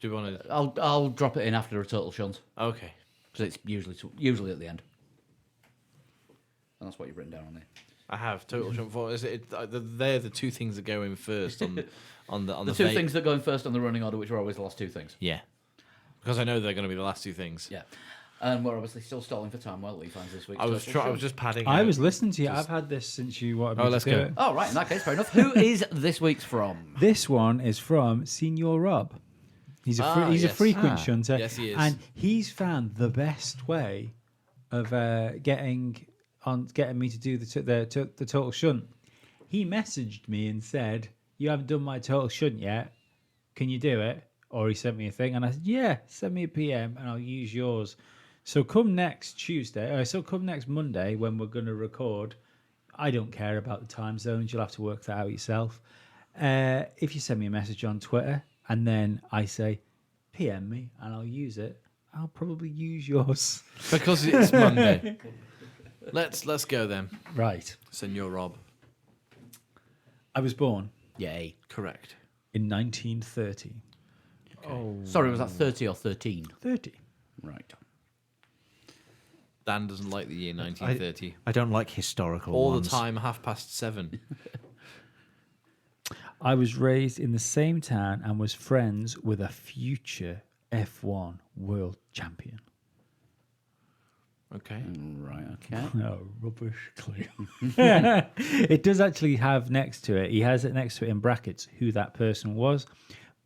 Do you want to.
I'll drop it in after a total shunt
Okay.
because it's usually at the end. And that's what you've written down on there.
I have total jump for. They're the two things that go in first on the
The two things that go in first on the running order, which are always the last two things.
Yeah. Because I know they're going to be the last two things.
Yeah. And we're obviously still stalling for time while Lee finds this week.
I was just padding.
I
out.
was listening to you. I've had this since you wanted me
Oh,
to
let's
do
go.
it.
Oh, right. In that case, fair enough. Who is this week's from?
This one is from Senior Rob. He's a
Yes.
a frequent shunter.
Yes, he is.
And he's found the best way of getting me to do the total shunt. He messaged me and said, "You haven't done my total shunt yet. Can you do it?" Or he sent me a thing, and I said, "Yeah, send me a PM, and I'll use yours." So come next Monday when we're going to record. I don't care about the time zones. You'll have to work that out yourself. If you send me a message on Twitter and then I say, PM me and I'll use it, I'll probably use yours.
Because it's Monday. Let's go then,
Right.
Senor Rob.
I was born
Yay.
Correct.
in 1930.
Sorry, was that 30 or 13?
30.
Right.
Dan doesn't like the year 1930.
I don't like historical
All
ones.
the time, 7:30.
I was raised in the same town and was friends with a future F1 world champion.
Okay.
Right, okay.
No, rubbish clue. It does actually have next to it, he has it next to it in brackets, who that person was.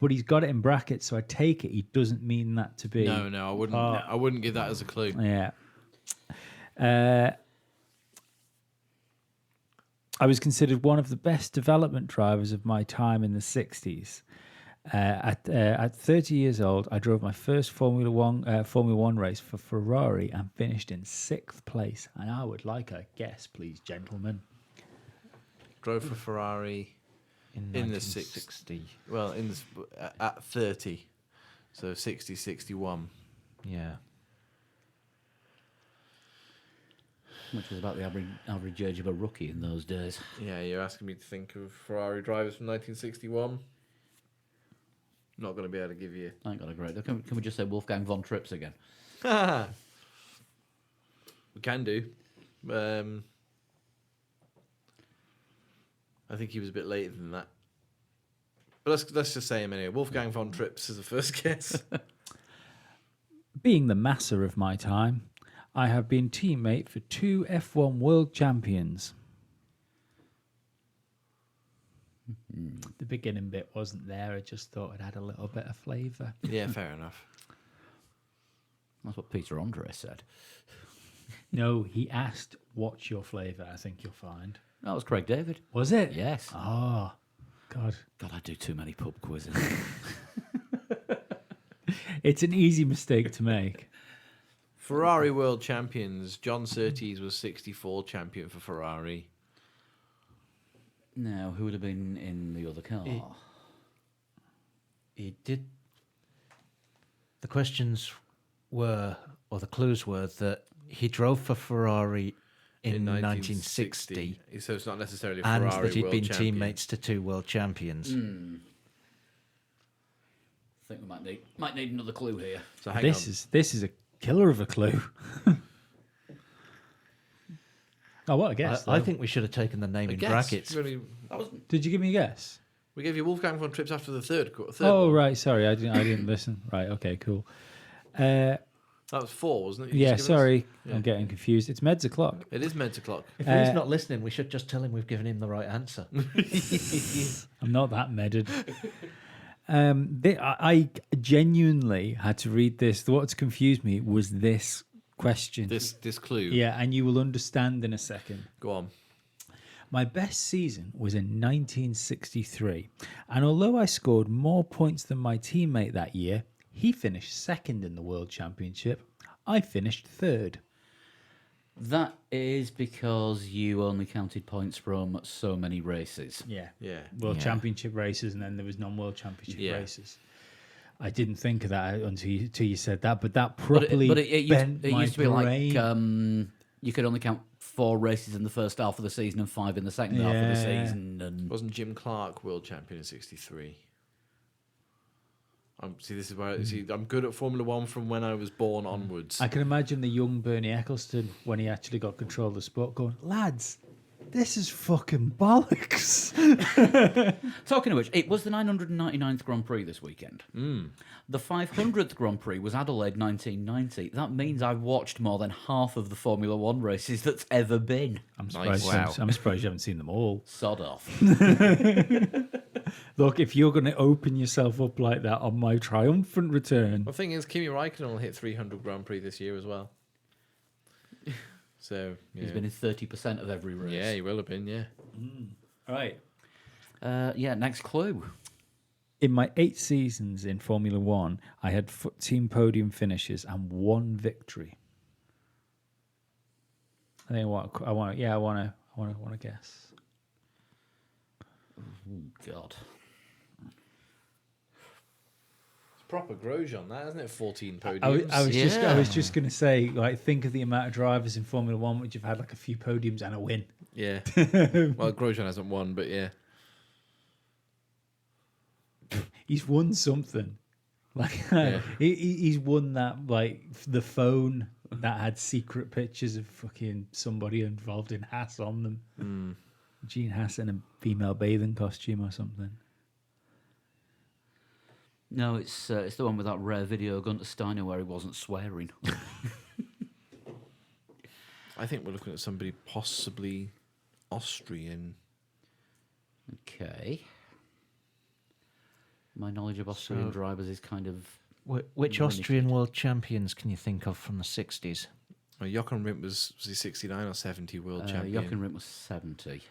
But he's got it in brackets, so I take it he doesn't mean that to be.
No, I wouldn't. I wouldn't give that as a clue.
Yeah. I was considered one of the best development drivers of my time in the 60s. At 30 years old, I drove my first Formula One race for Ferrari and finished in 6th place. And I would like a guess, please, gentlemen.
Drove for Ferrari in the
1960.
well, at 30, so 60, 61.
Yeah.
Which was about the average age of a rookie in those days.
Yeah, you're asking me to think of Ferrari drivers from 1961. Not going to be able to give you.
I ain't got a great. Can we just say Wolfgang von Trips again?
We can do. I think he was a bit later than that. But let's just say him anyway. Wolfgang von Trips is the first guess.
Being the masser of my time, I have been teammate for 2 F1 world champions. The beginning bit wasn't there. I just thought it had a little bit of flavour.
Yeah, fair enough.
That's what Peter Andre said.
No, he asked, what's your flavour? I think you'll find.
That was Craig David.
Was it?
Yes.
Oh, God.
God, I do too many pub quizzes.
It's an easy mistake to make.
Ferrari world champions. John Surtees was 64 champion for Ferrari.
Now, who would have been in the other car?
He did. The questions were, or the clues were, that he drove for Ferrari in 1960
So it's not necessarily a
and
Ferrari
that he'd
world
been
champion.
teammates to 2 world champions.
I think we might need another clue here.
So hang
This is a killer of a clue. Oh, what a guess.
I
though.
think we should have taken the name
on.
in
Guess.
brackets.
Did you give me a guess?
We gave you Wolfgang von Trips after the third
Oh,
one.
right. Sorry, I didn't listen. Right. Okay. Cool.
That was 4, wasn't it? You
Yeah.
just given us?
Sorry,
Yeah.
I'm getting confused. It's Meds o'clock.
It is Meds o'clock.
If he's not listening, we should just tell him we've given him the right answer.
I'm not that medded. I genuinely had to read this. What's confused me was this question.
This clue.
Yeah, and you will understand in a second.
Go on.
My best season was in 1963, and although I scored more points than my teammate that year, he finished second in the World Championship. I finished third.
That is because you only counted points from so many races.
Yeah.
Yeah.
World
Yeah.
Championship races, and then there was non-World Championship
Yeah.
races. I didn't think of that until you said that, but that
But
properly
it
bent
used,
my
to be
brain.
like you could only count 4 races in the first half of the season and 5 in the second half of the
Yeah.
season. And
Wasn't Jim Clark world champion in 63? This is where I'm good at Formula One from when I was born onwards.
I can imagine the young Bernie Eccleston when he actually got control of the sport going, lads, this is fucking bollocks.
talking of which, it was the 999th Grand Prix this weekend. The 500th Grand Prix was Adelaide 1990. That means I've watched more than half of the Formula One races that's ever been.
I'm surprised,
Nice.
I'm surprised you haven't seen them all.
Sod off.
Look, if you're going to open yourself up like that on my triumphant return,
The thing is, Kimi Raikkonen will hit 300 Grand Prix this year as well. So yeah,
He's been in 30% of every race.
yeah, he will have been. Yeah,
right.
Yeah, next clue.
In my 8 seasons in Formula One, I had team podium finishes and 1 victory. I think I want to guess.
Oh, God.
proper Grosjean, that isn't it? 14 podiums.
I
Yeah.
was just going to say, like, think of the amount of drivers in Formula One which have had like a few podiums and a win.
Yeah. Well, Grosjean hasn't won, but yeah.
He's won something. Like
Yeah.
he's won that, like the phone that had secret pictures of fucking somebody involved in Haas on them. Gene Haas in a female bathing costume or something.
No, it's the one with that rare video Gunter Steiner where he wasn't swearing.
I think we're looking at somebody possibly Austrian.
Okay. My knowledge of Austrian drivers is kind of
Which
limited.
Austrian world champions can you think of from the 60s?
Well, Jochen Rindt was he 69 or 70 world champion?
Jochen Rindt was 70.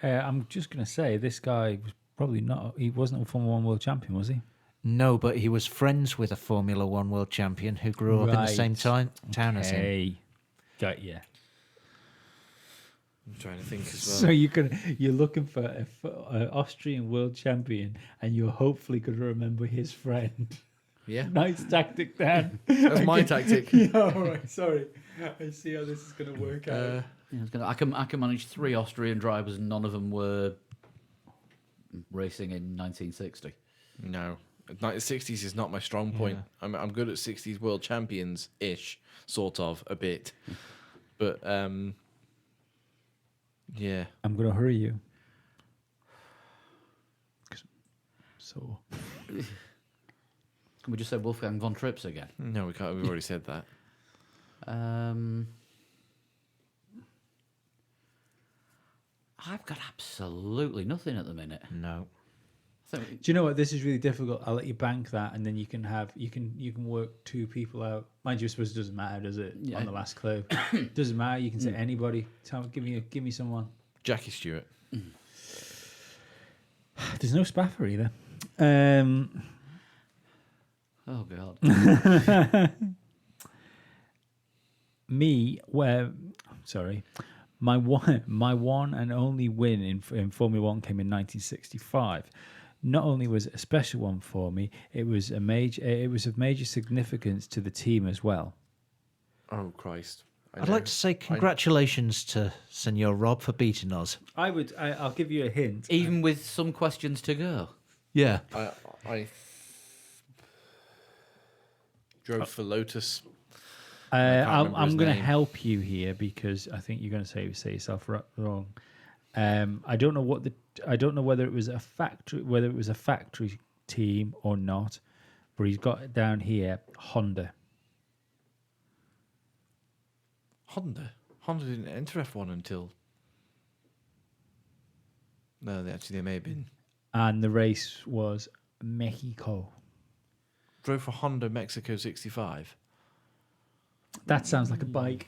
I'm just going to say this guy was probably not. He wasn't a Formula One world champion, was he?
No, but he was friends with a Formula One world champion who grew up in the same
Right.
town as him.
Hey, got you.
I'm trying to think as
So
well.
you're looking for an Austrian world champion, and you're hopefully going to remember his friend.
Yeah,
Nice tactic, Dan.
that's my tactic.
Yeah, all right. Sorry, I see how this is going to work out.
Yeah, I can manage 3 Austrian drivers, and none of them were racing in 1960.
No, 60s is not my strong point. I'm good at 60s world champions ish, sort of a bit, but yeah.
I'm going to hurry you. 'Cause- So
Can we just say Wolfgang von Trips again?
No, we can't. We've already said that.
I've got absolutely nothing at the minute.
No.
So,
do you know what? This is really difficult. I'll let you bank that, and then you can work 2 people out. Mind you, I suppose it doesn't matter, does it?
Yeah.
On the last clue, doesn't matter. You can say anybody. Give me someone.
Jackie Stewart.
There's no Spaffer either.
oh God.
My one and only win in Formula One came in 1965. Not only was it a special one for me, it was of major significance to the team as well.
Oh Christ!
I'd like to say congratulations to Senor Rob for beating us.
I'll give you a hint.
Even with some questions to go.
Yeah.
I drove for Lotus.
I'm
remember his
going to
name.
help you here because I think you're going to say yourself wrong. I don't know whether it was a factory team or not, but he's got it down here Honda.
Honda didn't enter F1 until. No, they may have been.
And the race was Mexico.
Drove for Honda Mexico 65.
That sounds like a bike.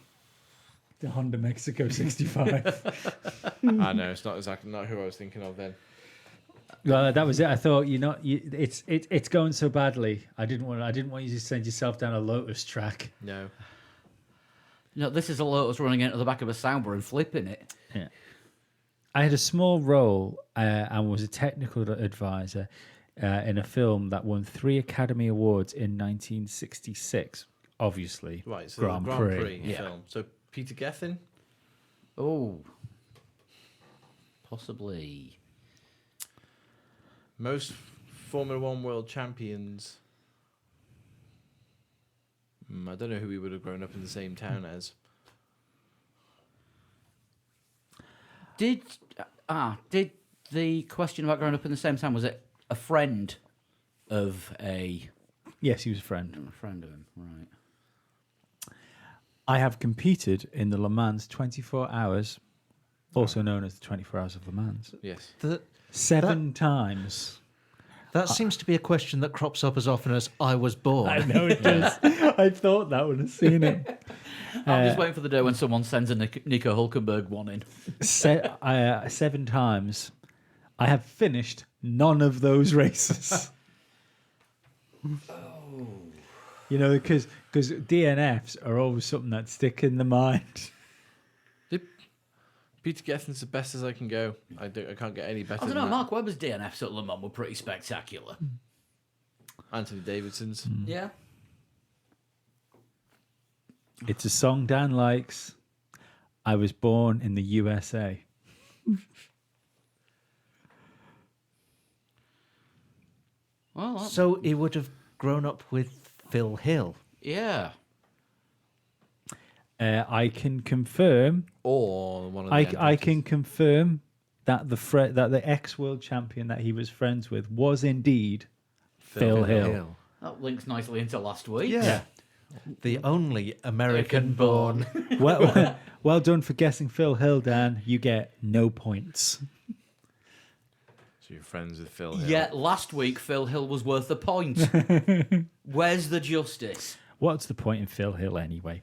The Honda Mexico 65.
I know it's not exactly not who I was thinking of then.
Well, that was it. I thought it's going so badly. I didn't want you to send yourself down a Lotus track.
No.
No, this is a Lotus running into the back of a Sauber and flipping it.
Yeah. I had a small role and was a technical advisor in a film that won 3 Academy Awards in 1966. Obviously,
Right, so
Grand
the Grand
Prix.
Prix film. So Peter Gethin.
Oh. Possibly.
Most Formula One world champions. I don't know who he would have grown up in the same town as.
Did the question about growing up in the same town, was it a friend of a
Yes, he was a friend.
friend of him? Right.
I have competed in the Le Mans 24 hours, also known as the 24 Hours of Le Mans,
Yes.
7 times.
That seems to be a question that crops up as often as I was born.
know it does. I thought that when I seen it.
I'm just waiting for the day when someone sends a Nico Hulkenberg one in.
7 times. I have finished none of those races. You know, because DNFs are always something that stick in the mind.
Peter Gethin's the best as I can go. I can't get any better
I don't
than
know,
that.
Mark Webber's DNFs at Le Mans were pretty spectacular.
Anthony Davidson's.
Yeah.
It's a song Dan likes. I was born in the USA.
Well,
So he would have grown up with Phil Hill.
yeah.
I can confirm.
Or one of the
I can confirm that the ex-world champion that he was friends with was indeed Phil Hill.
That links nicely into last week.
Yeah. The only American
American-born.
born.
Well done for guessing Phil Hill, Dan. You get no points.
So you're friends with Phil Hill.
Yet last week, Phil Hill was worth a point. Where's the justice?
What's the point in Phil Hill anyway?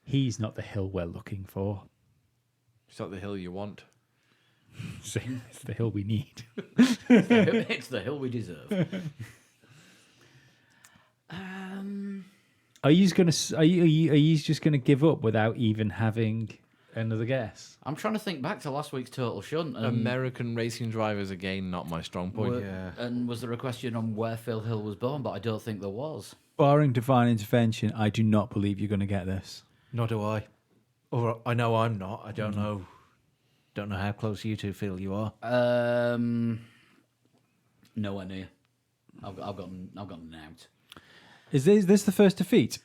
He's not the Hill we're looking for.
It's not the hill you want.
It's the Hill we need.
It's the hill we deserve.
Are you just gonna give up without even having another guess?
I'm trying to think back to last week's Total Shunt. And
American racing drivers, again, not my strong point.
And was there a question on where Phil Hill was born? But I don't think there was.
Barring divine intervention, I do not believe you're going to get this.
Nor do I. Or I know I'm not. I don't know. Don't know how close you two feel you are.
Nowhere near. I've gotten out.
Is this the first defeat?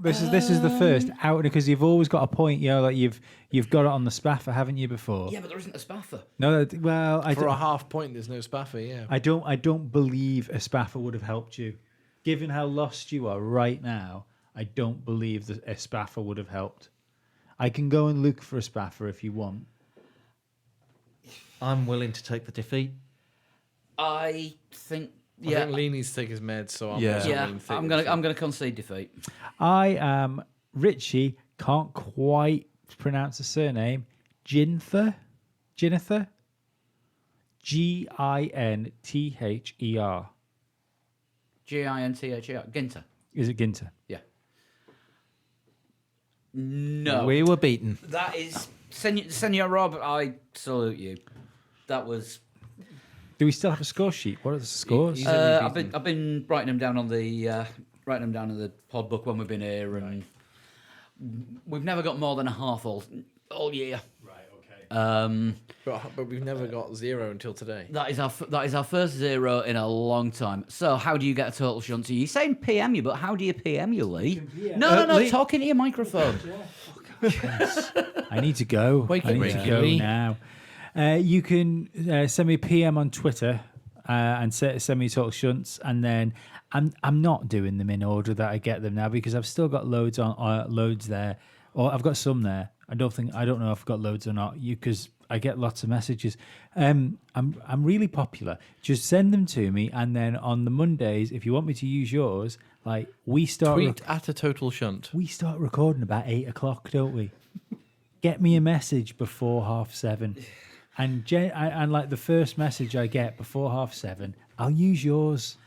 This is the first out because you've always got a point. You know, like you've got it on the Spaffer, haven't you? Before.
Yeah, but there isn't a Spaffer.
No, well,
For a half point, there's no Spaffer, yeah.
I don't believe a Spaffer would have helped you, given how lost you are right now. I don't believe that a Spaffer would have helped. I can go and look for a Spaffer if you want.
I'm willing to take the defeat.
I think.
I
Yeah,
think Lee needs to take his meds, so I'm
Yeah.
also
yeah.
willing to take
I'm
the
gonna concede defeat.
I am Richie. Can't quite pronounce the surname. Ginter. Ginter. Ginther.
Ginther. Ginter.
Is it Ginter?
Yeah. No.
We were beaten.
That is Senor Rob. I salute you. That was.
Do we still have a score sheet? What are the scores?
He's
I've been writing them down on the in the pod book when we've been here, and we've never got more than a half all year.
Right. Okay.
But we've never got zero until today.
That is our first zero in a long time. So how do you get a total shunt? You're saying PM you, but how do you PM you, Lee? No,
Lee-
talk into your microphone.
I need to go.
Wake
I
up,
need to
Ricky.
go now. You can send me a PM on Twitter and send me total shunts, and then I'm not doing them in order that I get them now because I've still got loads there, or I've got some there. I don't know if I've got loads or not. Because I get lots of messages. I'm really popular. Just send them to me, and then on the Mondays, if you want me to use yours, like we start
Tweet at a total shunt.
we start recording about 8:00, don't we? Get me a message before 7:30. And like the first message I get before 7:30, I'll use yours.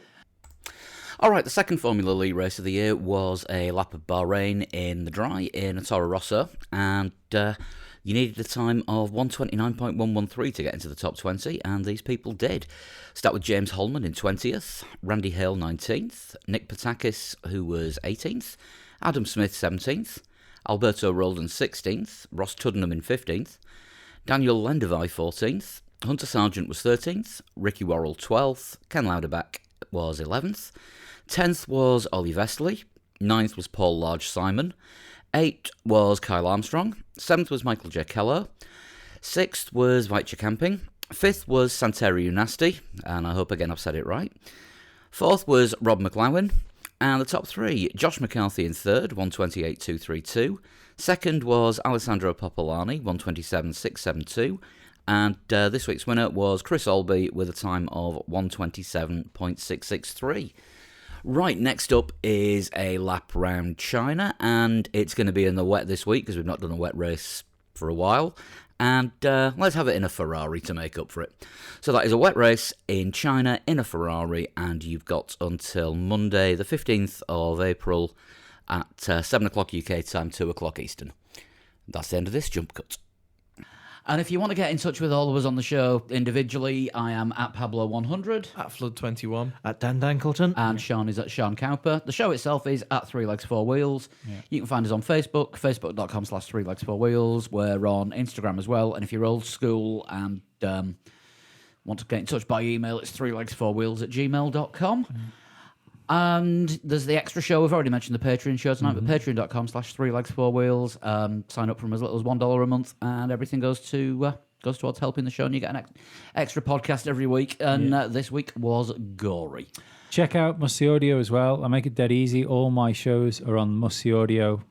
All right, the second Formula Lee race of the year was a lap of Bahrain in the dry in a Toro Rosso, and you needed a time of 1:29.113 to get into the top 20, and these people did. Start with James Holman in 20th, Randy Hale 19th, Nick Patakis, who was 18th, Adam Smith 17th, Alberto Roldan 16th, Ross Tuddenham in 15th, Daniel Lendevai 14th, Hunter Sargent was 13th, Ricky Worrell 12th, Ken Lauderbach was 11th, 10th was Ollie Vestley, 9th was Paul Large-Simon, 8th was Kyle Armstrong, 7th was Michael J. Keller, 6th was Weitzer Camping, 5th was Santeri Unasti, and I hope again I've said it right, 4th was Rob McLowan, and the top 3, Josh McCarthy in 3rd, 128.232, 2nd was Alessandro Popolani, 127.672, and this week's winner was Chris Olby with a time of 127.663. Right, next up is a lap round China, and it's going to be in the wet this week because we've not done a wet race for a while. And let's have it in a Ferrari to make up for it. So that is a wet race in China in a Ferrari, and you've got until Monday, the 15th of April at 7 o'clock UK time, 2 o'clock Eastern. That's the end of this jump cut. And if you want to get in touch with all of us on the show individually, I am at Pablo100.
At Flood21.
At Dan Dankleton.
And Sean is at Sean Cowper. The show itself is at Three Legs Four Wheels. You can find us on Facebook, facebook.com/Three Legs Four Wheels. We're on Instagram as well. And if you're old school and want to get in touch by email, it's threelegs4wheels@gmail.com. And there's the extra show. We've already mentioned the Patreon show tonight, but patreon.com/Three Legs Four Wheels. Sign up from as little as $1 a month, and everything goes towards helping the show. And you get an extra podcast every week. And this week was gory.
Check out Musty Audio as well. I make it dead easy. All my shows are on Musty Audio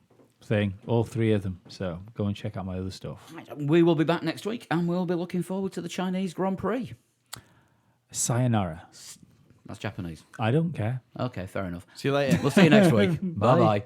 thing, all 3 of them. So go and check out my other stuff.
We will be back next week, and we'll be looking forward to the Chinese Grand Prix.
Sayonara.
That's Japanese.
I don't care.
Okay, fair enough.
See you later.
We'll see you next week. Bye-bye.